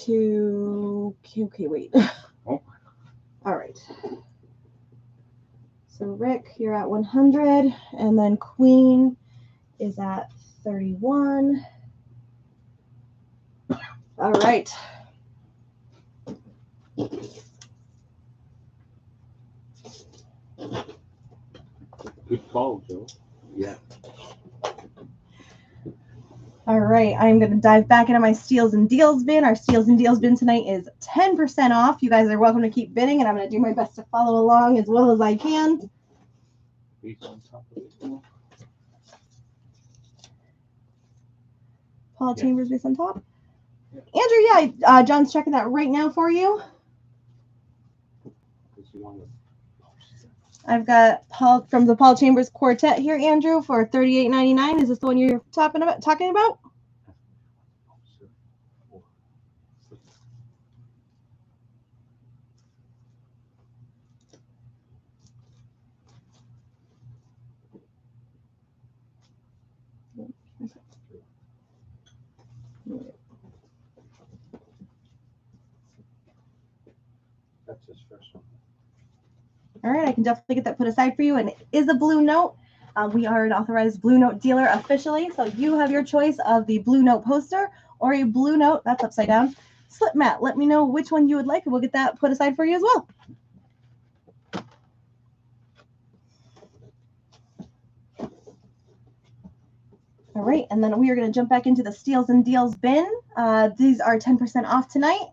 Speaker 1: to, okay, wait.
Speaker 2: Oh.
Speaker 1: All right. So Rick, you're at 100, and then Queen is at 31. All right.
Speaker 2: Good call, Joe. Yeah.
Speaker 1: All right, I'm going to dive back into my Steals and Deals bin. Our Steals and Deals bin tonight is 10% off. You guys are welcome to keep bidding, and I'm going to do my best to follow along as well as I can.
Speaker 2: Base on top of it.
Speaker 1: Paul
Speaker 2: Yeah.
Speaker 1: Chambers base on top.
Speaker 2: Yeah.
Speaker 1: Andrew, yeah, John's checking that right now for you.
Speaker 2: Because you want to-
Speaker 1: I've got Paul from the Paul Chambers Quartet here, Andrew, for $38.99. Is this the one you're talking about?
Speaker 2: That's his first one.
Speaker 1: All right, I can definitely get that put aside for you. And it is a Blue Note. We are an authorized Blue Note dealer officially. So you have your choice of the Blue Note poster or a Blue Note, that's upside down, slip mat. Let me know which one you would like, and we'll get that put aside for you as well. All right, and then we are going to jump back into the Steals and Deals bin. These are 10% off tonight.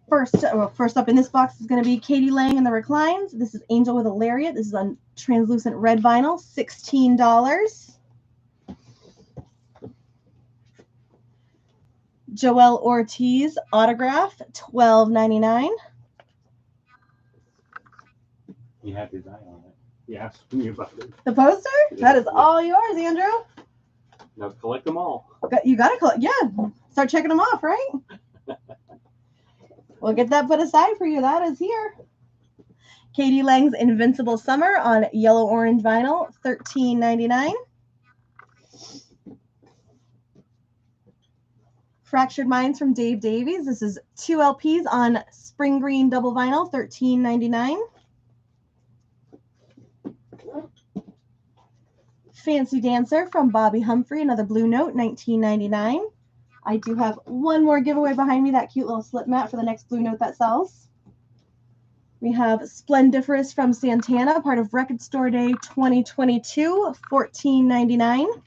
Speaker 1: First up in this box is going to be Katie Lang and the Reclines. This is Angel with a Lariat. This is on translucent red vinyl, $16. Joel Ortiz Autograph, $12.99.
Speaker 2: He had his eye on it. He asked me about it.
Speaker 1: The poster?
Speaker 2: Yeah,
Speaker 1: That is
Speaker 2: yeah.
Speaker 1: all yours, Andrew.
Speaker 2: Now collect them all.
Speaker 1: You got to collect. Yeah, start checking them off, right? We'll get that put aside for you. That is here. Katie Lang's Invincible Summer on yellow orange vinyl, $13.99. Fractured Minds from Dave Davies. This is 2 LPs on spring green double vinyl, $13.99. Fancy Dancer from Bobby Humphrey, another blue note, $19.99. I do have one more giveaway behind me, that cute little slip mat for the next blue note that sells. We have Splendiferous from Santana, part of Record Store Day 2022, $14.99.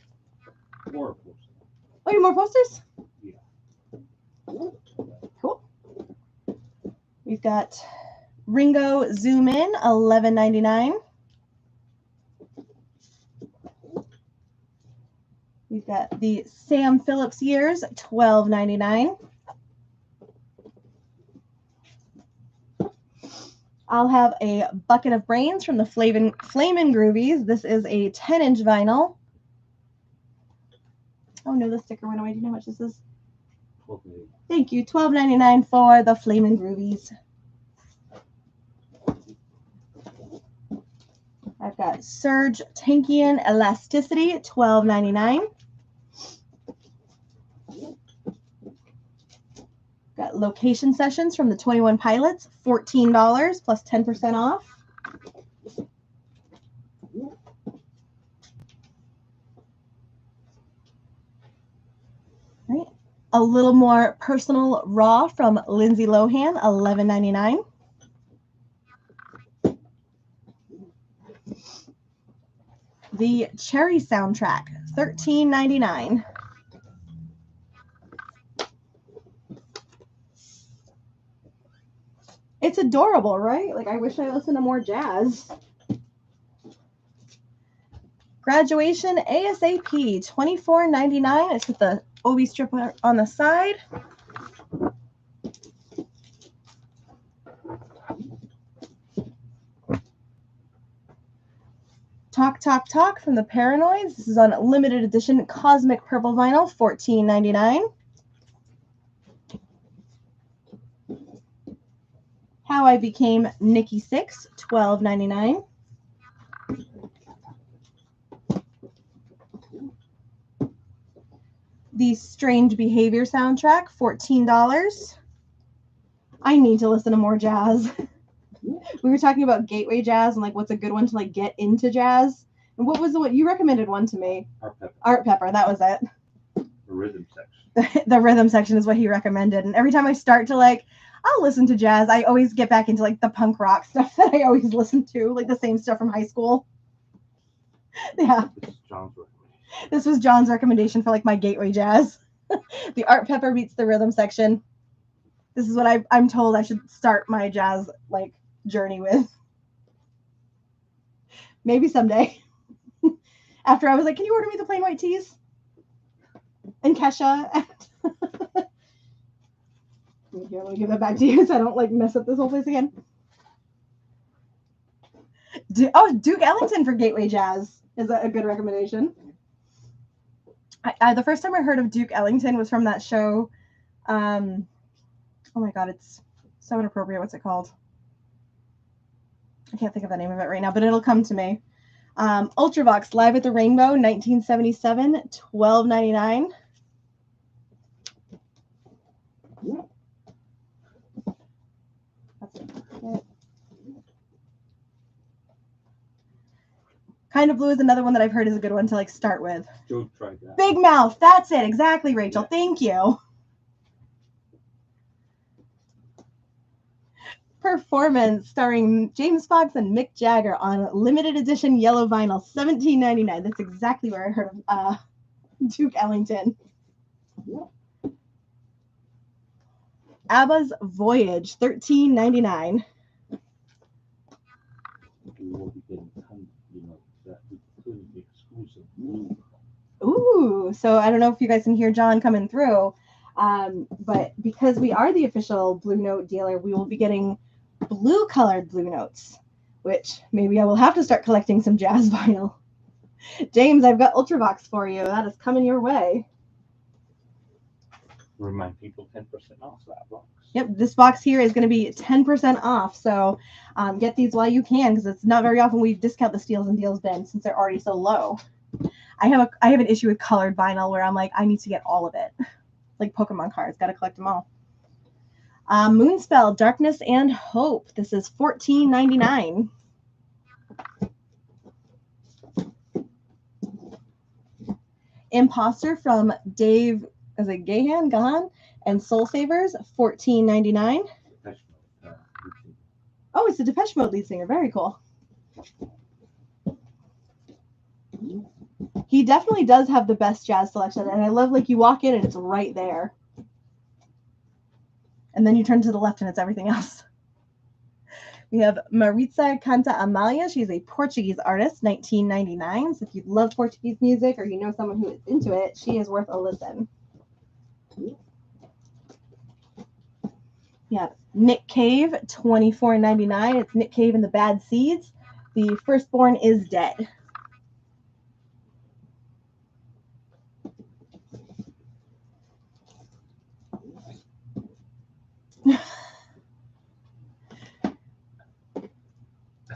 Speaker 3: More posters.
Speaker 1: Oh, you have more posters?
Speaker 3: Yeah.
Speaker 1: Cool. We've got Ringo Zoom In, $11.99. We've got the Sam Phillips Years, $12.99. I'll have a Bucket of Brains from the Flamin' Groovies. This is a 10-inch vinyl. Oh no, the sticker went away. Do you know how much this is?
Speaker 3: $12.99.
Speaker 1: Thank you. $12.99 for the Flamin' Groovies. I've got Surge Tankian Elasticity, $12.99. Got Location Sessions from the 21 Pilots, $14 plus 10% off. Right. A little more personal raw from Lindsay Lohan, $11.99. The Cherry soundtrack, $13.99. It's adorable, right? Like, I wish I listened to more jazz. Graduation ASAP, $24.99. It's with the OB strip on the side. Talk, Talk, Talk from the Paranoids. This is on limited edition Cosmic Purple vinyl, $14.99. How I Became Nikki Sixx, $12.99. The Strange Behavior soundtrack, $14. I need to listen to more jazz. We were talking about gateway jazz and like what's a good one to like get into jazz. And what was the one you recommended one to me?
Speaker 3: Art Pepper.
Speaker 1: Art Pepper, that was it.
Speaker 3: The rhythm section.
Speaker 1: The rhythm section is what he recommended. And every time I start to like, I'll listen to jazz, I always get back into like the punk rock stuff that I always listen to, like the same stuff from high school. Yeah.
Speaker 3: This is John's recommendation.
Speaker 1: This was John's recommendation for like my gateway jazz. The Art Pepper beats the rhythm section. This is what I'm told I should start my jazz like journey with. Maybe someday. After I was like, can you order me the plain white teas? And Kesha. Here, let me give that back to you so I don't like mess up this whole place again. Duke Ellington for Gateway Jazz is a good recommendation. The first time I heard of Duke Ellington was from that show. Oh my God, it's so inappropriate. What's it called? I can't think of the name of it right now, but it'll come to me. Ultravox Live at the Rainbow, 1977, $12.99. That's it. Kind of Blue is another one that I've heard is a good one to like start with.
Speaker 3: Joe tried that.
Speaker 1: Big Mouth, that's it, exactly, Rachel. Thank you. Performance starring James Fox and Mick Jagger on limited edition yellow vinyl, $17.99. That's exactly where I heard of Duke Ellington. ABBA's Voyage, $13.99.
Speaker 3: We will be getting that including the exclusive blue.
Speaker 1: Ooh, so I don't know if you guys can hear John coming through, but because we are the official Blue Note dealer, we will be getting blue colored Blue Notes, which maybe I will have to start collecting some jazz vinyl. James, I've got Ultravox for you. That is coming your way.
Speaker 3: Remind people 10% off that box.
Speaker 1: Yep, this box here is going to be 10% off. So get these while you can, because it's not very often we discount the Steals and Deals bin since they're already so low. I have an issue with colored vinyl where I'm like, I need to get all of it. like Pokemon cards. Got to collect them all. Moonspell, Darkness and Hope. This is $14.99. Imposter from Dave, is it Gahan, and Soul Savers, $14.99. Oh, it's the Depeche Mode lead singer. Very cool. He definitely does have the best jazz selection, and I love like you walk in and it's right there. And then you turn to the left and it's everything else. We have Maritza Canta Amália. She's a Portuguese artist, $19.99. So if you love Portuguese music or you know someone who is into it, she is worth a listen. We have Nick Cave, $24.99. It's Nick Cave and the Bad Seeds. The Firstborn is Dead.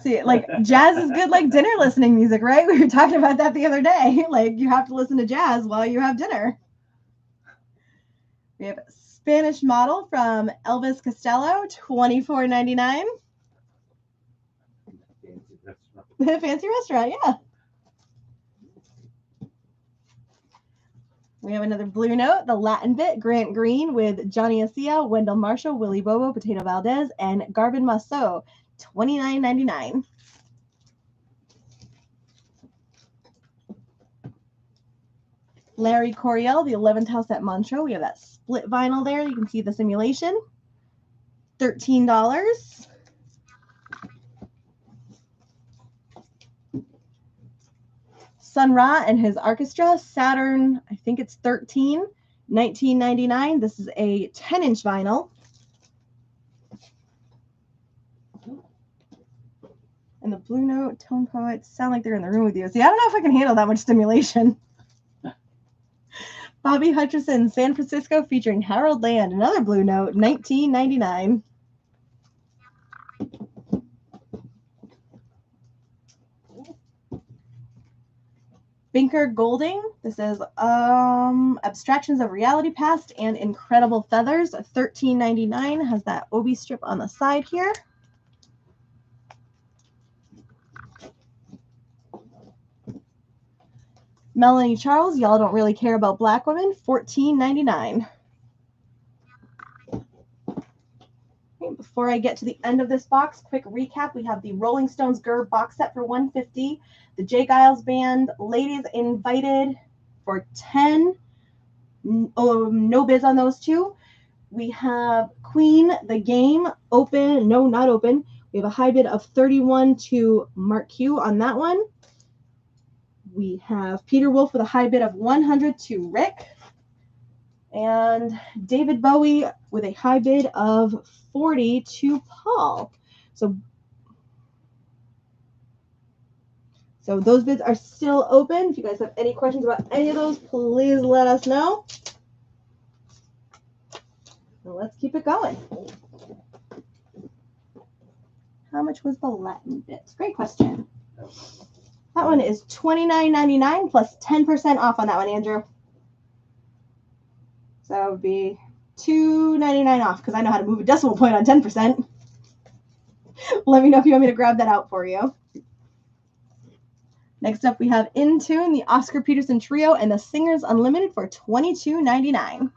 Speaker 1: See, like jazz is good like dinner listening music, right? We were talking about that the other day. Like you have to listen to jazz while you have dinner. We have Spanish Model from Elvis Costello, $24.99. Fancy restaurant, yeah. We have another Blue Note, the Latin Bit, Grant Green with Johnny Asia, Wendell Marshall, Willie Bobo, Potato Valdez, and Garvin Masso, $29.99. Larry Coryell, the 11th House at Montreux. We have that split vinyl there. You can see the simulation. $13. Sun Ra and his orchestra, Saturn, I think it's 13, $19.99. This is a 10-inch vinyl. And the Blue Note Tone Poets sound like they're in the room with you. See, I don't know if I can handle that much stimulation. Bobby Hutcherson, San Francisco, featuring Harold Land, another Blue Note, $19.99. Binker Golding, this is Abstractions of Reality Past and Incredible Feathers, $13.99. Has that obi strip on the side here. Melanie Charles, y'all don't really care about black women, $14.99. Okay, before I get to the end of this box, quick recap. We have the Rolling Stones Gerb box set for $150. The J. Giles Band, Ladies Invited for $10. No bids on those two. We have Queen, The Game, open, no, not open. We have a high bid of $31 to Mark Q on that one. We have Peter Wolf with a high bid of $100 to Rick. And David Bowie with a high bid of $40 to Paul. So those bids are still open. If you guys have any questions about any of those, please let us know. So let's keep it going. How much was the Latin bit? Great question. That one is $29.99 plus 10% off on that one, Andrew. So it would be $2.99 off because I know how to move a decimal point on 10%. Let me know if you want me to grab that out for you. Next up, we have In Tune, the Oscar Peterson Trio, and the Singers Unlimited for $22.99.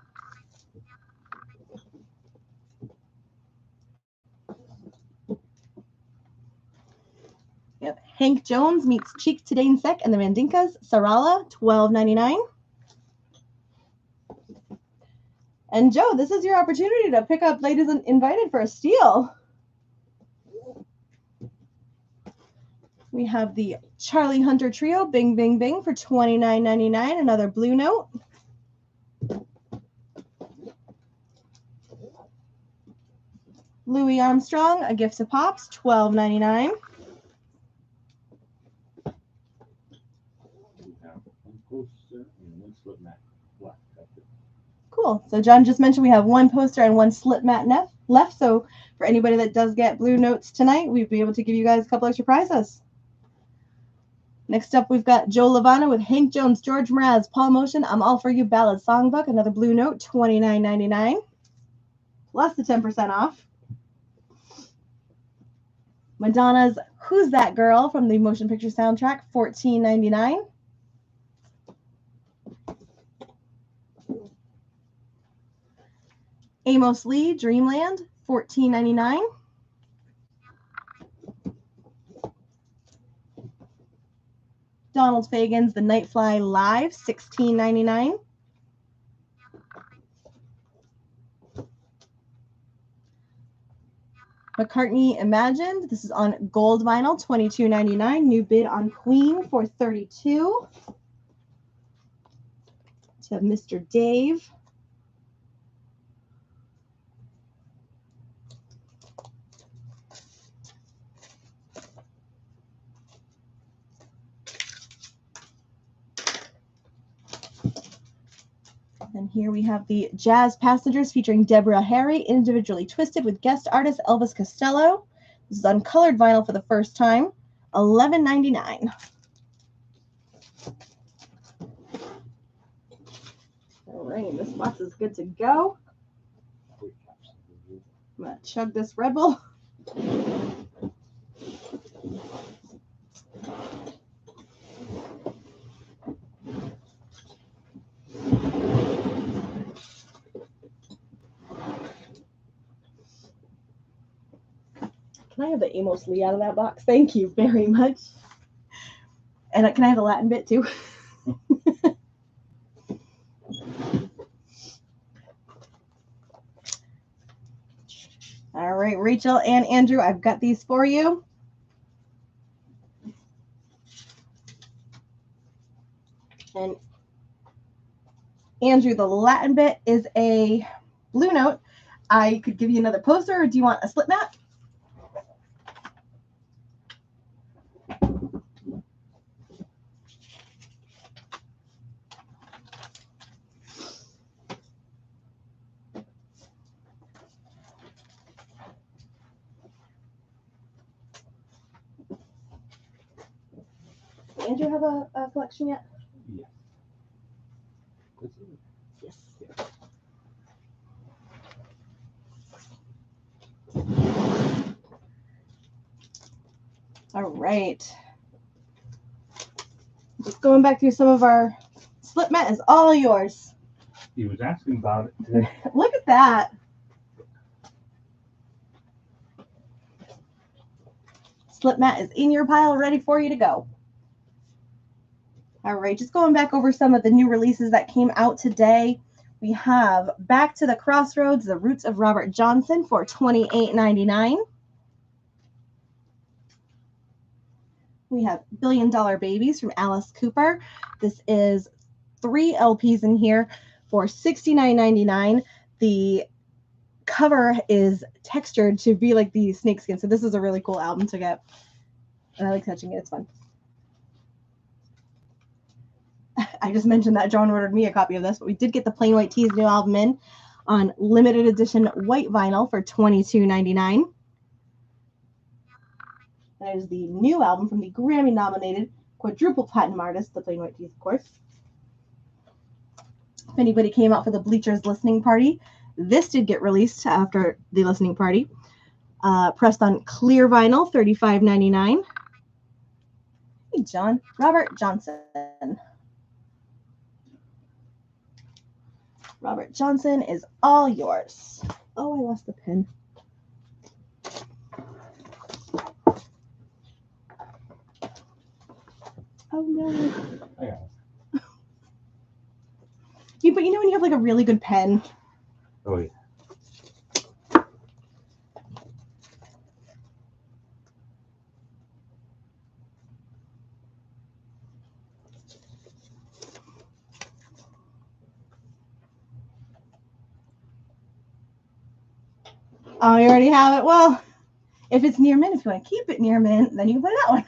Speaker 1: We have Hank Jones meets Cheek Tadane Sek and the Mandinkas, Sarala, $12.99. And Joe, this is your opportunity to pick up Ladies Invited for a steal. We have the Charlie Hunter Trio, Bing Bing Bing for $29.99, another Blue Note. Louis Armstrong, A Gift of Pops, $12.99. Cool. So John just mentioned we have one poster and one slip mat left. So for anybody that does get Blue Notes tonight, we'd be able to give you guys a couple extra prizes. Next up, we've got Joe Lovano with Hank Jones, George Mraz, Paul Motion, I'm All For You Ballad Songbook, another Blue Note, $29.99, plus the 10% off. Madonna's Who's That Girl from the motion picture soundtrack, $14.99. Amos Lee, Dreamland, $14.99. Donald Fagen's The Nightfly Live, $16.99. McCartney Imagined. This is on gold vinyl, $22.99. New bid on Queen for $32. To Mr. Dave. And here we have the Jazz Passengers featuring Deborah Harry, individually twisted with guest artist Elvis Costello. This is on colored vinyl for the first time, $11.99. All right, this box is good to go. I'm gonna chug this Red Bull. Can I have the Amos Lee out of that box? Thank you very much. And can I have the Latin bit too? All right, Rachel and Andrew, I've got these for you. And Andrew, the Latin bit is a Blue Note. I could give you another poster, or do you want a slip mat? Andrew have a collection yet?
Speaker 2: Yes.
Speaker 1: Yes. All right. Just going back through some of our slip mat is all yours.
Speaker 2: He was asking about it today.
Speaker 1: Look at that. Slip mat is in your pile, ready for you to go. All right, just going back over some of the new releases that came out today. We have Back to the Crossroads, The Roots of Robert Johnson for $28.99. We have Billion Dollar Babies from Alice Cooper. This is 3 LPs in here for $69.99. The cover is textured to be like the snakeskin, so this is a really cool album to get. And I like touching it, it's fun. I just mentioned that John ordered me a copy of this, but we did get the Plain White T's new album in on limited edition white vinyl for $22.99. That is the new album from the Grammy-nominated quadruple platinum artist, the Plain White T's, of course. If anybody came out for the Bleachers listening party, this did get released after the listening party. Pressed on clear vinyl, $35.99. Hey, John. Robert Johnson. Robert Johnson is all yours. Oh, I lost the pen. Oh, no.
Speaker 2: I got it.
Speaker 1: But you know when you have like a really good pen?
Speaker 2: Oh, yeah.
Speaker 1: Oh, you already have it. Well, if it's near mint, if you want to keep it near mint, then you can play that one.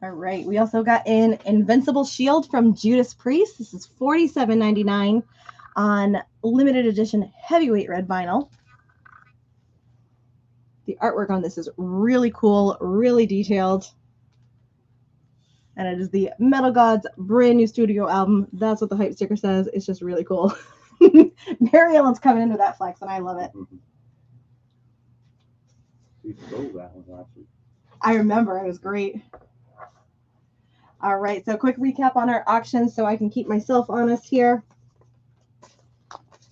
Speaker 1: All right. We also got an Invincible Shield from Judas Priest. This is $47.99 on limited edition heavyweight red vinyl. The artwork on this is really cool, really detailed. And it is the Metal Gods brand new studio album. That's what the hype sticker says. It's just really cool. Mary Ellen's coming into that flex, and I love it.
Speaker 2: We sold that one last week.
Speaker 1: I remember. It was great. All right, so quick recap on our auction so I can keep myself honest here.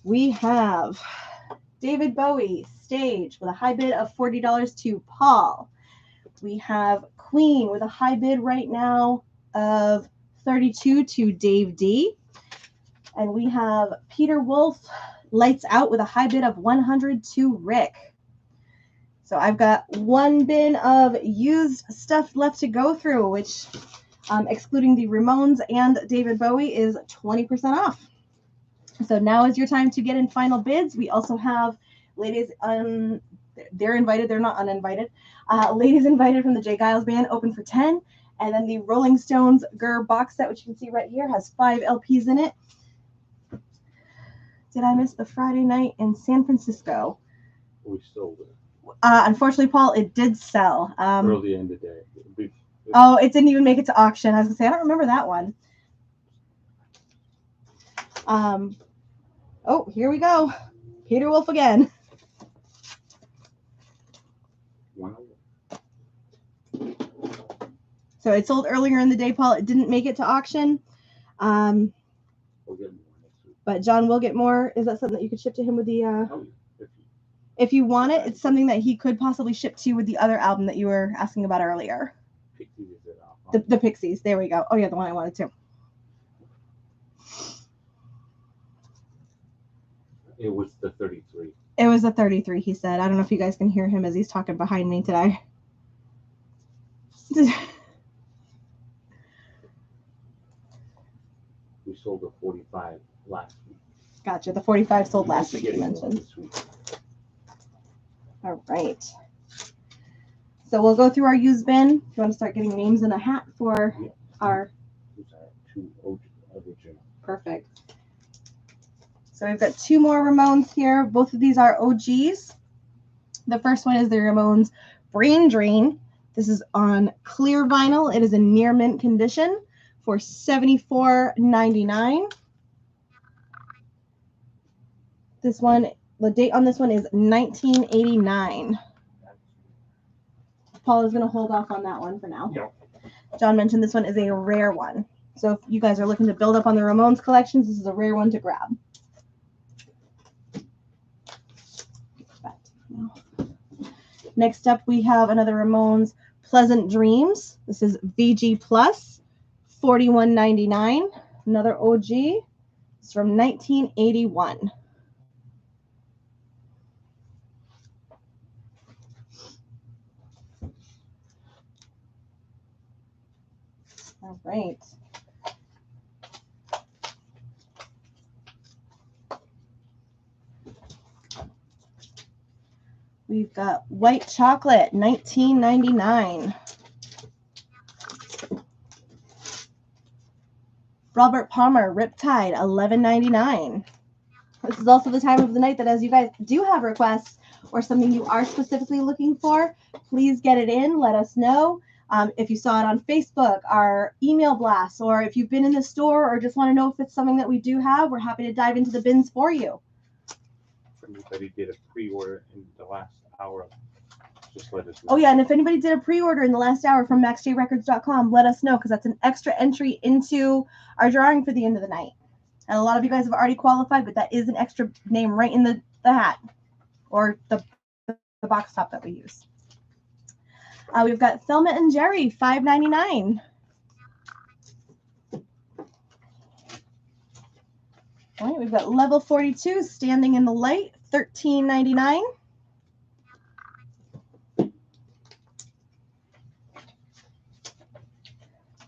Speaker 1: We have David Bowie, Stage, with a high bid of $40 to Paul. We have Queen with a high bid right now of $32 to Dave D. And we have Peter Wolf, Lights Out, with a high bid of $100 to Rick. So I've got one bin of used stuff left to go through, which, excluding the Ramones and David Bowie, is 20% off. So now is your time to get in final bids. We also have ladies, they're invited, they're not uninvited. Ladies invited from the Jay Giles Band, open for 10. And then the Rolling Stones Gurr box set, which you can see right here, has 5 LPs in it. Did I miss the Friday night in San Francisco?
Speaker 2: We sold it
Speaker 1: Unfortunately, Paul, it did sell.
Speaker 2: early in the day.
Speaker 1: Oh, it didn't even make it to auction. I was going to say, I don't remember that one. Oh, here we go. Peter Wolf again. So it sold earlier in the day, Paul. It didn't make it to auction.
Speaker 2: We'll get more next week.
Speaker 1: But John will get more. Is that something that you could ship to him with the...
Speaker 2: Oh,
Speaker 1: if you want it, it's something that he could possibly ship to you with the other album that you were asking about earlier.
Speaker 2: Pixies is it off?
Speaker 1: The Pixies. There we go. Oh, yeah, the one I wanted to.
Speaker 2: It was the 33.
Speaker 1: It was a 33, he said. I don't know if you guys can hear him as he's talking behind me today.
Speaker 2: We sold a 45 last week.
Speaker 1: Gotcha. The 45 sold last week, you mentioned. All right. So we'll go through our used bin. If you want to start getting names in a hat for our...
Speaker 2: Two original.
Speaker 1: Perfect. So we've got 2 more Ramones here. Both of these are OGs. The first one is the Ramones Brain Drain. This is on clear vinyl. It is in near mint condition for $74.99. This one, the date on this one is 1989. Paul is going to hold off on that one for now.
Speaker 2: Yep.
Speaker 1: John mentioned this one is a rare one. So if you guys are looking to build up on the Ramones collections, this is a rare one to grab. Next up, we have another Ramones Pleasant Dreams. This is VG Plus, $41.99. Another OG. It's from 1981. All right. We've got White Chocolate, $19.99. Robert Palmer, Riptide, $11.99. This is also the time of the night that as you guys do have requests or something you are specifically looking for, please get it in. Let us know. If you saw it on Facebook, our email blasts, or if you've been in the store or just want to know if it's something that we do have, we're happy to dive into the bins for you.
Speaker 2: Anybody did a pre-order in the last hour, just let us know.
Speaker 1: Oh, yeah, and if anybody did a pre-order in the last hour from maxjrecords.com, let us know, because that's an extra entry into our drawing for the end of the night. And a lot of you guys have already qualified, but that is an extra name right in the hat or the box top that we use. We've got Thelma and Jerry, $5.99. All right, we've got Level 42, Standing in the Light, $13.99.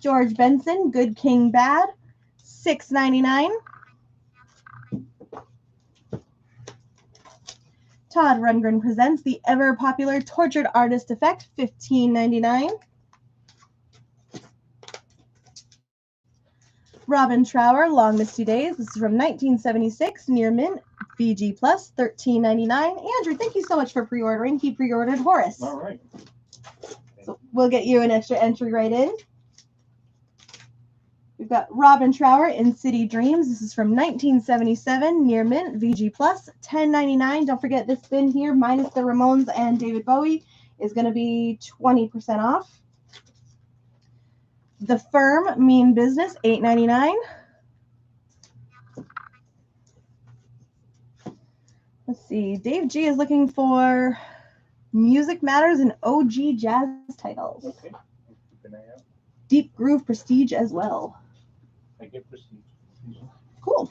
Speaker 1: George Benson, Good King Bad, $6.99. Todd Rundgren presents the ever popular Tortured Artist Effect, $15.99. Robin Trower, Long Misty Days. This is from 1976, near mint, VG Plus, $13.99. Andrew, thank you so much for pre-ordering. He pre-ordered Horace.
Speaker 2: All right.
Speaker 1: So we'll get you an extra entry right in. We've got Robin Trower in City Dreams. This is from 1977, near mint, VG Plus, $10.99. Don't forget this bin here, minus the Ramones and David Bowie, is going to be 20% off. The Firm, Mean Business, $8.99. Let's see. Dave G is looking for Music Matters and OG jazz titles.
Speaker 3: Okay. Keep an eye out.
Speaker 1: Deep Groove Prestige as well.
Speaker 3: I get prestige.
Speaker 1: Cool.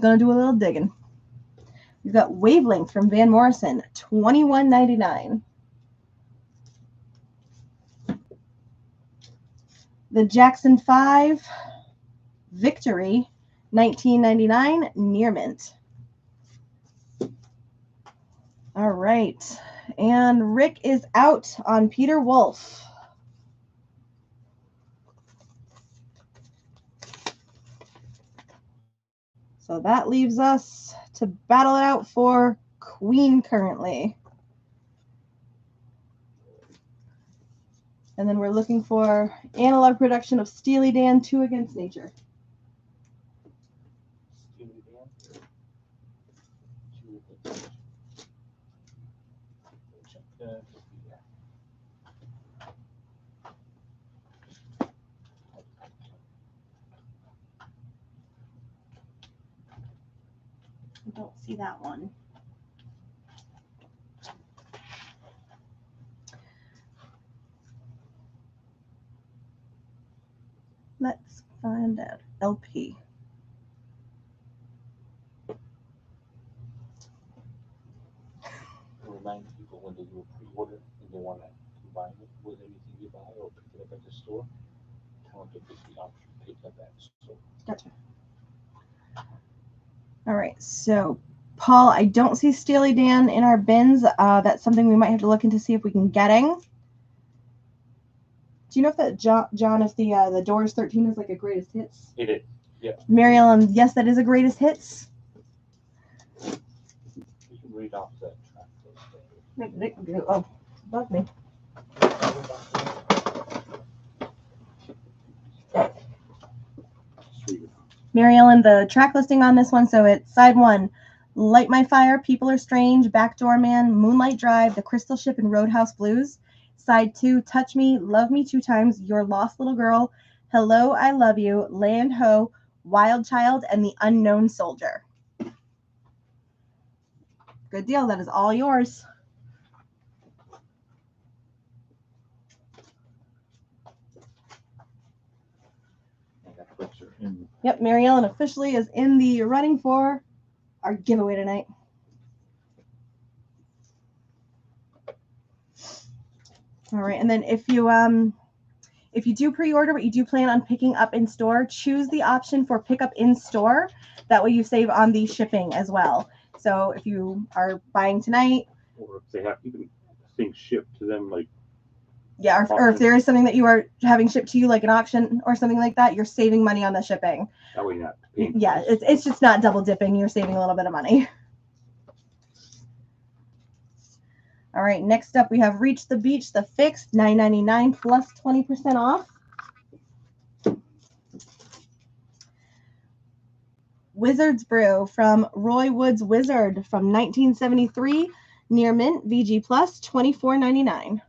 Speaker 1: Gonna do a little digging. We've got Wavelength from Van Morrison, $21.99. The Jackson 5 Victory, $19.99, near mint. All right. And Rick is out on Peter Wolf. So that leaves us to battle it out for Queen currently. And then we're looking for analog production of Steely Dan 2 Against Nature.
Speaker 3: Steely Dan. Two against nature. Check the
Speaker 1: I don't see that one. Let's find out. LP.
Speaker 3: Remind people when they do a pre-order and they want to combine it with anything you buy or pick it up at the store, tell them to pick the option, pick up at the store.
Speaker 1: Gotcha. All right, so Paul, I don't see Steely Dan in our bins. That's something we might have to look into, see if we can getting. Do you know if that John, if the Doors 13 is like a greatest hits?
Speaker 3: It is. Yeah.
Speaker 1: Mary Ellen, yes, that is a greatest hits.
Speaker 3: You can read off that track list.
Speaker 1: Oh, above me.
Speaker 2: Sweet.
Speaker 1: Mary Ellen, the track listing on this one, so it's side 1, Light My Fire, People Are Strange, Backdoor Man, Moonlight Drive, The Crystal Ship, and Roadhouse Blues. Side 2, Touch Me, Love Me 2 Times, Your Lost Little Girl, Hello, I Love You, Land Ho, Wild Child, and The Unknown Soldier. Good deal. That is all yours.
Speaker 2: And that puts her in.
Speaker 1: Yep, Mary Ellen officially is in the running for our giveaway tonight. All right, and then if you do pre-order but you do plan on picking up in store, choose the option for pickup in store. That way you save on the shipping as well. So if you are buying tonight,
Speaker 2: Or if they have even things shipped to them, like
Speaker 1: yeah, or if there is something that you are having shipped to you, like an auction or something like that, you're saving money on the shipping.
Speaker 2: that way you're not paying.
Speaker 1: Yeah, it's just not double dipping. You're saving a little bit of money. All right, next up we have Reach the Beach, the fixed, $9.99 plus 20% off. Wizard's Brew from Roy Wood's Wizard from 1973, near mint, VG Plus, $24.99.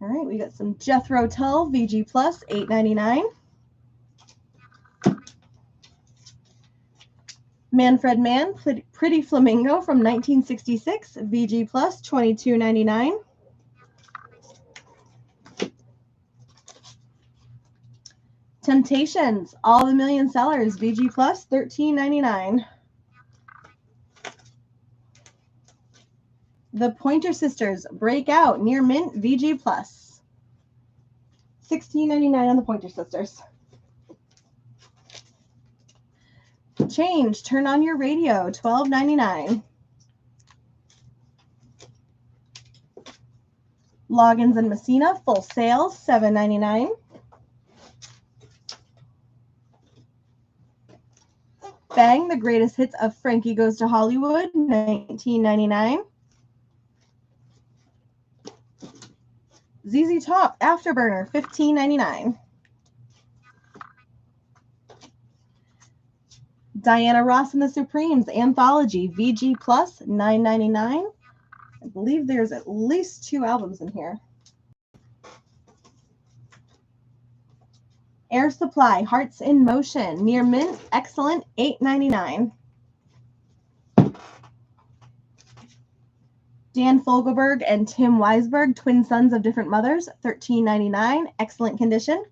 Speaker 1: All right, we got some Jethro Tull, VG Plus, $8.99. Manfred Mann, Pretty Flamingo from 1966, VG Plus, $22.99. Temptations, All the Million Sellers, VG Plus, $13.99. The Pointer Sisters, Breakout, near mint, VG Plus, $16.99 on the Pointer Sisters. Change, Turn on Your Radio, $12.99. Loggins and Messina, Full Sale, $7.99. Bang, The Greatest Hits of Frankie Goes to Hollywood, 1999. ZZ Top, Afterburner, $15.99. Diana Ross and the Supremes, Anthology, VG Plus, $9.99. I believe there's at least 2 albums in here. Air Supply, Hearts in Motion, Near Mint, Excellent, $8.99. Dan Fogelberg and Tim Weisberg, Twin Sons of Different Mothers, $13.99, excellent condition.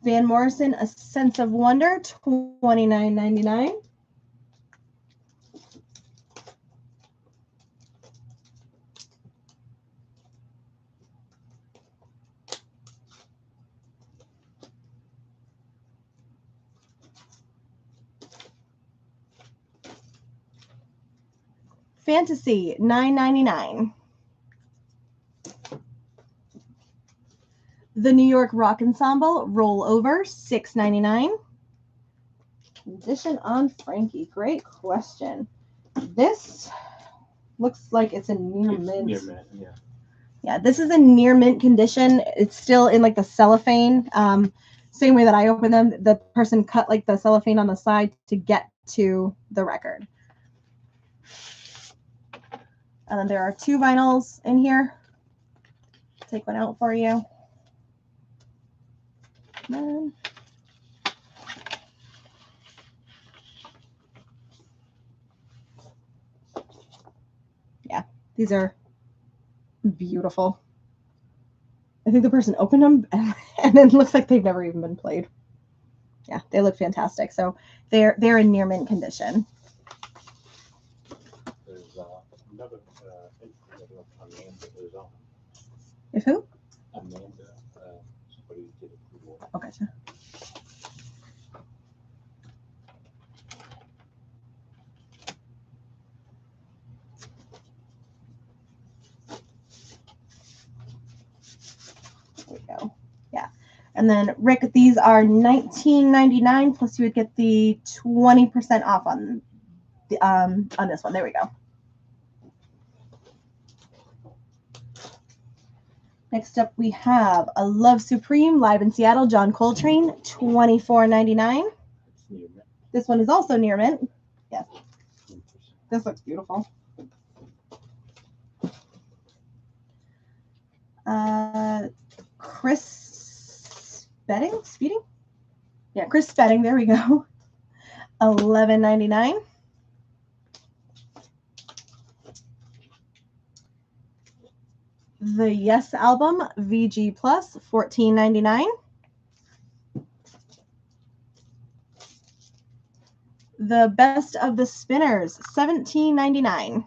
Speaker 1: Van Morrison, A Sense of Wonder, $29.99. Fantasy, $9.99. The New York Rock Ensemble, Roll Over, $6.99. Condition on Frankie, great question. This looks like it's in near mint.
Speaker 3: Near mint, yeah.
Speaker 1: Yeah, this is in near mint condition. It's still in like the cellophane. Same way that I opened them, the person cut like the cellophane on the side to get to the record. And then there are 2 vinyls in here. Take one out for you. Yeah, these are beautiful. I think the person opened them and then it looks like they've never even been played. Yeah, they look fantastic. So they're in near mint condition.
Speaker 3: There's another Amanda Arizona.
Speaker 1: If who?
Speaker 3: Amanda, somebody did a pre-order.
Speaker 1: Oh, gotcha. There we go. Yeah. And then Rick, these are $19.99 plus you would get the 20% off on this one. There we go. Next up, we have A Love Supreme, live in Seattle, John Coltrane, $24.99.
Speaker 3: It's near mint.
Speaker 1: This one is also near mint. Yes. This looks beautiful. Chris Spedding? Yeah, Chris Spedding, there we go. $11.99. The Yes album, VG Plus, $14.99. The Best of the Spinners, $17.99.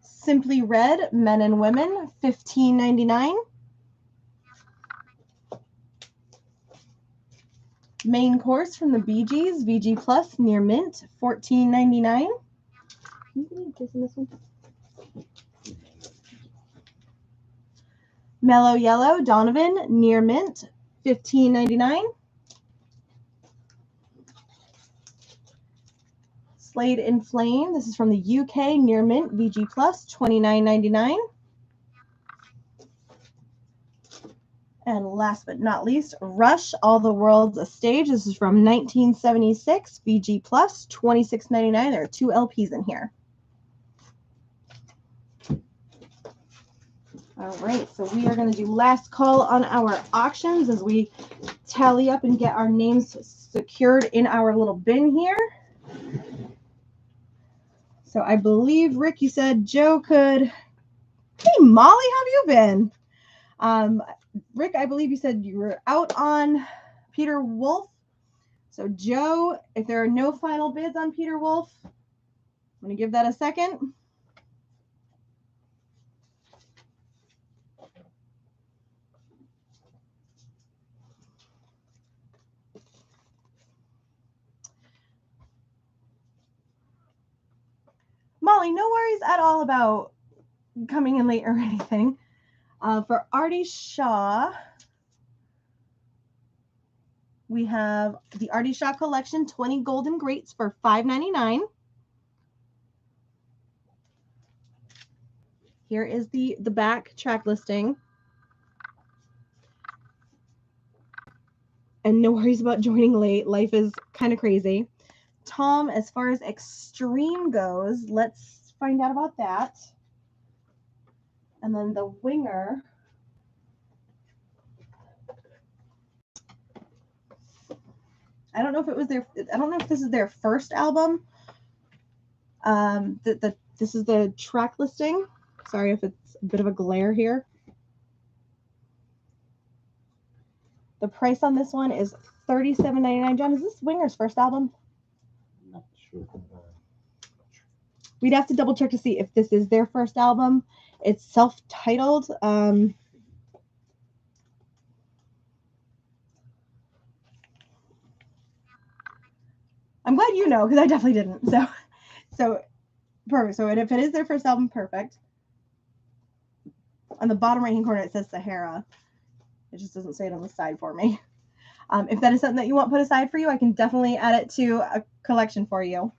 Speaker 1: Simply Red, Men and Women, $15.99. Main Course from the Bee Gees, VG Plus, near mint, $14.99. Mellow Yellow, Donovan, near mint, $15.99. Slade in Flame, this is from the UK, near mint, VG Plus, $29.99. And last but not least, Rush, All the World's a Stage. This is from 1976, VG Plus, $26.99. There are 2 LPs in here. All right, so we are going to do last call on our auctions as we tally up and get our names secured in our little bin here. So I believe, Rick, you said Joe could... Hey, Molly, how have you been? Rick, I believe you said you were out on Peter Wolf. So Joe, if there are no final bids on Peter Wolf, I'm going to give that a second. Molly, no worries at all about coming in late or anything. For Artie Shaw, we have the Artie Shaw Collection 20 Golden Greats for $5.99. Here is the back track listing. And no worries about joining late. Life is kind of crazy. Tom, as far as Extreme goes, let's find out about that. And then the Winger. I don't know if it was their, I don't know if this is their first album. This is the track listing. Sorry if it's a bit of a glare here. The price on this one is $37.99. John, is this Winger's first album?
Speaker 3: Not sure.
Speaker 1: We'd have to double check to see if this is their first album. It's self-titled. I'm glad you know, because I definitely didn't. So perfect. So if it is their first album, perfect. On the bottom right-hand corner, it says Sahara. It just doesn't say it on the side for me. If that is something that you want put aside for you, I can definitely add it to a collection for you.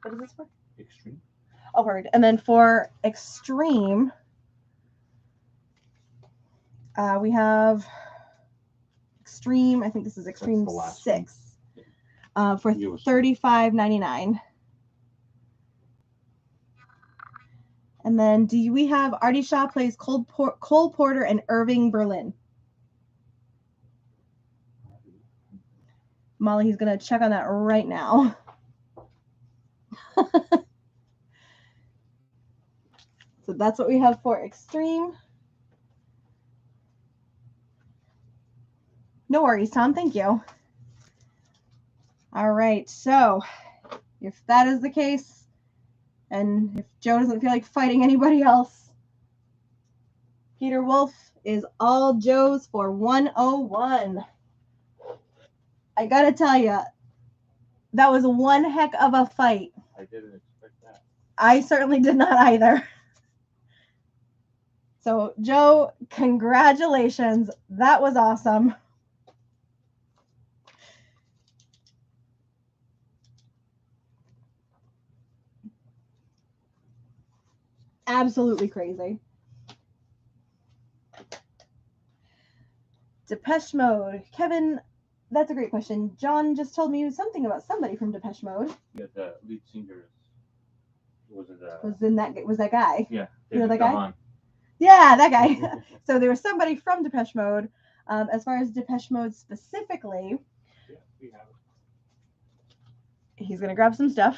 Speaker 1: What is this for?
Speaker 3: Extreme.
Speaker 1: Oh, perfect. And then for Extreme, we have Extreme. I think this is Extreme 6 for $35.99. And then we have Artie Shaw plays Cole Porter and Irving Berlin. Molly, he's going to check on that right now. So that's what we have for Extreme. No worries, Tom. Thank you. All right. So if that is the case, and if Joe doesn't feel like fighting anybody else, Peter Wolf is all Joe's for 101. I got to tell you, that was one heck of a fight.
Speaker 3: I didn't expect that.
Speaker 1: I certainly did not either. So, Joe, congratulations. That was awesome. Absolutely crazy. Depeche Mode. Kevin, that's a great question. John just told me something about somebody from Depeche Mode.
Speaker 3: Yeah, the lead singer was
Speaker 1: that guy?
Speaker 3: Yeah.
Speaker 1: You know that guy?
Speaker 3: Gahan.
Speaker 1: Yeah, that guy. So there was somebody from Depeche Mode. As far as Depeche Mode specifically,
Speaker 3: Yeah, we have it.
Speaker 1: he's gonna grab some stuff.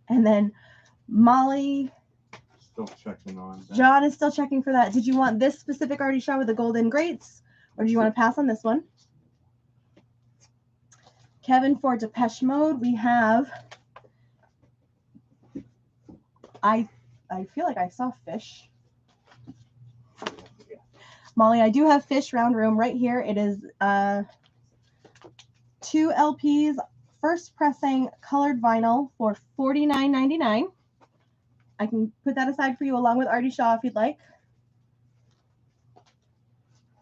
Speaker 1: And then Molly,
Speaker 3: Still checking on that.
Speaker 1: John is still checking for that. Did you want this specific Artie Shaw with the Golden Greats, or do you want to pass on this one? Kevin, for Depeche Mode, we have. I feel like I saw Fish. Molly, I do have Fish Round Room right here. It is 2 LPs, first pressing colored vinyl for $49.99. I can put that aside for you along with Artie Shaw if you'd like.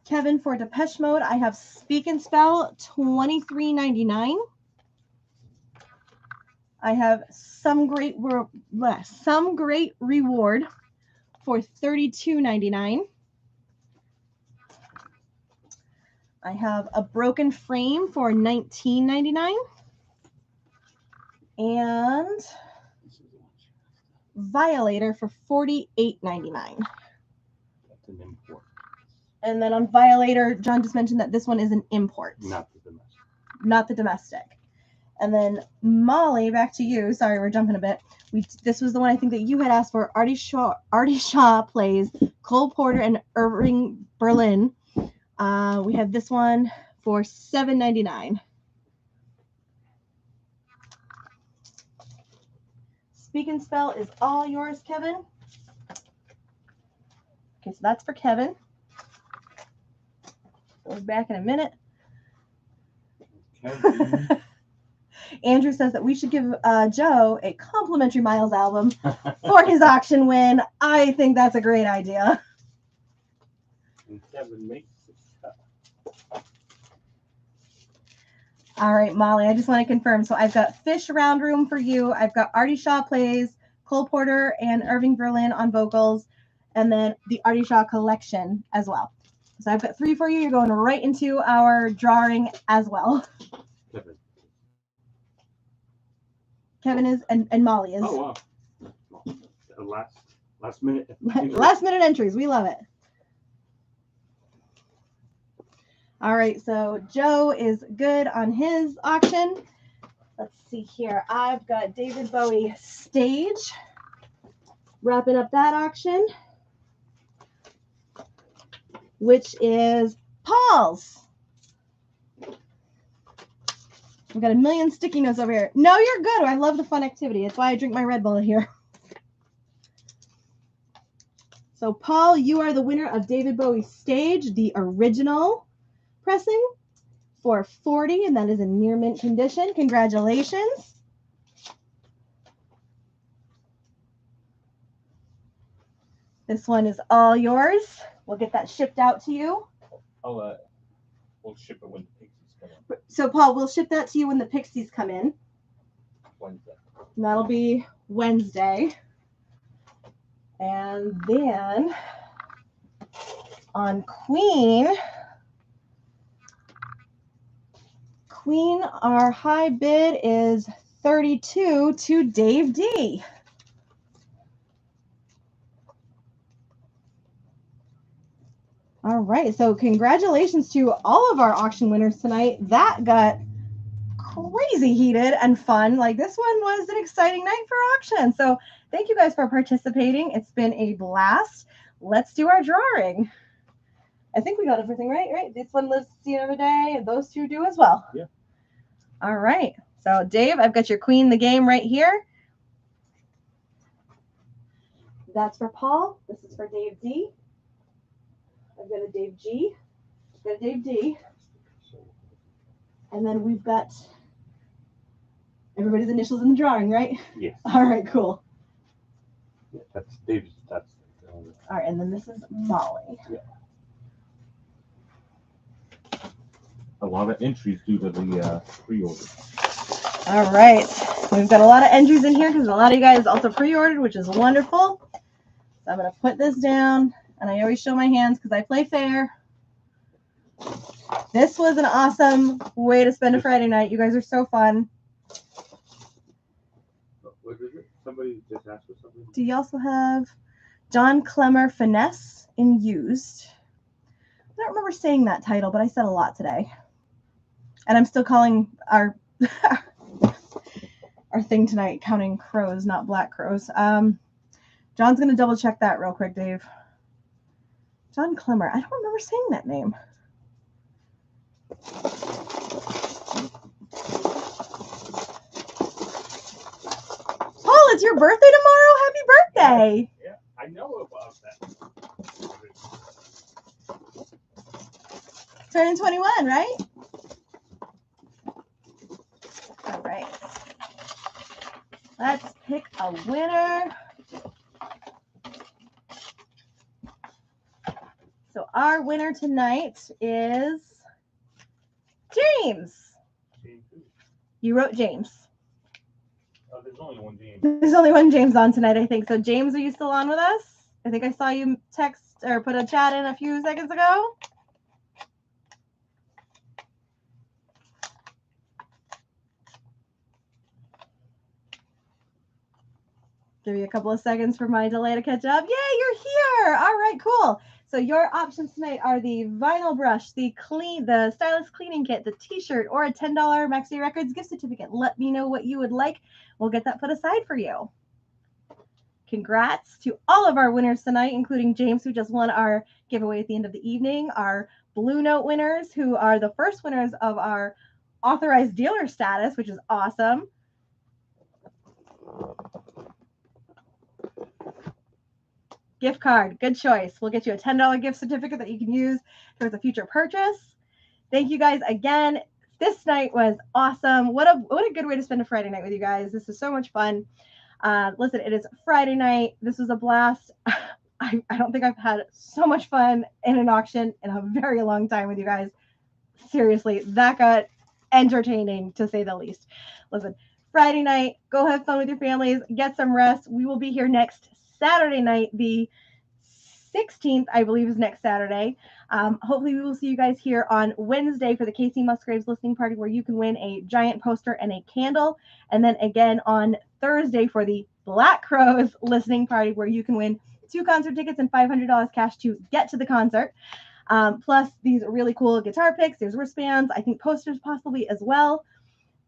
Speaker 1: Kevin, for Depeche Mode, I have Speak and Spell, $23.99. I have Some Great Reward for $32.99. I have A Broken Frame for $19.99. And Violator for $48.99.
Speaker 3: That's an import.
Speaker 1: And then on Violator, John just mentioned that this one is an import.
Speaker 3: Not the domestic.
Speaker 1: Not the domestic. And then Molly, back to you. Sorry, we're jumping a bit. This was the one I think that you had asked for. Artie Shaw plays Cole Porter and Irving Berlin. We have this one for $7.99. Speak and Spell is all yours, Kevin. Okay, so that's for Kevin. We'll be back in a minute.
Speaker 3: Kevin.
Speaker 1: Andrew says that we should give Joe a complimentary Miles album for his auction win. I think that's a great idea.
Speaker 3: And Kevin makes it.
Speaker 1: All right, Molly, I just want to confirm. So I've got Fish Round Room for you. I've got Artie Shaw plays, Cole Porter and Irving Berlin on vocals, and then the Artie Shaw collection as well. So I've got 3 for you. You're going right into our drawing as well.
Speaker 2: Kevin.
Speaker 1: Kevin is and Molly is.
Speaker 2: Oh, wow. Last minute.
Speaker 1: Last minute entries. We love it. All right, so Joe is good on his auction. Let's see here. I've got David Bowie Stage. Wrapping up that auction, which is Paul's. We've got a million sticky notes over here. No, you're good. I love the fun activity. That's why I drink my Red Bull here. So, Paul, you are the winner of David Bowie Stage, the original pressing for $40, and that is in near mint condition. Congratulations. This one is all yours. We'll get that shipped out to you.
Speaker 3: We'll ship it when the Pixies come in.
Speaker 1: So, Paul, we'll ship that to you when the Pixies come in.
Speaker 3: Wednesday.
Speaker 1: And that'll be Wednesday. And then on Queen, our high bid is $32 to Dave D. All right, so congratulations to all of our auction winners tonight. That got crazy heated and fun. Like, this one was an exciting night for auction. So thank you guys for participating. It's been a blast. Let's do our drawing. I think we got everything right? This one lives to see another day, and those two do as well.
Speaker 2: Yeah.
Speaker 1: All right. So, Dave, I've got your Queen the Game right here. That's for Paul. This is for Dave D. I've got a Dave G. I've got a Dave D. And then we've got everybody's initials in the drawing, right?
Speaker 2: Yes.
Speaker 1: All right, cool.
Speaker 2: Yeah, that's Dave's. That's.
Speaker 1: All right, and then this is Molly.
Speaker 2: Yeah.
Speaker 3: A lot of entries due to the pre-order.
Speaker 1: All right, we've got a lot of entries in here because a lot of you guys also pre-ordered, which is wonderful. So I'm going to put this down, and I always show my hands because I play fair. This was an awesome way to spend a Friday night. You guys are so fun.
Speaker 2: What is it? Somebody just asked for something.
Speaker 1: Do you also have John Clemmer Finesse in used? I don't remember saying that title, but I said a lot today. And I'm still calling our our thing tonight counting crows, not black crows. John's going to double check that real quick, Dave. John Clemmer. I don't remember saying that name. Paul, it's your birthday tomorrow. Happy birthday.
Speaker 2: Yeah, I know about that.
Speaker 1: Turning 21, right? All right. Let's pick a winner. So our winner tonight is James. You wrote James.
Speaker 3: There's only one James.
Speaker 1: There's only one James on tonight, I think. So James, are you still on with us? I think I saw you text or put a chat in a few seconds ago. Give you a couple of seconds for my delay to catch up. Yay, you're here. All right, cool. So your options tonight are the vinyl brush, the stylus cleaning kit, the t-shirt, or a $10 Maxi Records gift certificate. Let me know what you would like. We'll get that put aside for you. Congrats to all of our winners tonight, including James, who just won our giveaway at the end of the evening, our Blue Note winners, who are the first winners of our authorized dealer status, which is awesome. Gift card, good choice. We'll get you a $10 gift certificate that you can use towards a future purchase. Thank you guys again. this night was awesome. What a good way to spend a Friday night with you guys. This is so much fun. Listen, it is Friday night. This was a blast. I don't think I've had so much fun in an auction in a very long time with you guys. Seriously, that got entertaining to say the least. Listen, Friday night, go have fun with your families, get some rest. We will be here next Saturday night, the 16th, I believe, is next Saturday. Hopefully, we will see you guys here on Wednesday for the Casey Musgraves listening party, where you can win a giant poster and a candle. And then again on Thursday for the Black Crowes listening party, where you can win 2 concert tickets and $500 cash to get to the concert. Plus these really cool guitar picks. There's wristbands. I think posters possibly as well.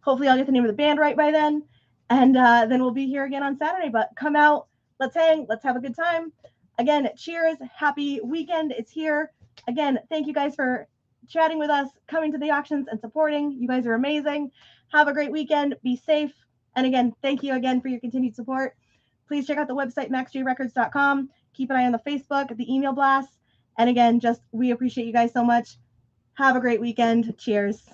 Speaker 1: Hopefully, I'll get the name of the band right by then. And then we'll be here again on Saturday. But come out, let's hang, let's have a good time. Again, cheers, happy weekend. It's here. Again, thank you guys for chatting with us, coming to the auctions and supporting. You guys are amazing. Have a great weekend. Be safe. And again, thank you again for your continued support. Please check out the website, maxjrecords.com. Keep an eye on the Facebook, the email blasts. And again, we appreciate you guys so much. Have a great weekend. Cheers.